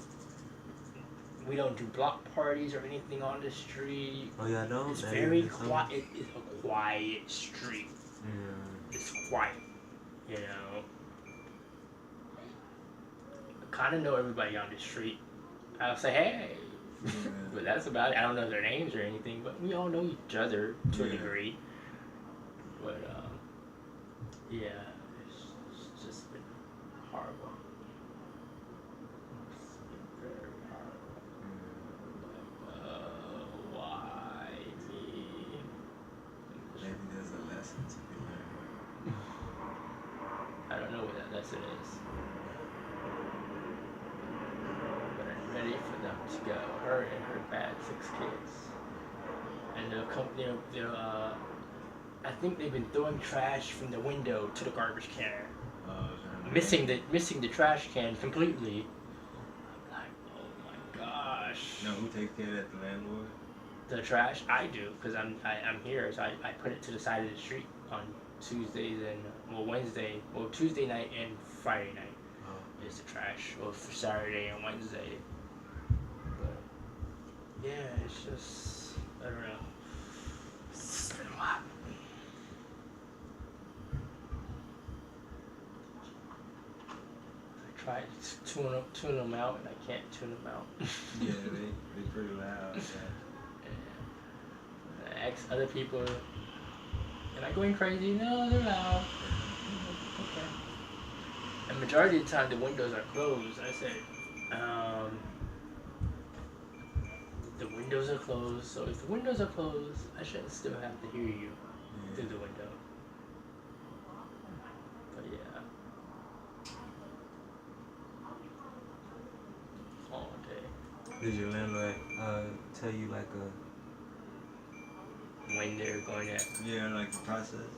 We don't do block parties or anything on the street. Oh yeah, I don't. It's very quiet. It's a quiet street. Yeah. It's quiet. You know. I kind of know everybody on the street. I'll say hey, but that's about it. I don't know their names or anything, but we all know each other to a degree. But yeah, it's just been horrible. It's been very horrible. Like, why me? Maybe there's a lesson to be learned. I don't know what that lesson is. But I'm ready for them to go. Her and her bad 6 kids. And they'll come, I think they've been throwing trash from the window to the garbage can. Missing the trash can completely. I'm like, oh my gosh. Now who takes care of that? The landlord? The trash, I do, because I'm here, so I put it to the side of the street on Tuesdays and Wednesday, Tuesday night and Friday night is the trash, or for Saturday and Wednesday. But yeah, it's just I don't know. It's been a lot. I tried to tune them out, and I can't tune them out. Yeah, they pretty loud. I ask other people, am I going crazy? No, they're loud. Okay. And majority of the time the windows are closed. I say, the windows are closed, so if the windows are closed, I should still have to hear you through the window. But yeah. All day. Did your landlord tell you like When they're going at. like the process?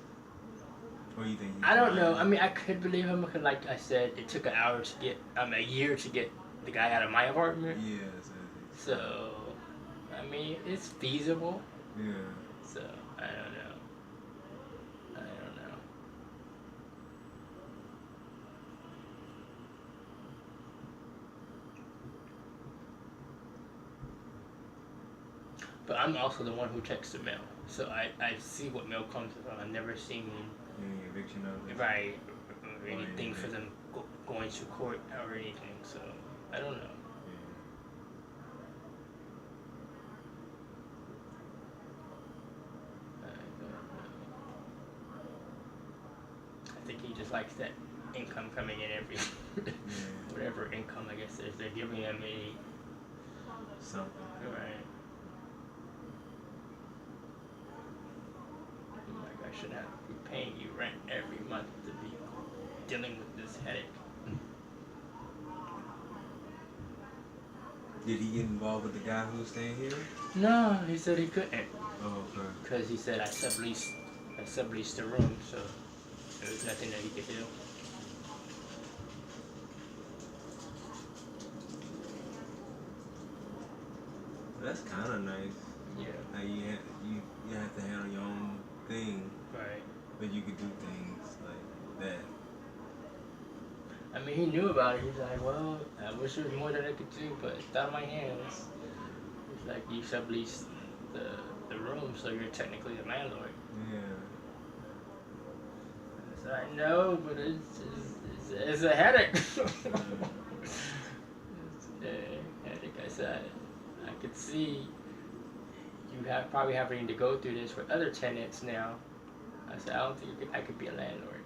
Or you think? I don't know. I mean, I could believe him because, like I said, it took a year to get the guy out of my apartment. Yeah. So, I mean, it's feasible. Yeah. So, I don't know. But I'm also the one who checks the mail. So I see what mail comes from. I've never seen Any eviction notice? right or anything for them going to court or anything. So I don't know. I think he just likes that income coming in every Yeah. whatever income I guess they're giving him Something. right. Like I should not be paying you rent every month to be dealing with this headache. Did he get involved with the guy who was staying here? No, he said he couldn't Oh, okay. because he said I subleased the room, so there was nothing that he could do. That's kind of nice. Yeah, Like you have to handle your own thing, right. but you could do things like that. I mean, he knew about it. He's like, well, I wish there was more that I could do, but it's out of my hands. He's like, you subleased the room, so you're technically the landlord. Yeah. I said, I know, but it's a headache. It's a headache. I said, I could see you probably having to go through this with other tenants now. I said, I don't think I could be a landlord.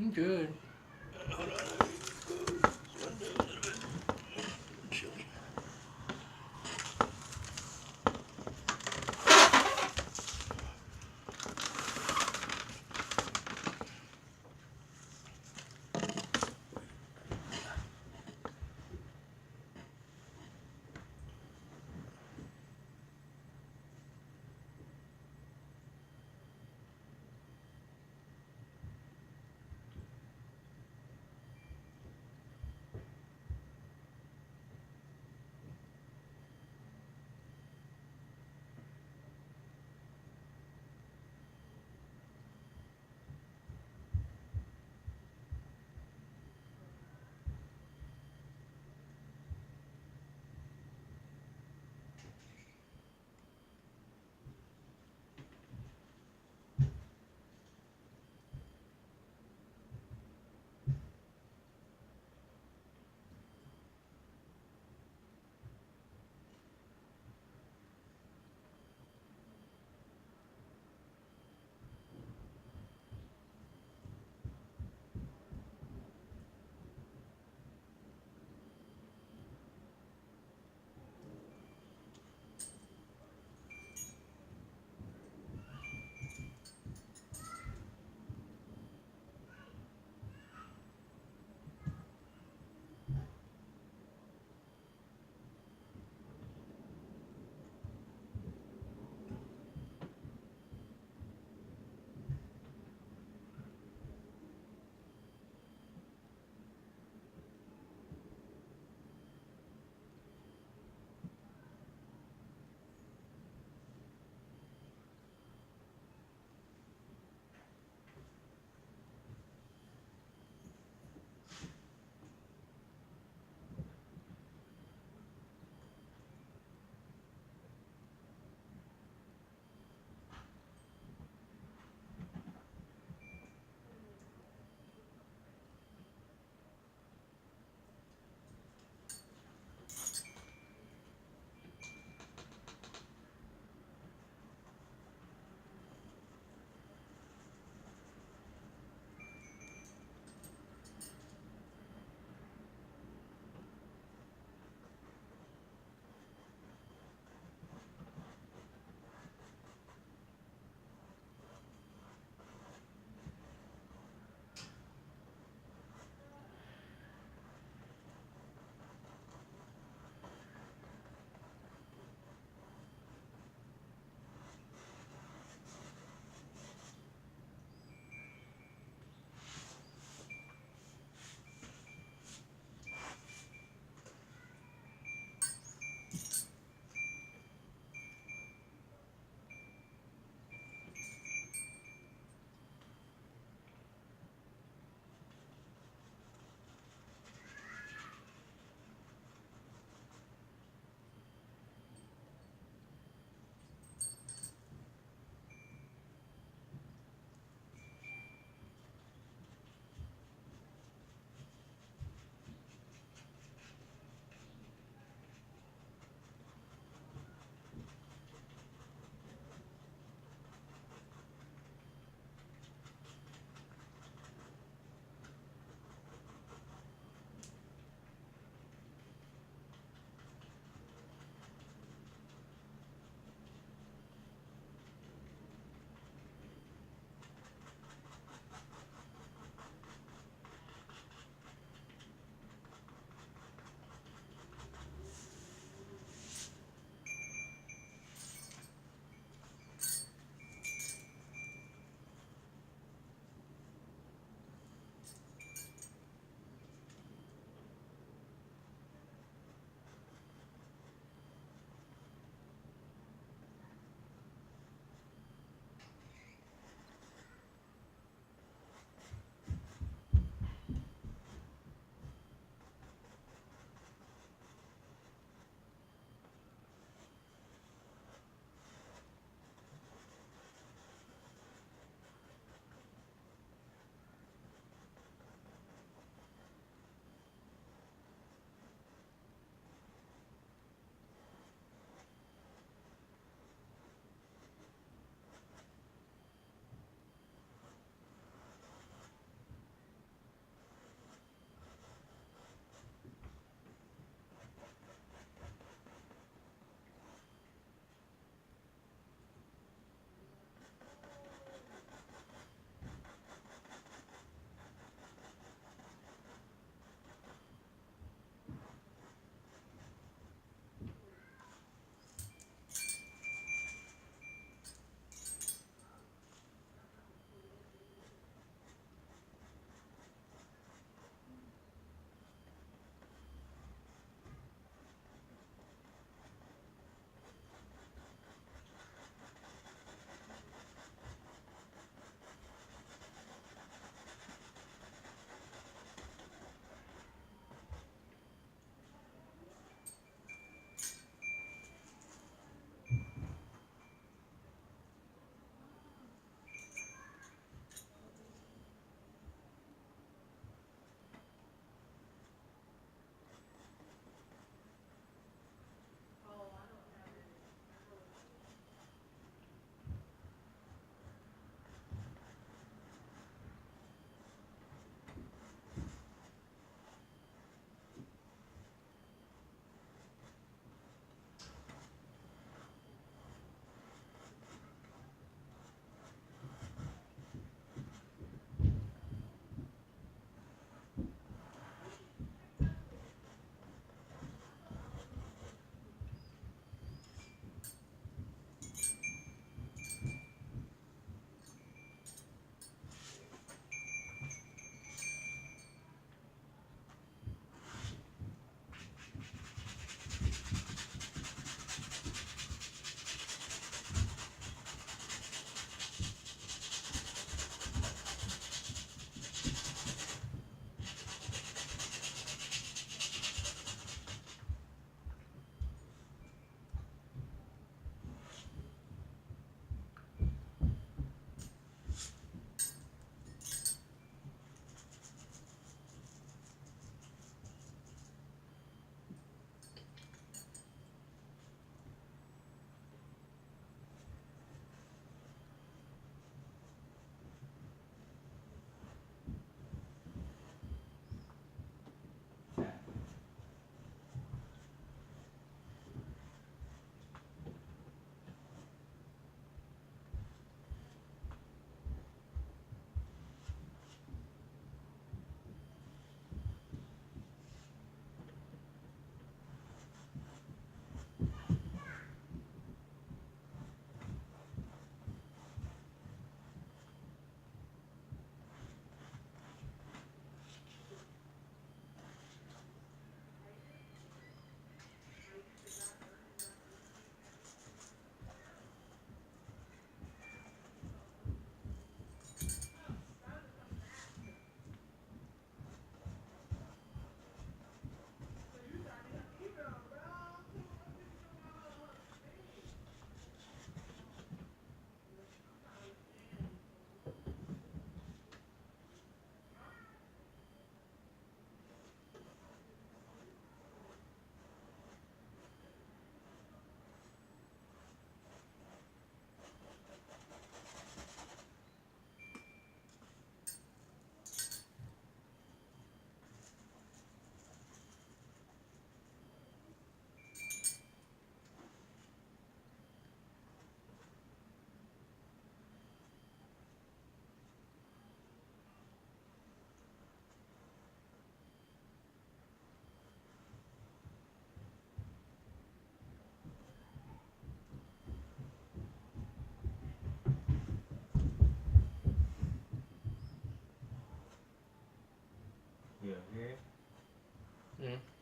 I'm good. Hold on. Let me close this window a little bit. Chilly.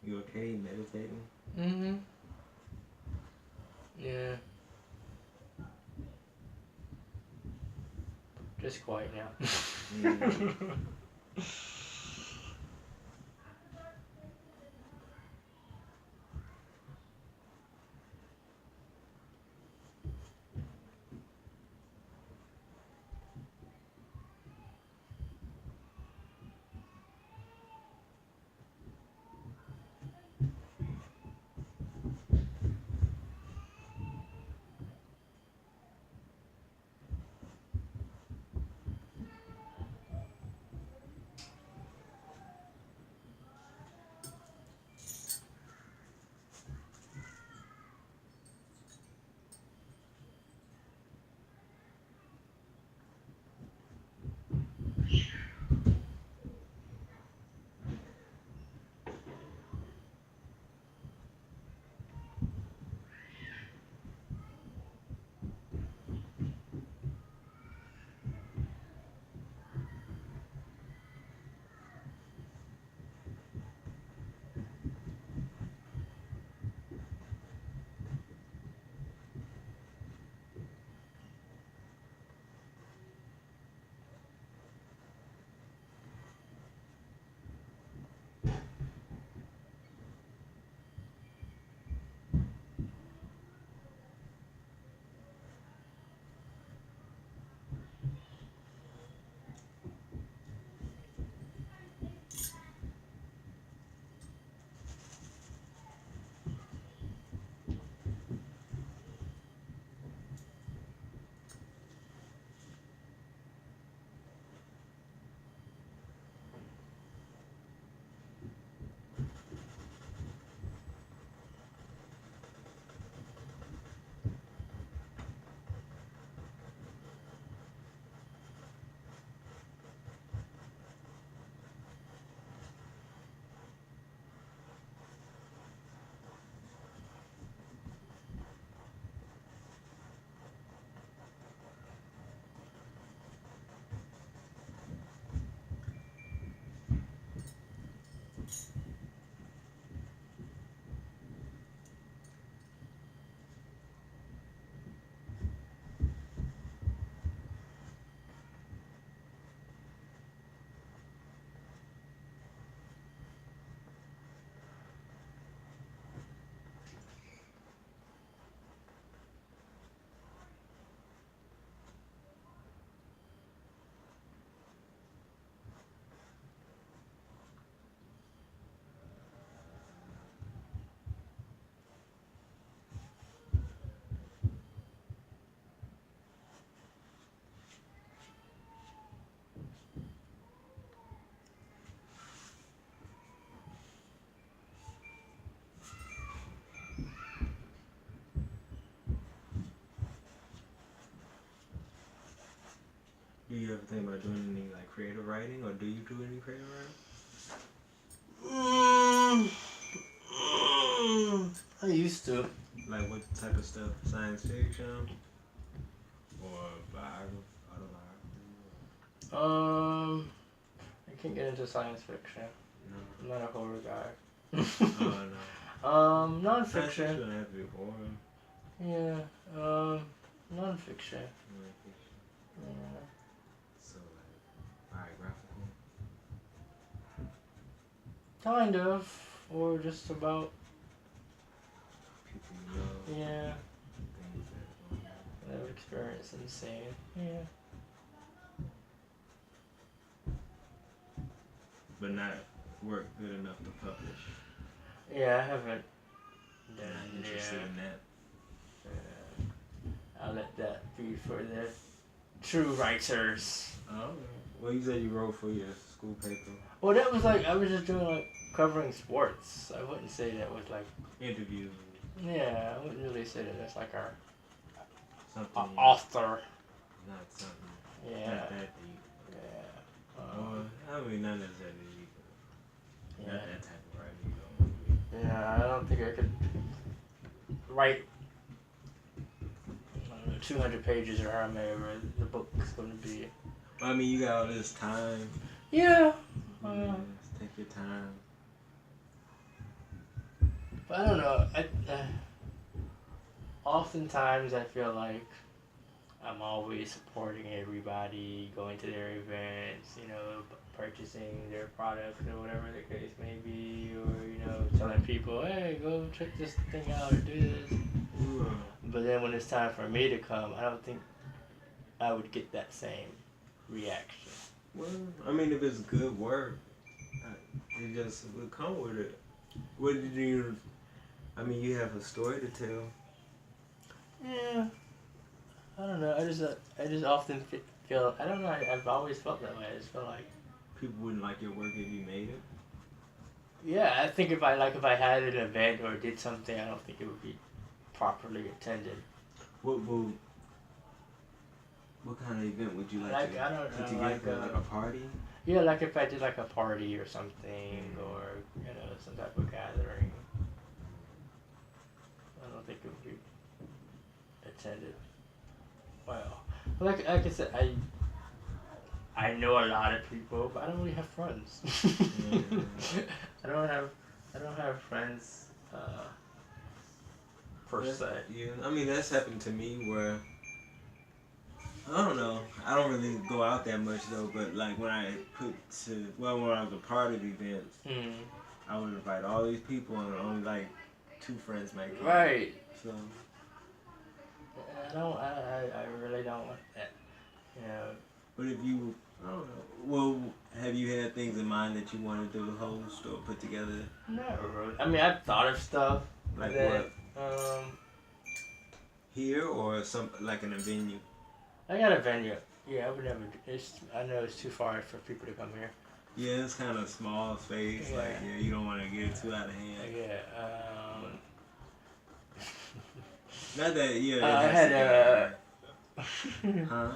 You okay meditating? Mm-hmm. Yeah. Just quiet now. Mm. Do you ever think about doing any like creative writing, or do you do any creative writing? I used to. Like what type of stuff? Science fiction or autobiography? I can't get into science fiction. No. I'm not a horror guy. Oh no. Non-fiction. Science fiction doesn't have to be horror. Yeah. Non-fiction. Non-fiction. Yeah. So like biographical. Kind of, or just about. People you know. Yeah. Things that I've experienced insane. Yeah. but not work good enough to publish. Yeah, I haven't. Not interested in that. I'll let that be for the true writers. Oh. Well, you said you wrote for your school paper. Well, that was like I was just doing like covering sports. I wouldn't say that was like Interviews. Yeah, I wouldn't really say that that's like our Something. author. Not something. Yeah. Not that deep. Yeah. I mean, not necessarily deep. Yeah. Not that type of writing. You know. Yeah, I don't think I could write 200 pages or however many the book's going to be. I mean, you got all this time. Yeah. Take your time. But I don't know. Oftentimes I feel like I'm always supporting everybody, going to their events, purchasing their products or whatever the case may be, or telling people, hey, go check this thing out or do this. But then when it's time for me to come, I don't think I would get that same reaction. Well, I mean, if it's good work, it just would come with it. What did you? I mean, you have a story to tell. Yeah, I don't know. I just often feel. I don't know. I've always felt that way. I just feel like People wouldn't like your work if you made it. yeah. I think if I had an event or did something, I don't think it would be properly attended. What kind of event would you like Like to I don't put know, together? Like a party? yeah, like if I did like a party or something, or some type of gathering. I don't think it would be attended well. Like I said, I know a lot of people, but I don't really have friends. I don't have friends per se. Yeah, I mean that's happened to me where I don't know. I don't really go out that much though, but like when I when I was a part of events, I would invite all these people and only like 2 friends might come. Right. So I really don't want that. But if you, I don't know. Well, have you had things in mind that you wanted to host or put together? Not really. I mean, I've thought of stuff. Like that, what? Here or like in a venue? I got a venue. Yeah, I would never. I know it's too far for people to come here. Yeah, it's kind of small space. Yeah. Like, you don't want to get it too out of hand. Yeah. Not that, I had huh?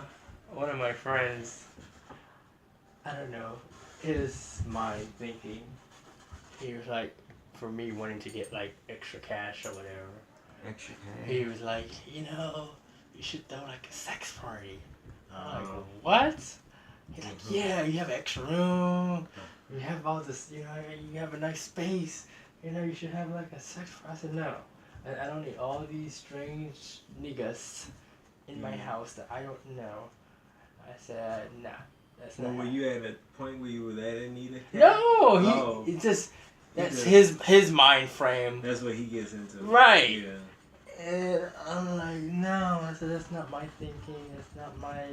one of my friends. I don't know. His mind thinking. He was like, for me wanting to get like extra cash or whatever. Extra cash. He was like, you should throw like a sex party. I'm like, what? He's like, yeah, you have extra room. You have all this, you have a nice space. You should have like a sex party. I said, no. I don't need all these strange niggas in my house that I don't know. I said, nah. That's not. Were you at a point where you were that in need of cash? No, he just that's his mind frame. That's what he gets into. Right. Yeah. And I'm like, no. I said, that's not my thinking. That's not my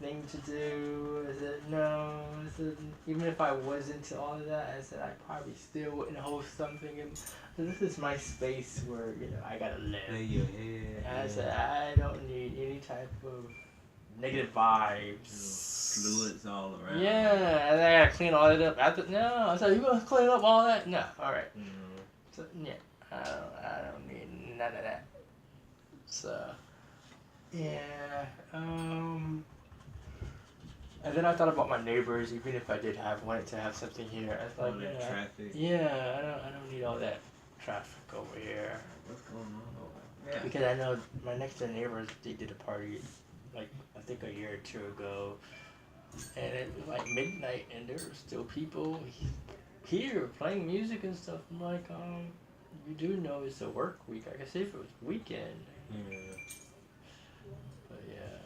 thing to do. I said, no. I said, even if I was into all of that, I said, I probably still wouldn't host something. And so this is my space where, I gotta live. Lay your head. And I said, I don't need any type of negative vibes. Fluids all around. Yeah, and I gotta clean all that up. No, I said, you gonna clean up all that? No, all right. So yeah, I don't need none of that. So yeah, and then I thought about my neighbors. Even if I wanted to have something here, I was like, traffic. Yeah, I don't need all that traffic over here. What's going on over there? Because I know my next door neighbors, they did a party, like I think a year or two ago. And it was like midnight, and there were still people here playing music and stuff. I'm like, you do know it's a work week. I guess if it was weekend. Yeah. But yeah,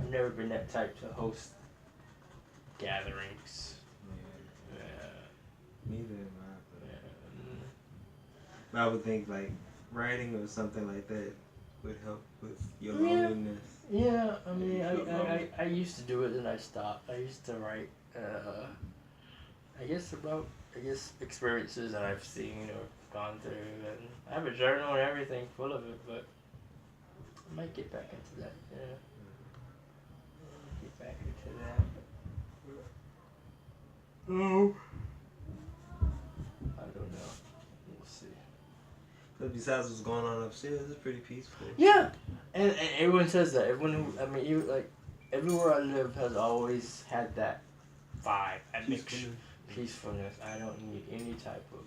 I've never been that type to host gatherings. Yeah. Neither am Yeah. I would think like writing or something like that would help with your loneliness. Yeah, I mean, I used to do it and I stopped. I used to write, I guess experiences that I've seen or gone through, and I have a journal and everything full of it, but I might get back into that, yeah. Get back into that. No. I don't know. We'll see. But besides what's going on upstairs, it's pretty peaceful. Yeah, and everyone says that. Everyone everywhere I live has always had that vibe, that peacefulness. I don't need any type of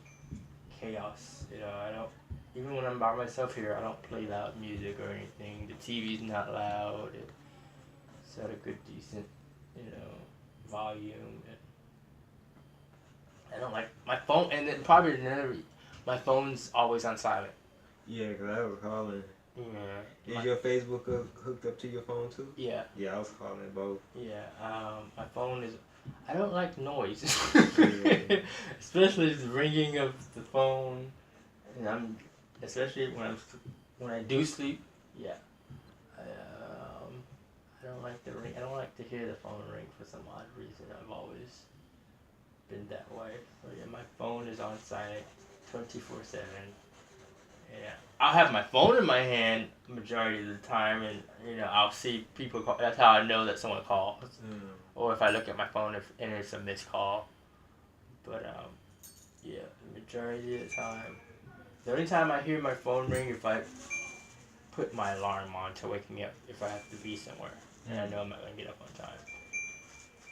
chaos. I don't. Even when I'm by myself here, I don't play loud music or anything. The TV's not loud. It's at a good, decent, volume. I don't like my phone, and then probably another, my phone's always on silent. Yeah, because I was calling. Yeah. Is your Facebook hooked up to your phone too? Yeah. Yeah, I was calling both. Yeah. My phone is. I don't like noise, Yeah. especially the ringing of the phone, and especially when I do sleep. Yeah. I don't like the ring. I don't like to hear the phone ring for some odd reason. I've always been that way. So yeah, my phone is on silent, 24/7. Yeah, I'll have my phone in my hand majority of the time, and I'll see people call. That's how I know that someone called, or if I look at my phone and it's a missed call. But yeah, the majority of the time, the only time I hear my phone ring if I put my alarm on to wake me up if I have to be somewhere and I know I'm not gonna get up on time.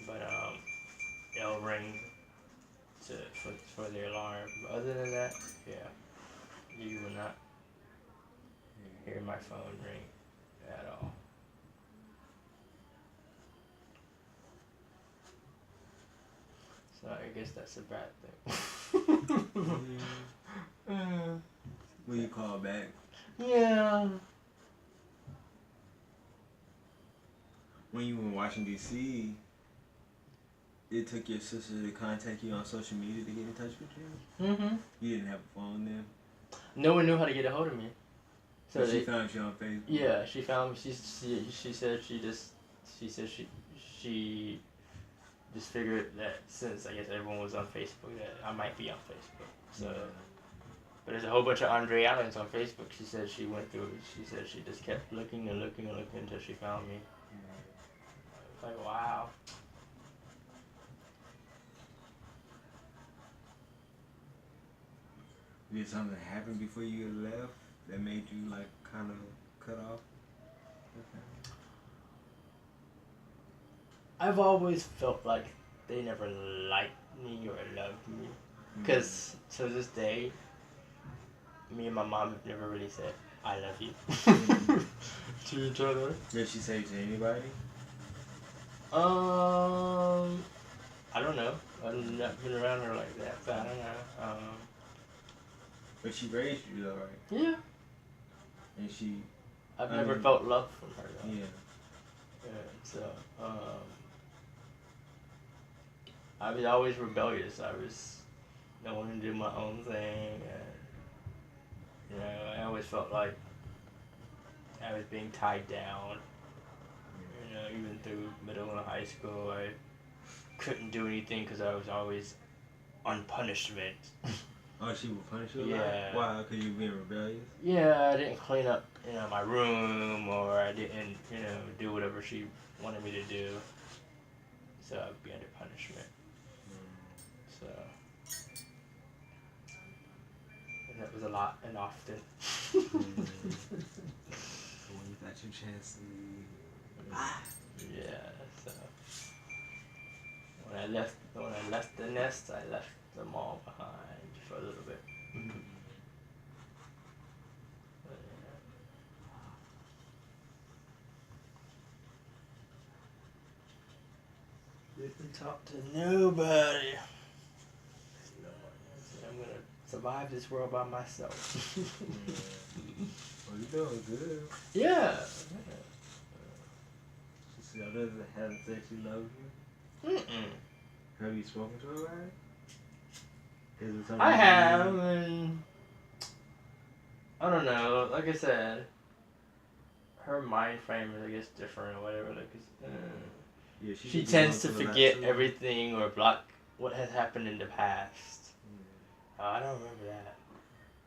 But it'll ring for the alarm. But other than that, yeah, you will not hear my phone ring at all. So I guess that's a bad thing. Will you call back? Yeah. When you were in Washington D.C., it took your sister to contact you on social media to get in touch with you? Mm-hmm. You didn't have a phone then? No one knew how to get a hold of me. So she found you on Facebook? Yeah, she found me. She said she just figured that since I guess everyone was on Facebook that I might be on Facebook. So, but there's a whole bunch of Andre Allens on Facebook. She said she went through it. She said she just kept looking and looking and looking until she found me. I was like, wow. Did something happen before you left that made you like kind of cut off? I've always felt like they never liked me or loved me. Because to this day, me and my mom have never really said, I love you to each other. Did she say to anybody? I don't know. I've not been around her like that, but I don't know. But she raised you though, right? Yeah. And she... I've never felt love from her though. Yeah. So, I was always rebellious. I wanted to do my own thing, and I always felt like I was being tied down. Even through middle and high school, I couldn't do anything because I was always on punishment. Oh, she would punish you? Yeah. Why? Because you being rebellious? Yeah, I didn't clean up, my room, or I didn't, do whatever she wanted me to do. So I'd be under punishment. So, and that was a lot and often. So when you got your chance to leave, Yeah. So when I left the nest, I left them all behind for a little bit. Didn't talk to nobody. I'm gonna survive this world by myself. Well, you're doing good. Yeah. She hasn't said she loves you? Have you spoken to her about it? Is it something I have, and I don't know. Like I said, her mind frame is, I guess, different or whatever. Yeah, she tends to forget everything or block what has happened in the past. I don't remember that.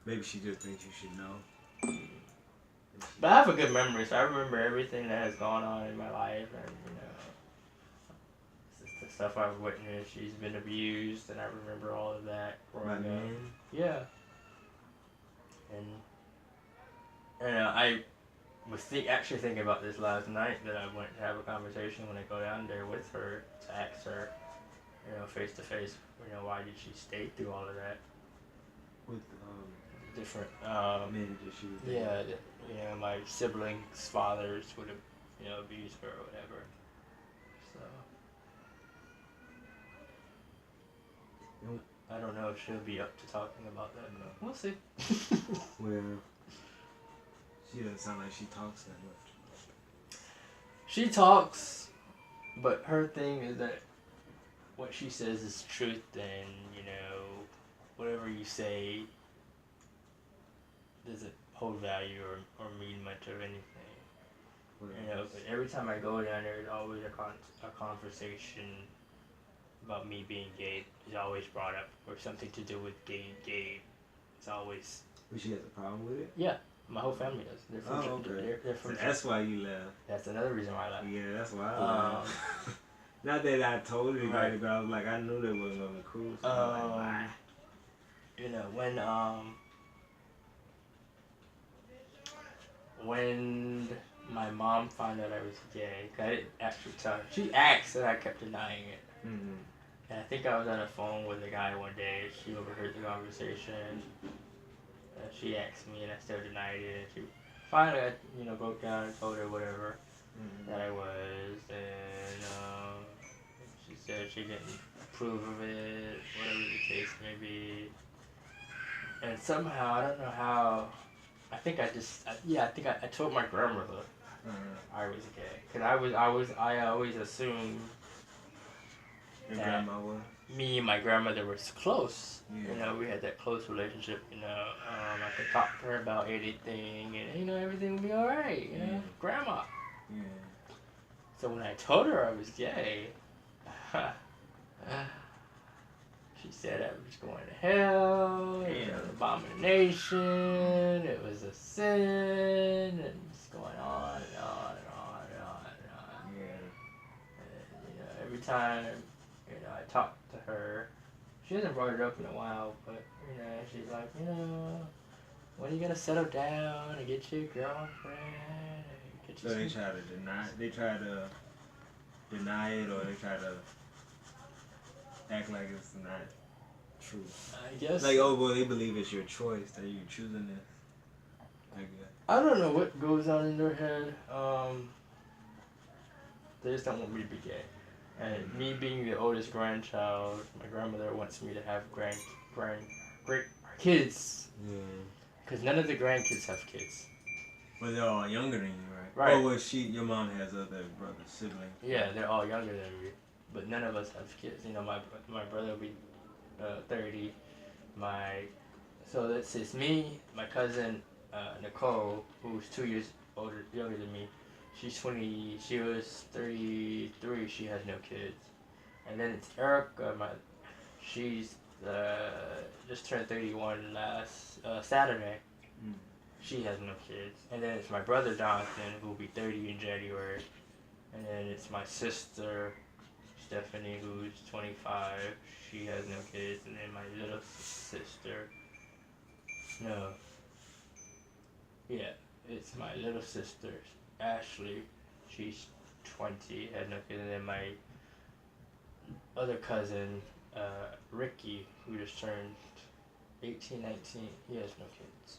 Maybe she just thinks you should know. But I have a good memory, so I remember everything that has gone on in my life, and the stuff I've witnessed. She's been abused, and I remember all of that growing up. Yeah. And I was actually thinking about this last night, that I went to have a conversation when I go down there with her to ask her, face to face, why did she stay through all of that? With different men that she was dating. Yeah, my siblings' fathers would have, abused her or whatever. So. I don't know if she'll be up to talking about that, but we'll see. Well, she doesn't sound like she talks that much. She talks, but her thing is that what she says is truth, and whatever you say doesn't hold value or mean much of anything. But every time I go down there, there's always a conversation about me being gay is always brought up, or something to do with gay. It's always. But she has a problem with it? Yeah, my whole family does. They're from. Okay. They're from. So that's why you left. That's another reason why I left. Yeah, that's why I left. Not that I told anybody, Right. but I was like, I knew they wasn't gonna be cool. So I was like, why? When my mom found out I was gay, 'cause I didn't actually tell her. She asked, and I kept denying it. Mm-hmm. And I think I was on the phone with a guy one day. She overheard the conversation. She asked me, and I still denied it. She finally, broke down and told her whatever that I was, and she said she didn't approve of it, whatever the case may be. And somehow, I don't know how. I think I told my grandmother I was gay, cause I always assumed Your that grandma was? me and my grandmother was close. Yeah. We had that close relationship. I could talk to her about anything, and everything would be all right. Yeah. Grandma. Yeah. So when I told her I was gay, she said I was going to hell. It was an abomination. It was a sin, and it's going on and on and on and on and on. Yeah. And, every time I talk to her, she hasn't brought it up in a while, but she's like, when are you gonna settle down and get your girlfriend? So they try to deny. They try to deny it, or they try to act like it's not true. I guess. Like, oh boy, they believe it's your choice that you're choosing this. I guess. I don't know what goes on in their head. They just don't want me to be gay. And me being the oldest grandchild, my grandmother wants me to have great kids. Yeah. Because none of the grandkids have kids. But they're all younger than you, right? Right. Oh, well, your mom has other brothers, siblings. Yeah, they're all younger than me. But none of us have kids. My brother will be 30. So it's me, my cousin Nicole, who's 2 years younger than me. She's 20. She was 33. She has no kids. And then it's Erica. She's just turned 31 last Saturday. Mm. She has no kids. And then it's my brother Jonathan, who will be 30 in January. And then it's my sister Stephanie, who's 25. She has no kids. And then my little sister. No. Yeah, it's my little sister Ashley. She's 20, had no kids. And then my other cousin Ricky, who just turned 18, 19. He has no kids.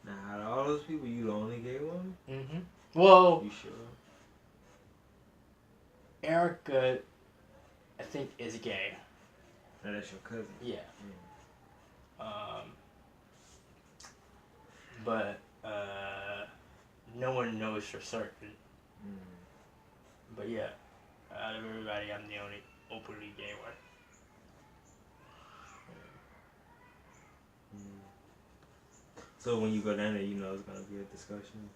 Now, out of all those people, you the only gay one? Mm-hmm. Well, You sure? Erica, I think, is gay. Now, that's your cousin? Yeah. But no one knows for certain. But yeah, out of everybody, I'm the only openly gay one. So when you go down there, it's gonna be a discussion.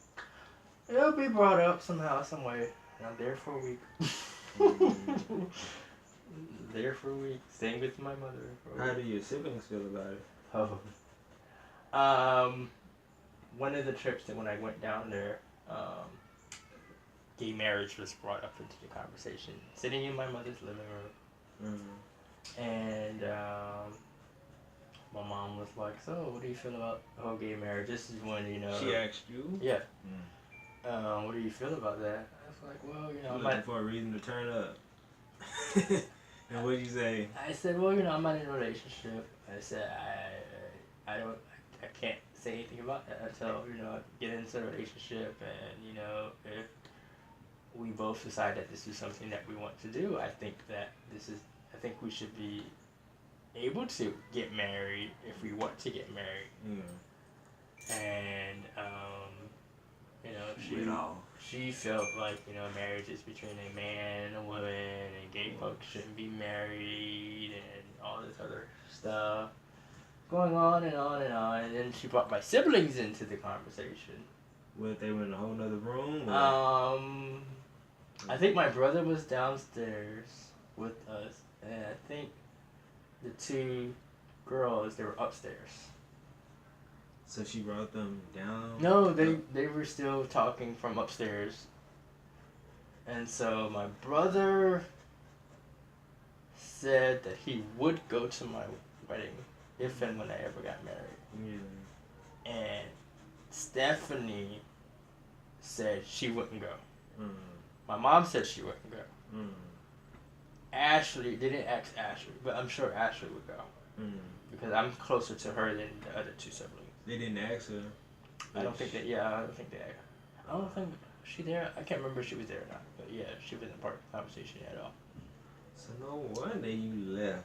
It'll be brought up somehow, some way. And I'm there for a week. There for a week. Staying with my mother. How do your siblings feel about it? One of the trips that when I went down there, gay marriage was brought up into the conversation. Sitting in my mother's living room. And my mom was like, so what do you feel about the whole gay marriage? This is when, She asked you? Yeah. What do you feel about that? I was like, well, I'm looking for a reason to turn up. And what did you say? I said, well, I'm not in a relationship. I said, I can't say anything about that until, I get into a relationship and, if we both decide that this is something that we want to do, I think we should be able to get married if we want to get married. Yeah. And you know, Went off. she felt like, you know, marriage is between a man and a woman, and gay folks shouldn't be married, and all this other stuff going on and on and on. And then she brought my siblings into the conversation. What, they were in a whole nother room? Or? I think my brother was downstairs with us, and I think the two girls, they were upstairs. So she brought them down? No, they were still talking from upstairs. And so my brother said that he would go to my wedding if and when I ever got married. Yeah. And Stephanie said she wouldn't go. Mm. My mom said she wouldn't go. Mm. Ashley, they didn't ask Ashley, but I'm sure Ashley would go. Mm. Because I'm closer to her than the other two siblings. They didn't ask her. I don't think she there. I can't remember if she was there or not. But yeah, she wasn't part of the conversation at all. So no wonder you left.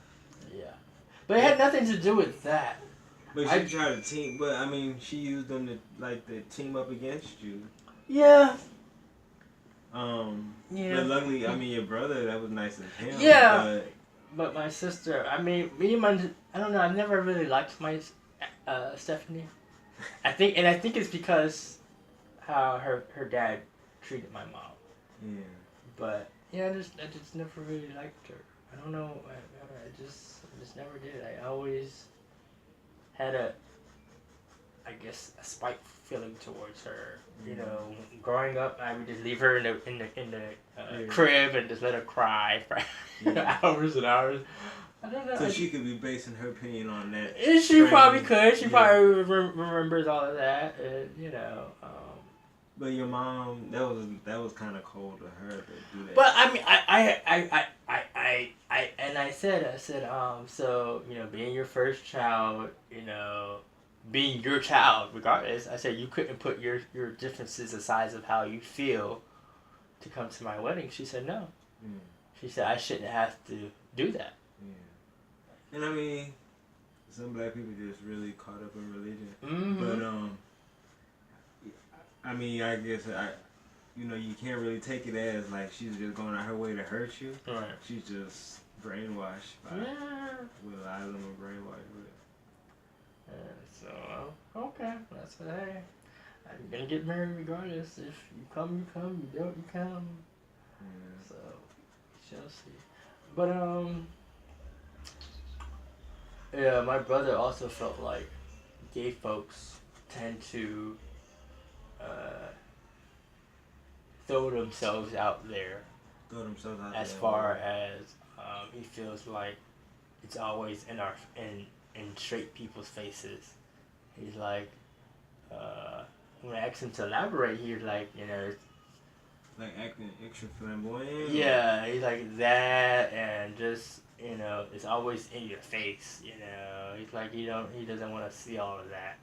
Yeah. But it had nothing to do with that. But she tried to team, but I mean, she used them to team up against you. Yeah. Yeah. But luckily, I mean, your brother, that was nice of him. Yeah. But my sister, I mean, I don't know, I've never really liked my Stephanie. I think it's because how her dad treated my mom. Yeah. But yeah, I just never really liked her. I don't know. I just never did. I always had a spite feeling towards her. You know, growing up, I would just leave her in the crib and just let her cry for hours and hours. I don't know. So she could be basing her opinion on that. She probably could. She probably remembers all of that. You know. But your mom, that was kind of cold of her to do that. But I mean, I said, so, you know, being your first child, you know, being your child, regardless, I said you couldn't put your differences aside of how you feel to come to my wedding. She said no. Mm. She said I shouldn't have to do that. Yeah. And I mean, some black people just really caught up in religion. Mm-hmm. But I mean, I guess you can't really take it as like she's just going out her way to hurt you. Right. She's just brainwashed by Will Island or brainwashed with it. So okay, that's what I'm gonna get married regardless. If you come, you come. You don't, you come. Yeah. So we shall see. But yeah, my brother also felt like gay folks tend to throw themselves out there. As far as he feels like it's always in straight people's faces. He's like, when I asked him to elaborate, he's like, you know, like acting extra flamboyant. Yeah, he's like that, and just, you know, it's always in your face. You know, he's like he doesn't want to see all of that.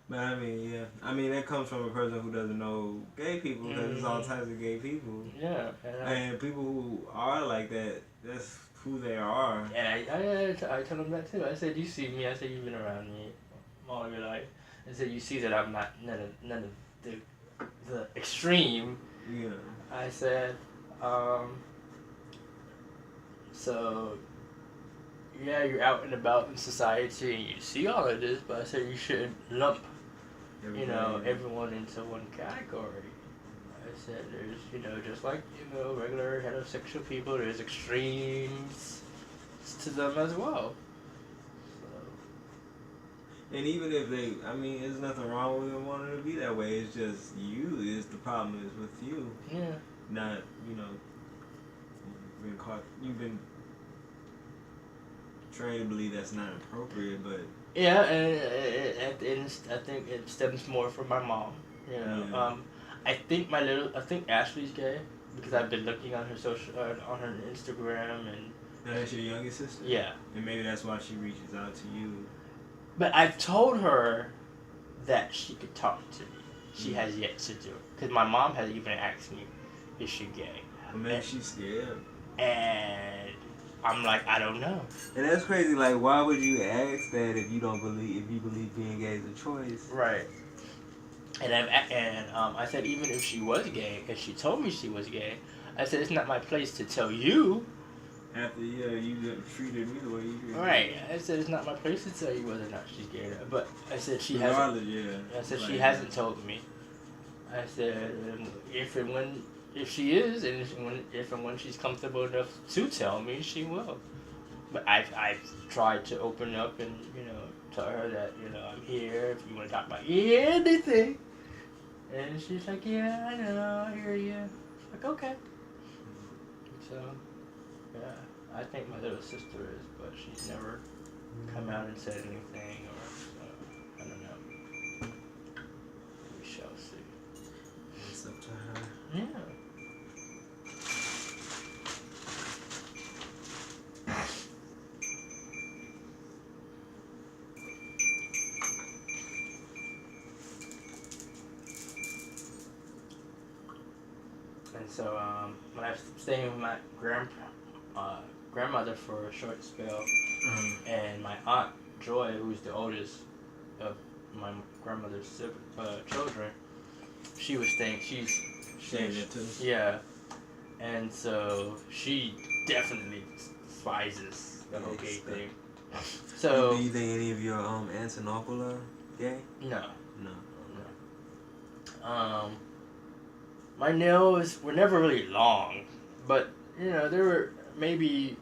But I mean, yeah. I mean, that comes from a person who doesn't know gay people, because there's all types of gay people. Yeah. And people who are like that, that's who they are. And I tell them that too. I said, you see me. I said, you've been around me all of your life. I said, you see that I'm not none of the extreme. Yeah. I said, so, yeah, you're out and about in society and you see all of this, but I said you shouldn't lump everyone into one category. I said there's, just like, regular heterosexual people, there's extremes to them as well. So. And even if there's nothing wrong with them wanting to be that way, it's just the problem is with you. Yeah. Not, you've been trained to believe that's not appropriate, but... Yeah, and at the end, I think it stems more from my mom. Yeah. I think Ashley's gay because I've been looking on her on her Instagram and. That's your youngest sister. Yeah. And maybe that's why she reaches out to you. But I've told her that she could talk to me. She has yet to do it because my mom has even asked me, "Is she gay?" Well, maybe she's scared. And I'm like, I don't know. And that's crazy. Like, why would you ask that if you believe being gay is a choice? Right. And I said, even if she was gay, if she told me she was gay, I said, it's not my place to tell you. After you treated me the way you treated Right. me. I said, it's not my place to tell you whether or not she's gay or not. But I said, she Regardless, hasn't. yeah. I said, Like, she hasn't told me. I said, if she is, and if and when she's comfortable enough to tell me, she will. But I've tried to open up and tell her that I'm here if you want to talk about anything. And she's like, yeah, I know, I hear you. Like, okay. So, yeah, I think my little sister is, but she's never come out and said anything, or I don't know. We shall see. It's up to her. Yeah. And so when I was staying with my grandmother for a short spell, and my aunt Joy, who's the oldest of my grandmother's children, she was staying. She's Staying there too. Yeah, and so she definitely despises the whole gay thing. So do you think any of your aunts and uncle are gay? no. No. My nails were never really long, but they were maybe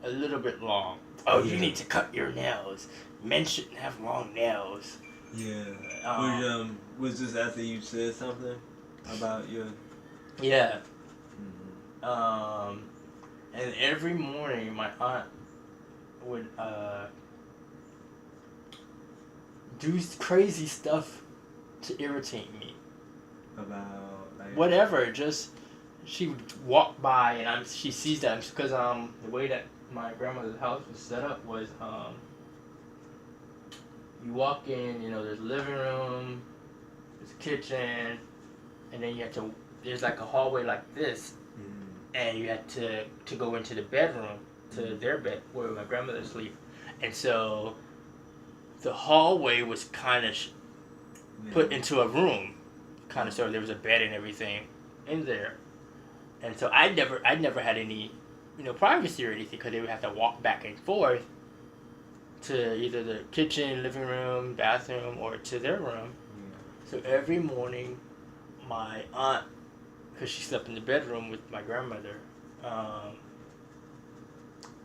a little bit long. Oh, you need to cut your nails. Men shouldn't have long nails. Yeah. Was this after you said something about your? Yeah. Mm-hmm. And every morning my aunt would do crazy stuff to irritate me. About like whatever, just she would walk by and she sees that because the way that my grandmother's house was set up was you walk in, there's a living room, there's a kitchen, and then there's like a hallway like this, and you had to go into the bedroom, to their bed where my grandmother sleep, and so the hallway was kind of put into a room, kind of, so there was a bed and everything in there, and so I never had any privacy or anything because they would have to walk back and forth to either the kitchen, living room, bathroom, or to their room. So every morning my aunt, because she slept in the bedroom with my grandmother,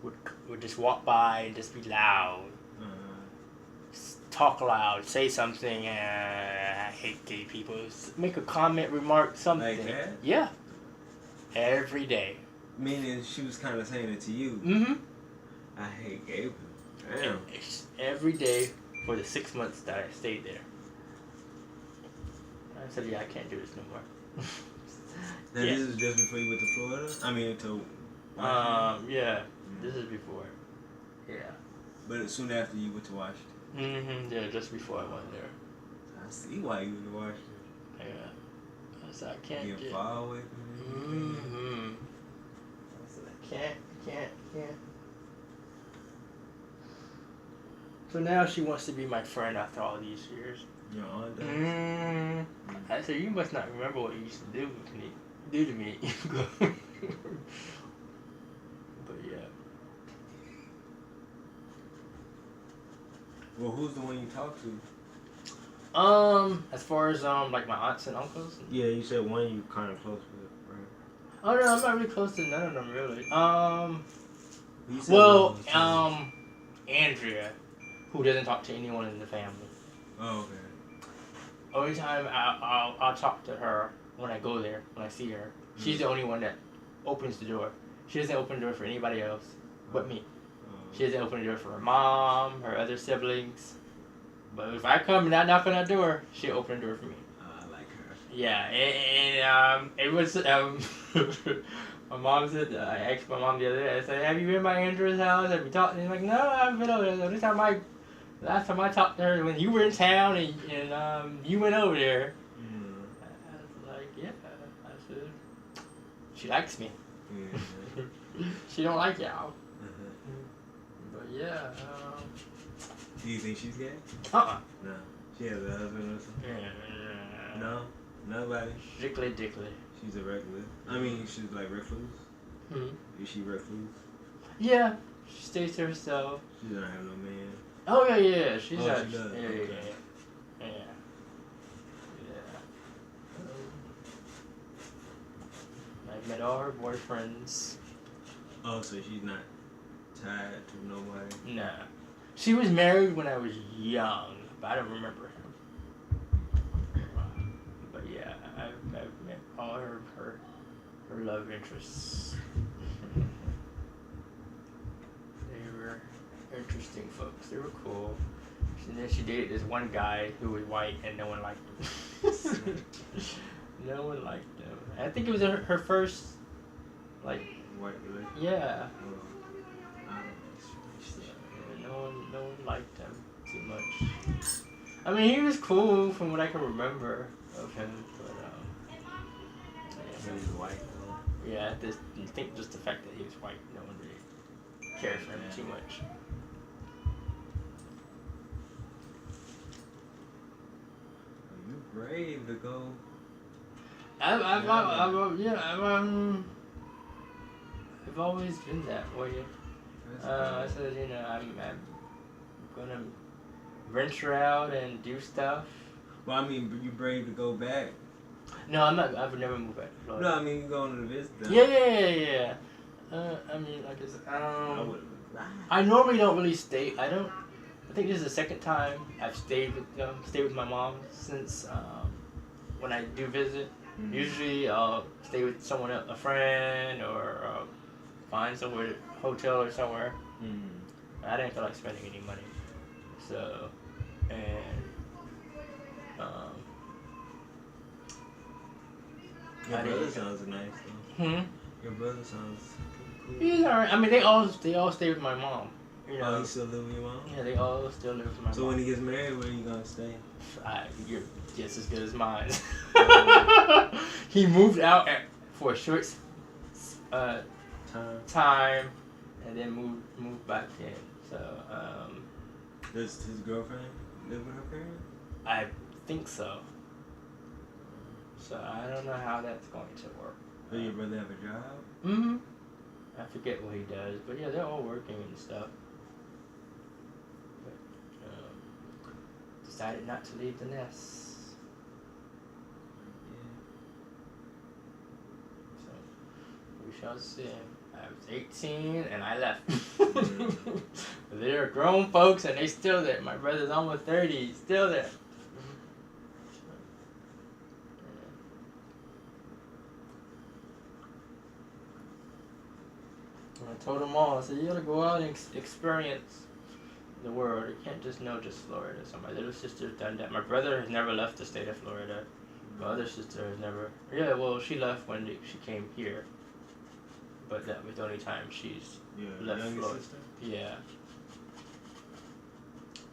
would just walk by and just be loud, talk loud, say something, I hate gay people, make a comment, remark, something. Like that? Yeah. Every day. Meaning she was kind of saying it to you. Mm-hmm. I hate gay people. Damn. Every day for the 6 months that I stayed there. I said, yeah, I can't do this no more. Now this is just before you went to Florida? I mean to Washington? Yeah. This is before. Yeah. But soon after you went to Washington? Mm-hmm. Yeah, just before I went there. I see why you went to Washington. Yeah. I said, I can't Get far away from me. Mm-hmm. I said, I can't. So now she wants to be my friend after all these years. Your aunt does? I said, you must not remember what you used to do to me. But yeah. Well, who's the one you talk to? As far as like my aunts and uncles. Yeah, you said one you kind of close with, right? Oh no, I'm not really close to none of them really. You said one was Andrea, who doesn't talk to anyone in the family. Oh, okay. Only time I'll talk to her when I go there, when I see her. She's the only one that opens the door. She doesn't open the door for anybody else but me. She doesn't open the door for her mom, her other siblings. But if I come and I knock on that door, she'll open the door for me. I like her. Yeah, and it was my mom said, I asked my mom the other day, I said, have you been by Andrew's house? Have you talked? And she's like, no, I haven't been over there. Last time I talked to her when you were in town and you went over there. I was like, yeah. I said, she likes me. Yeah. She don't like y'all. yeah. Do you think she's gay? Uh-uh. No. She has a husband or something? Yeah. No? Nobody? Strictly dickly. She's a recluse. I mean, she's like recluse. Hmm. Is she recluse? Yeah. She stays to herself. She doesn't have no man. Oh yeah. She's Oh, not. she does? Yeah. Okay. Yeah. I met all her boyfriends. Oh, so she's not tied to nobody? Nah. She was married when I was young, but I don't remember him. But yeah, I've met all her love interests. They were interesting folks. They were cool. And then she dated this one guy who was white and no one liked him. No one liked him. I think it was her first, like, White relationship? yeah. So, No one liked him too much. I mean, he was cool from what I can remember of him, but so he's white though. yeah, I think just the fact that he was white, no one really cared for him too much. You brave to go. I've always been that way. I said, I'm gonna venture out and do stuff. Well, I mean, you brave to go back. No, I'm not. I've never moved back to Florida. No, I mean, you going to visit them. Yeah. I mean, like I said, I would. I normally don't really stay. I think this is the second time I've stayed with my mom since when I do visit. Mm-hmm. Usually I'll stay with someone else, a friend, or find somewhere, hotel or somewhere. Mm-hmm. I didn't feel like spending any money, so Your I brother didn't- sounds nice though. Your brother sounds cool. He's alright. I mean, they all stay with my mom. You know. Oh, he still live with your mom? Yeah, they all still live with my So mom. when he gets married, where you gonna stay? You're just as good as mine. He moved out for a short time, and then moved back in. So Does his girlfriend live with her parents? I think so. So I don't know how that's going to work. Does your brother have a job? Mm-hmm. I forget what he does, but yeah, they're all working and stuff. But decided not to leave the nest. So we shall see. I was 18 and I left. They're grown folks and they still there. My brother's almost 30, he's still there. I told them all, I said, you gotta go out and experience the world. You can't just know just Florida. So my little sister's done that. My brother has never left the state of Florida. My other sister has never. Yeah, well, she left when she came here. But that was the only time she's left Florida. Sister? Yeah.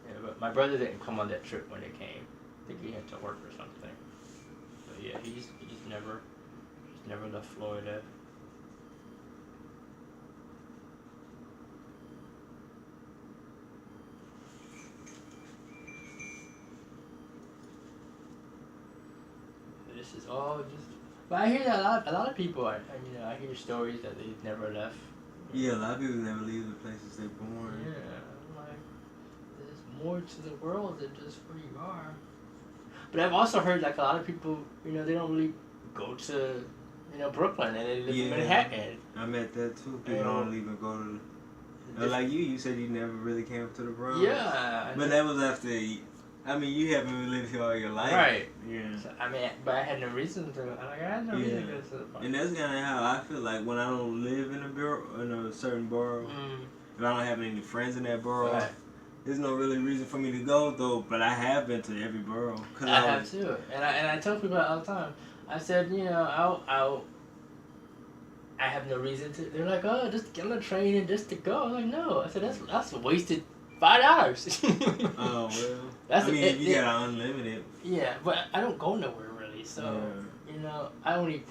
Yeah, but my brother didn't come on that trip when they came. I think he had to work or something. But yeah, he's never left Florida. This is all just. But I hear that a lot of people. I hear stories that they've never left. Yeah, a lot of people never leave the places they're born. Yeah, I'm like, there's more to the world than just where you are. But I've also heard like a lot of people, they don't really go to, Brooklyn and they live in Manhattan. I met that too. People don't even go to. Like you said you never really came up to the Bronx. Yeah. But that was after. I mean, you haven't really lived here all your life. Right. Yeah. So, but I had no reason to. I had no reason to go to the Bronx. And that's kind of how I feel like when I don't live in a certain borough, if I don't have any friends in that borough, Right. there's no really reason for me to go though. But I have been to every borough. I have too, and I tell people all the time. I said, I have no reason to. They're like, oh, just get on a train and just to go. I'm like, no. I said that's wasted $5. Oh well. That's you got unlimited. Yeah, but I don't go nowhere really. So I only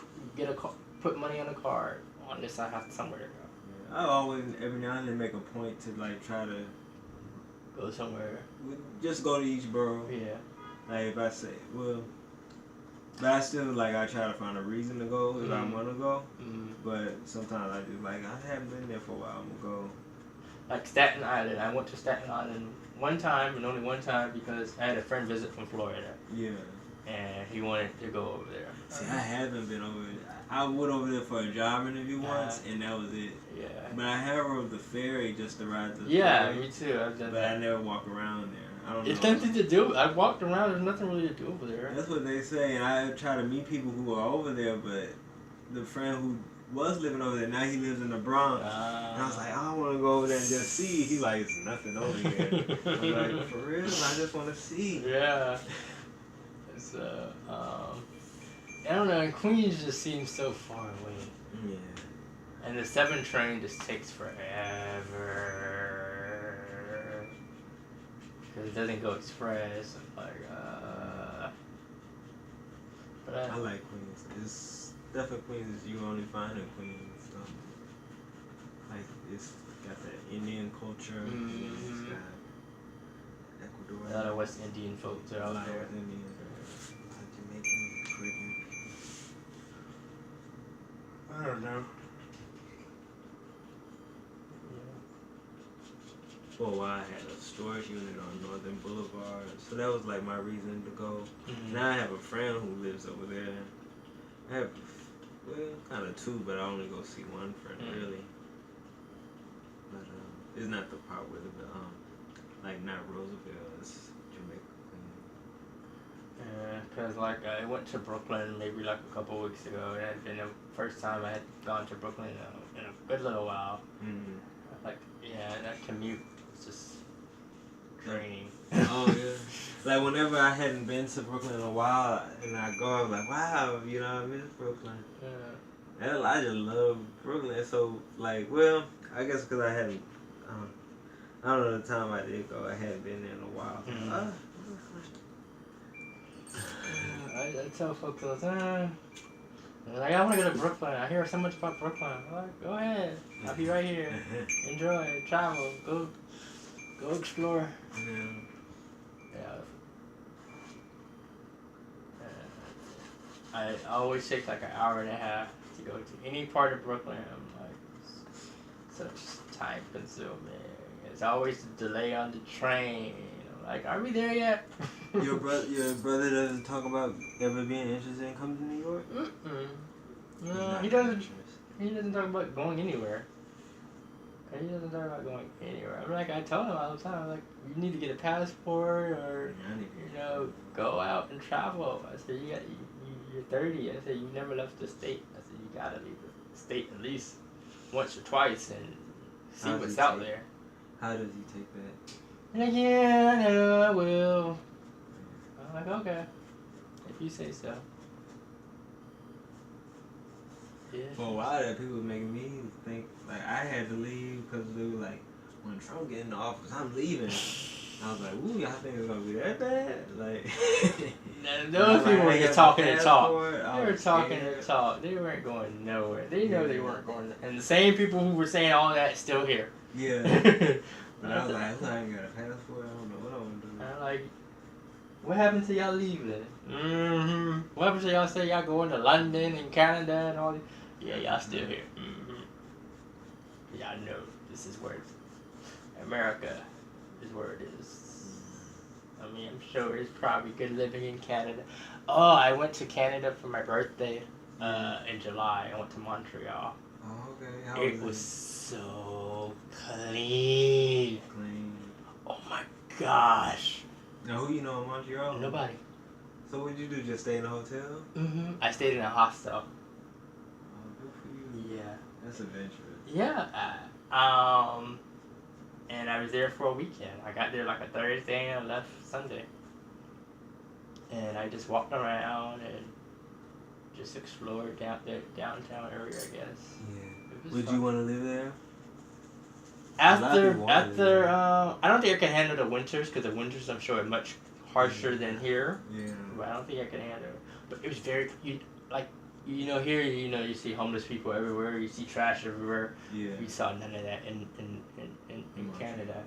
put money on a card unless I have somewhere to go. Yeah, I always every now and then make a point to like try to Go somewhere. just go to each borough. Yeah. Like if I say, well, but I still like I try to find a reason to go if I want to go. But sometimes I just like I haven't been there for a while. I'm gonna go. Like Staten Island. I went to Staten Island one time and only one time because I had a friend visit from Florida. Yeah. And he wanted to go over there. See, I haven't been over there. I went over there for a job interview once, and that was it. Yeah. But I have rode the ferry just to ride the Yeah, ferry. me too. I've done But that. I never walk around there. I don't know. It's nothing to do. I walked around. There's nothing really to do over there. That's what they say, and I try to meet people who are over there, but the friend who was living over there, now he lives in the Bronx. And I was like, I want to go over there and just see. He like, it's nothing over here. I'm like, for real? I just want to see. Yeah. So, I don't know. Queens just seems so far away. Yeah. And the 7 train just takes forever. Because it doesn't go express. Like, but I like Queens. It's definitely Queens. You only find in Queens. So. Like it's got that Indian culture. It's got Ecuador. a lot of West Indian folks are out there. West Indians, Jamaican, Caribbean. I don't know. For a while, I had a storage unit on Northern Boulevard, so that was like my reason to go. Now I have a friend who lives over there. I have, well, kind of 2, but I only go see one friend really. But it's not the part where the like not Roosevelt, it's Jamaica. Yeah, because like I went to Brooklyn maybe like a couple weeks ago. It had been the first time I had gone to Brooklyn in a good little while. Like, yeah, that commute was just draining. Oh yeah. Like whenever I hadn't been to Brooklyn in a while, and I go, I'm like, wow, you know, I miss Brooklyn. Yeah. I just love Brooklyn. So like, well, I guess because I hadn't, I don't know the time I did go, I hadn't been there in a while. I tell folks all the time. They're like, I want to go to Brooklyn. I hear so much about Brooklyn. I'm like, go ahead. I'll be right here. Enjoy, travel, go explore. Yeah. I always take like an hour and a half to go to any part of Brooklyn. I'm like, such time consuming. It's always a delay on the train. I'm like, are we there yet? Your brother doesn't talk about ever being interested in coming to New York? No, he doesn't. He doesn't talk about going anywhere. He doesn't talk about going anywhere. I'm like, I tell him all the time. I'm like, you need to get a passport or, you know, go out and travel. I said, you're 30. I said, you never left the state. I said, you gotta leave the state at least once or twice and see what's out there. How does he take that? He's like, yeah, I know, I will. I'm like, okay, if you say so. Yeah. For a while there, people were making me think like I had to leave because they were like, when Trump get in the office, I'm leaving. I was like, ooh, y'all think it's gonna be that bad? Like, those people were just talking to talk. They were talking scared. to talk. They weren't going nowhere. They know they weren't going. And the same people who were saying all that still here. Yeah. But I was like, I ain't got a passport. I don't know what I'm gonna do. I'm like, what happened to y'all leaving? What happened to y'all say y'all going to London and Canada and all this? Yeah, y'all still here. Y'all know this is where America is where it is. I mean, I'm sure it's probably good living in Canada. Oh, I went to Canada for my birthday in July. I went to Montreal. Oh, okay. How It was so clean. Oh my gosh. Now, who you know in Montreal? Nobody. So what'd you do? Just stay in a hotel? I stayed in a hostel. Oh, good for you. Yeah. That's adventurous. Yeah. And I was there for a weekend. I got there like a Thursday and I left Sunday. And I just walked around and just explored down the downtown area, I guess. Yeah. Would you want to live there? After, I don't think I can handle the winters because the winters I'm sure are much harsher than here. Yeah. But I don't think I can handle it. But it was very, like, you know, here, you know, you see homeless people everywhere. You see trash everywhere. Yeah. We saw none of that in Canada.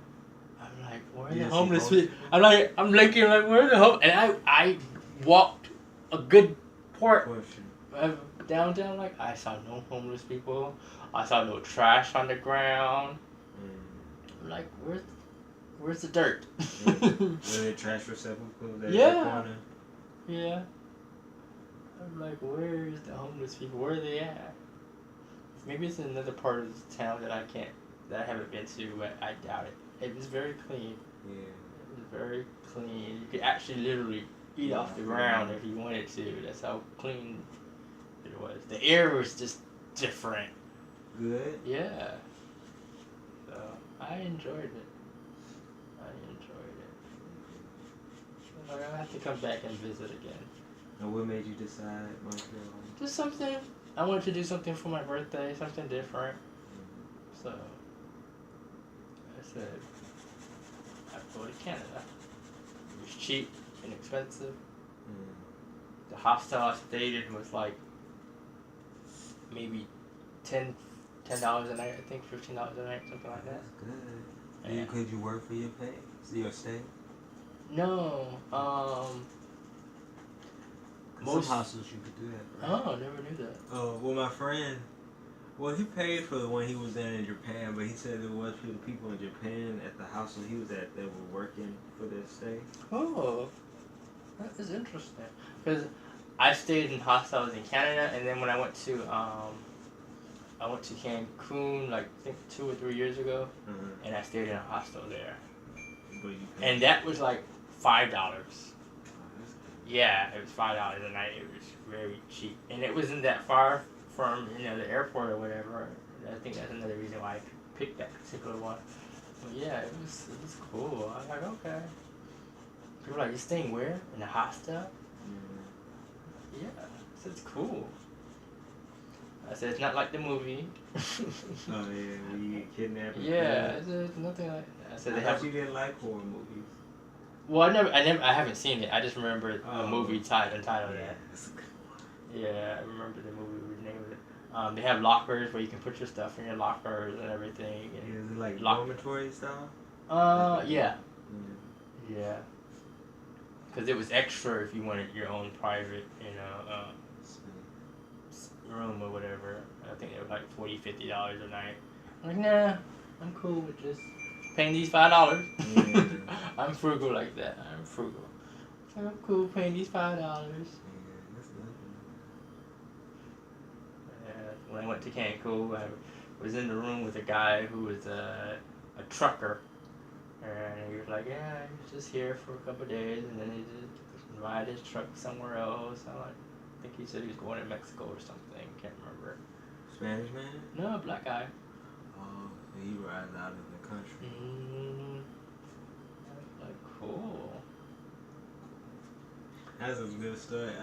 I'm like, where are the You see homeless homeless people? I'm looking like, where are the homeless? And I walked a good part of downtown. Like, I saw no homeless people. I saw no trash on the ground. I'm like, where's the dirt? Were there trash receptacles at Yeah. the corner? Yeah. I'm like, where's the homeless people? Where are they at? Maybe it's in another part of the town that I haven't been to, but I doubt it. It was very clean. Yeah. It was very clean. You could actually literally eat off the ground if you wanted to. That's how clean it was. The air was just different. Good? Yeah. So, I enjoyed it. I have to come back and visit again. And what made you decide Montreal? Just something. I wanted to do something for my birthday, something different. So, I said, I'd go to Canada. It was cheap, inexpensive. The hostel I stayed in was like maybe $10 a night, I think, $15 a night, something like that. That's good. Yeah. Could you work for your pay? Your stay? No. Most hostels you could do that. Right? Oh, I never knew that. Oh, well, my friend, he paid for the one he was in Japan, but he said there was people in Japan at the hostel he was at that were working for their stay. Oh, that is interesting. Because I stayed in hostels in Canada, and then when I went to Cancun, like I think 2 or 3 years ago, and I stayed in a hostel there. And that was like $5. Yeah, it was $5 a night. It was very cheap, and it wasn't that far from the airport or whatever. I think that's another reason why I picked that particular one. But yeah, it was cool. I was like, okay. People were like, you staying where? In a hostel? Yeah, I said, it's cool. I said, it's not like the movie. Oh yeah, when you get kidnapped. Yeah, I said, nothing like that. I said, you didn't like horror movies. Well, I haven't seen it. I just remember the movie entitled that. That's a good one. Yeah, I remember the movie with the name of it. They have lockers where you can put your stuff in your lockers and everything. And is it like dormitory style? Yeah. Yeah. Because it was extra if you wanted your own private, room or whatever. I think it was like $40-50 a night. I'm like, nah, I'm cool with just paying these $5. Yeah. I'm frugal like that. I'm frugal. So I'm cool paying these $5. Yeah, that's nothing. When I went to Cancun, I was in the room with a guy who was a trucker. And he was like, yeah, he was just here for a couple of days, and then he just ride his truck somewhere else. I think he said he was going to Mexico or something. Can't remember. Spanish man? No, black guy. Oh, so he rides out of the country. Like, cool. That's a good story.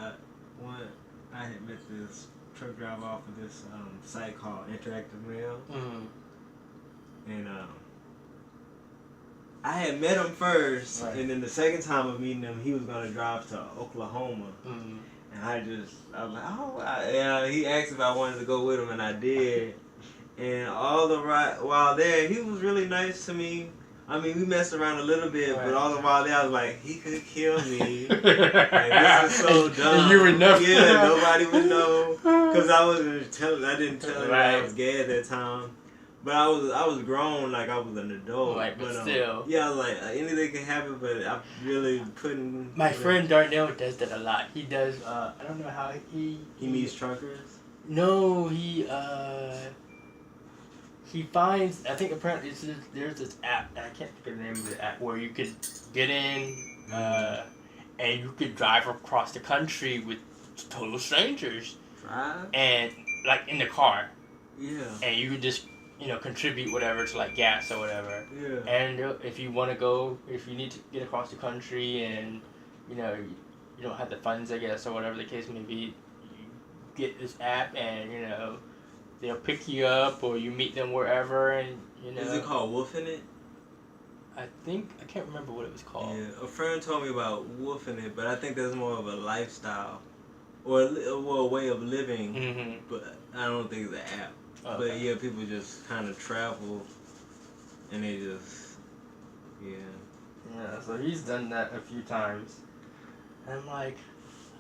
I had met this truck driver off of this site called Interactive Mail. And I had met him first, right. And then the second time of meeting him, he was going to drive to Oklahoma. And I was like, he asked if I wanted to go with him, and I did. And while there, he was really nice to me. I mean, we messed around a little bit, right. But all the while there, I was like, he could kill me. Like, this is so dumb. And you would never. Yeah, nobody would know, because I didn't tell him that I was gay at that time. But I was grown, like I was an adult. Right, but still. Yeah, I was like, anything can happen, but I'm really putting... My friend Darnell does that a lot. He does, I don't know how he meets truckers? No, he finds, I think apparently there's this app, and I can't think of the name of the app, where you could get in, and you could drive across the country with total strangers. Drive? And, like, in the car. Yeah. And you could just... contribute whatever to like gas or whatever. Yeah. And if you want to go, if you need to get across the country and, you don't have the funds, I guess, or whatever the case may be, you get this app and, they'll pick you up or you meet them wherever and, Is it called Woofing It? I can't remember what it was called. Yeah, a friend told me about Woofing It, but I think that's more of a lifestyle. or a way of living, Mm-hmm. but I don't think it's an app. Okay. But yeah, people just kind of travel, and they just Yeah, so he's done that a few times. And I'm like,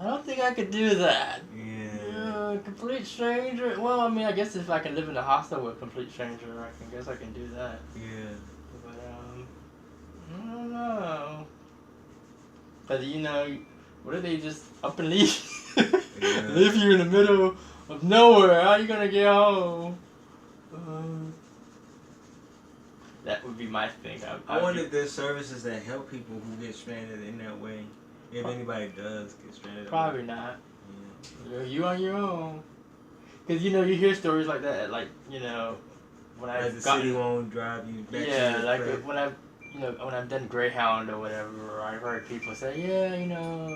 I don't think I could do that. yeah. Complete stranger. Well, I mean, I guess if I can live in a hostel with a complete stranger, I guess I can do that. Yeah. But I don't know. Cause what if they just up and leave? Yeah. Leave you in the middle of nowhere. How are you gonna get home? That would be my thing. I wonder if there's services that help people who get stranded in that way. If anybody does get stranded. Probably not. Yeah. You on your own. Cause you hear stories like that. Like when Like I've the gotten city won't drive you back to yeah, your like place. when I've done Greyhound or whatever, I've heard people say,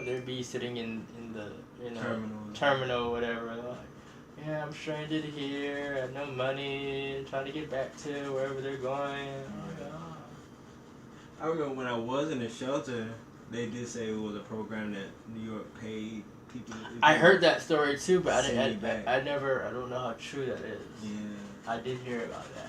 they'd be sitting in the terminal or whatever. They're like, yeah, I'm stranded here, I have no money, trying to get back to wherever they're going. I remember when I was in the shelter, they did say it was a program that New York paid people. I heard that story too, but I don't know how true that is. Yeah. I did hear about that.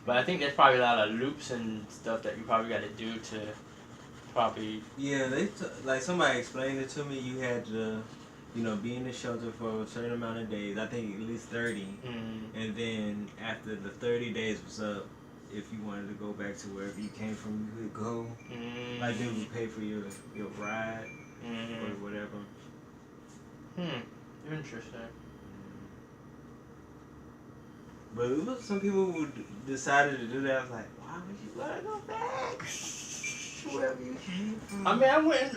But I think there's probably a lot of loops and stuff that you probably got to do to probably. Yeah, like somebody explained it to me. You had to, be in the shelter for a certain amount of days. I think at least 30. And then after the 30 days was up, if you wanted to go back to wherever you came from, you could go. Like they would pay for your ride or whatever. Interesting. But it was some people who decided to do that. I was like, why would you want to go back? Wherever you came from. I mean,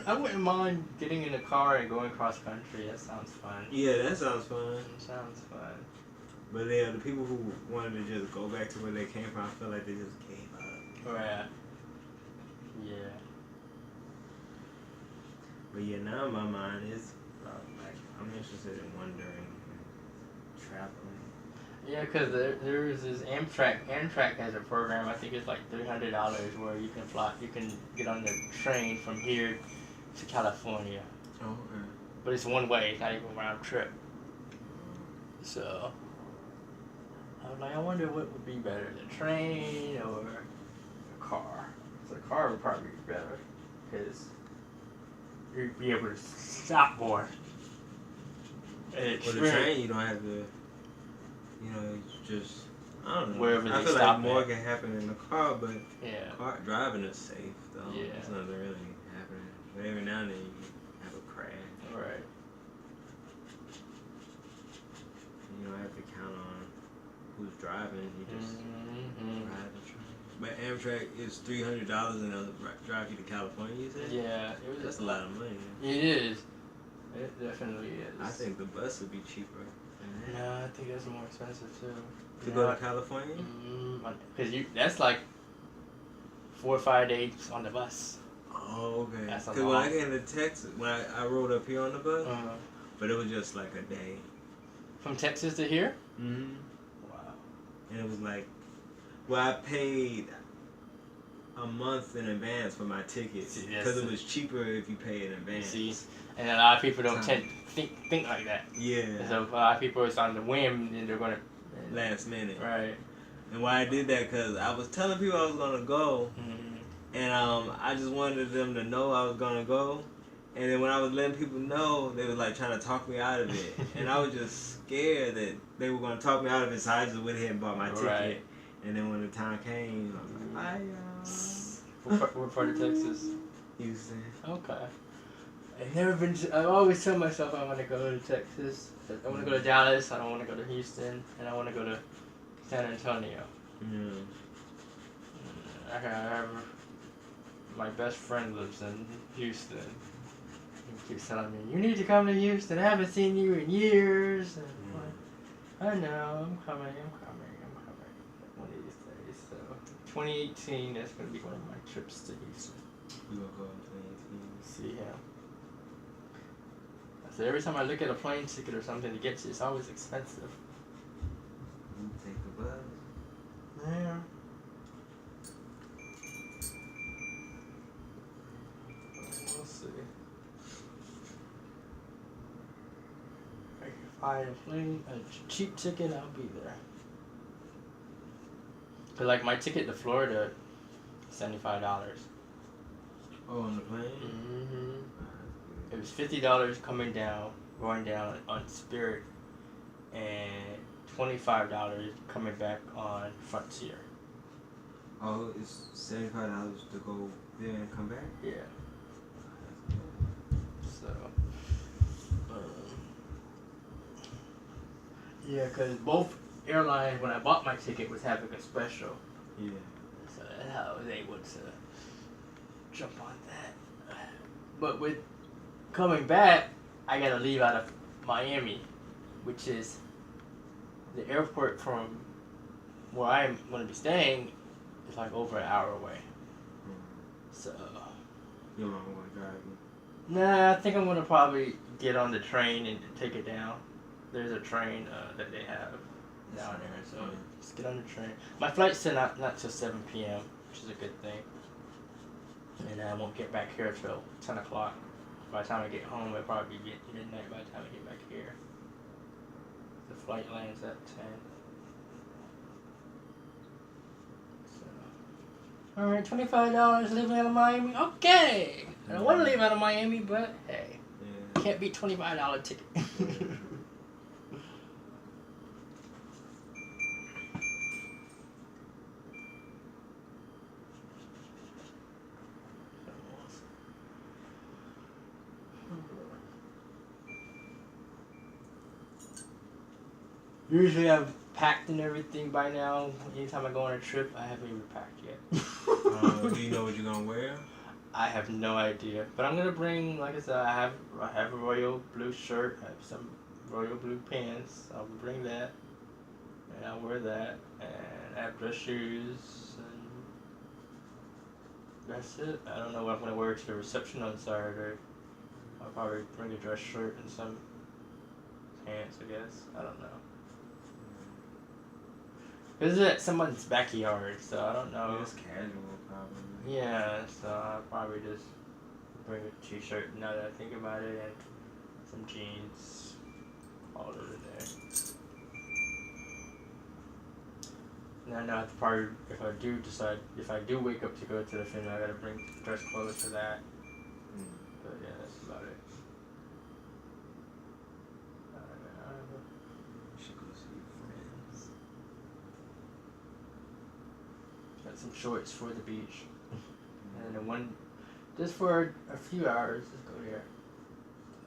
I wouldn't mind getting in a car and going cross country. That sounds fun. Yeah, that sounds fun. But yeah, the people who wanted to just go back to where they came from, I feel like they just gave up. Right. Yeah. But yeah, now my mind is like I'm interested in wandering and traveling. Yeah, because there is this Amtrak. Amtrak has a program. I think it's like $300 where you can get on the train from here to California. Oh, okay. But it's one way. It's not even a round trip. So I was like, I wonder what would be better, the train or a car. So the car would probably be better because you'd be able to stop more. For the train, you don't have to. Just I don't know. Wherever I they feel stop like more at. can happen in the car, but Yeah. car driving is safe though. Yeah. It's nothing really happening. But every now and then you have a crash. Right. You don't have to count on who's driving. You just ride the train. But Amtrak is $300 and they'll drive you to California. You said? Yeah. That's a lot of money. It is. It definitely is. I think the bus would be cheaper. No, I think that's more expensive too. To go to California? Because that's like 4 or 5 days on the bus. Oh, okay. That's a Because when lot. I came to Texas, when I rode up here on the bus, but it was just like a day. From Texas to here? Mm-hmm. Wow. And it was like, I paid a month in advance for my tickets because it was cheaper if you pay in advance. See, and a lot of people don't think like that. Yeah. So a lot of people, it's on the whim, and they're gonna last minute. Right. And why I did that because I was telling people I was gonna go, and I just wanted them to know I was gonna go. And then when I was letting people know, they was like trying to talk me out of it, and I was just scared that they were gonna talk me out of it. So I just went ahead and bought my ticket. Right. And then when the time came, I was like, bye, y'all. What part of Texas? Houston. Okay. I've never been I always tell myself I want to go to Texas. I want to go to Dallas. I don't want to go to Houston. And I want to go to San Antonio. Yeah. I have my best friend lives in Houston. He keeps telling me, you need to come to Houston. I haven't seen you in years. And I know, I'm coming. One of these days. So 2018, that's going to be one of my trips to Houston. You gonna go in 2018? See him. So every time I look at a plane ticket or something to get to, it's always expensive. You take the bus. Yeah. see. If I can find a cheap ticket, I'll be there. But like my ticket to Florida, $75. Oh, on the plane? Mm-hmm. It was $50 going down on Spirit, and $25 coming back on Frontier. Oh, it's $75 to go there and come back? Yeah. So, yeah, because both airlines, when I bought my ticket, was having a special. Yeah. So that's how I was able to jump on that. But with coming back, I gotta leave out of Miami, which is the airport from where I'm gonna be staying is like over an hour away. So You're not gonna drive me. nah, I think I'm gonna probably get on the train and take it down. There's a train that they have down there, so just get on the train. My flight's still not till 7 p.m., which is a good thing. And I won't get back here till 10 o'clock. By the time I get home, it'll probably be midnight by the time I get back here. The flight lands at 10. So, alright, $25 leaving out of Miami. Okay! I don't want to leave out of Miami, but hey. Yeah. Can't beat $25 ticket. Usually I've packed and everything by now. Anytime I go on a trip, I haven't even packed yet. Do you know what you're gonna wear? I have no idea, but I'm gonna bring, like I said, I have a royal blue shirt, I have some royal blue pants. I'll bring that, and I'll wear that, and I have dress shoes, and that's it. I don't know what I'm gonna wear to the reception on Saturday. I'll probably bring a dress shirt and some pants, I guess. I don't know. This is at someone's backyard, so I don't know. It's casual, probably. Yeah, so I'll probably just bring a t-shirt now that I think about it, and some jeans, all over there. And I know I have to probably, if I do wake up to go to the funeral, I gotta bring dress clothes for that. But yeah, that's about it. You should go see your friends. Got some shorts for the beach. And then one, just for a few hours, just go there.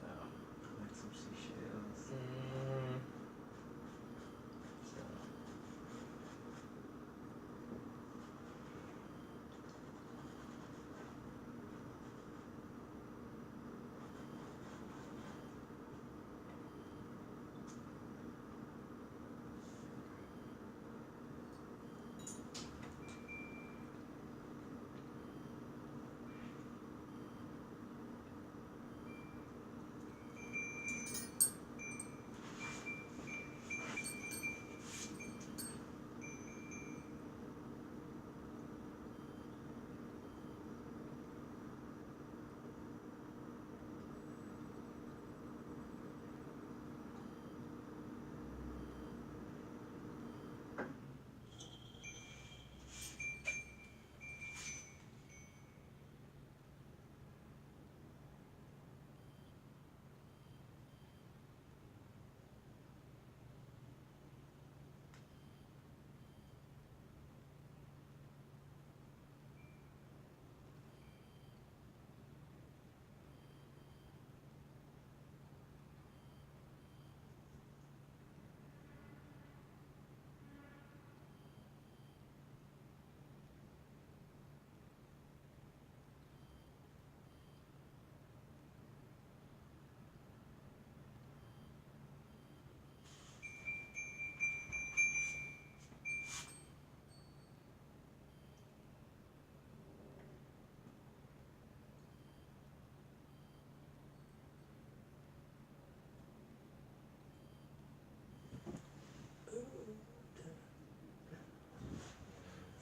So, Like some seashells.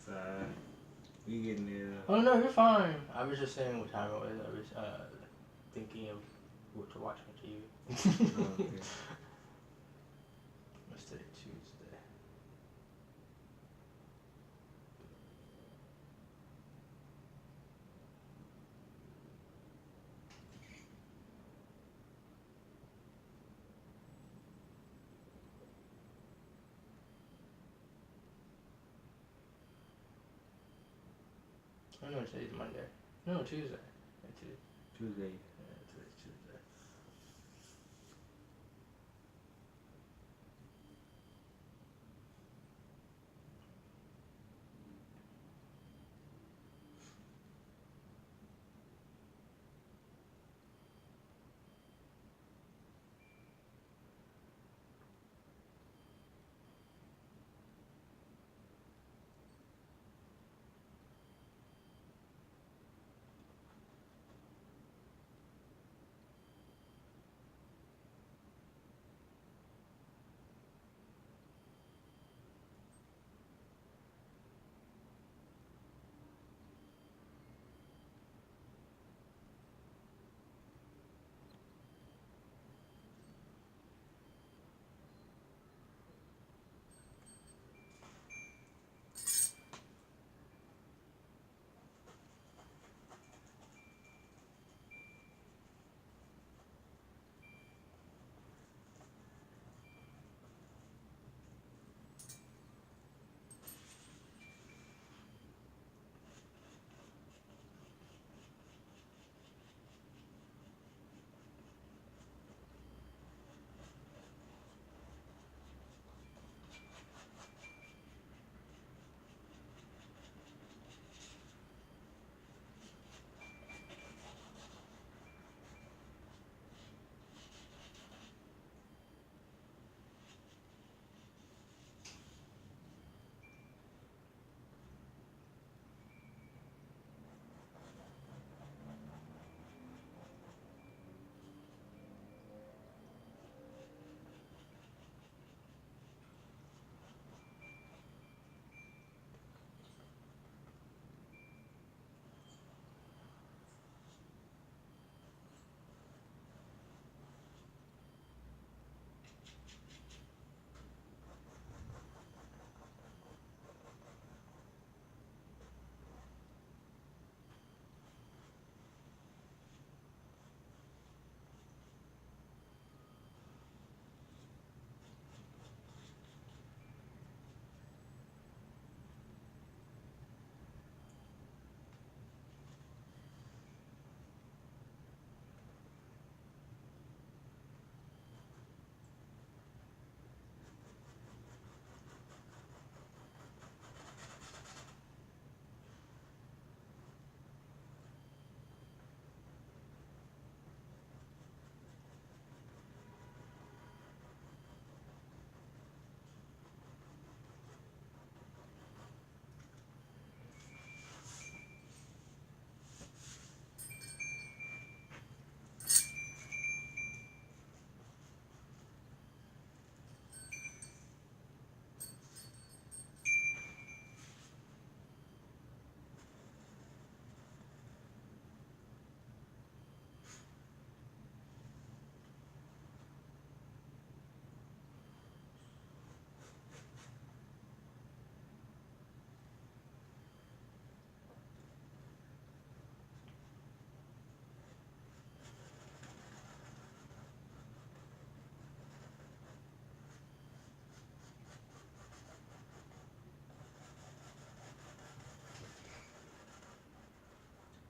so. We getting there. Oh no, you're fine. I was just saying what time it was. thinking of what to watch on TV. Okay. What's today? Tuesday. Oh no, today's Monday. No, Tuesday. Yeah, Tuesday. Yeah, today's Tuesday.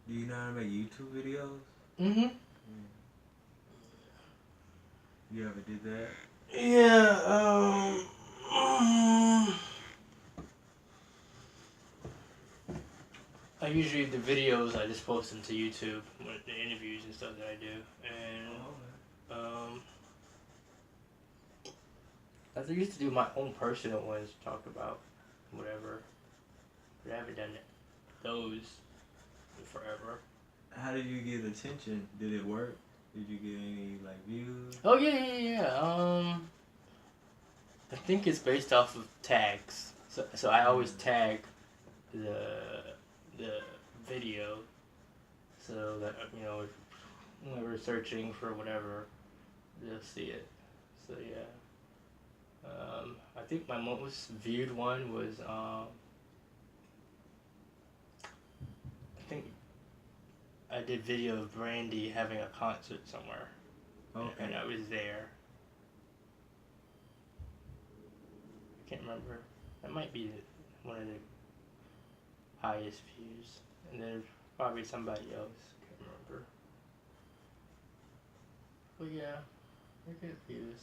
Do you know how to make YouTube videos? Mm-hmm. You ever did that? Yeah, I usually, the videos, I just post them to YouTube, the interviews and stuff that I do, and, I used to do my own personal ones, talk about whatever, but I haven't done those in forever. How did you get attention? Did it work? Did you get any like views? Oh yeah. I think it's based off of tags. So I always tag the video, so that whenever searching for whatever, they'll see it. So yeah. I think my most viewed one was I think I did video of Brandy having a concert somewhere, Okay. and I was there. I can't remember. That might be one of the highest views, and then probably somebody else. Can't remember. But yeah, they're good views.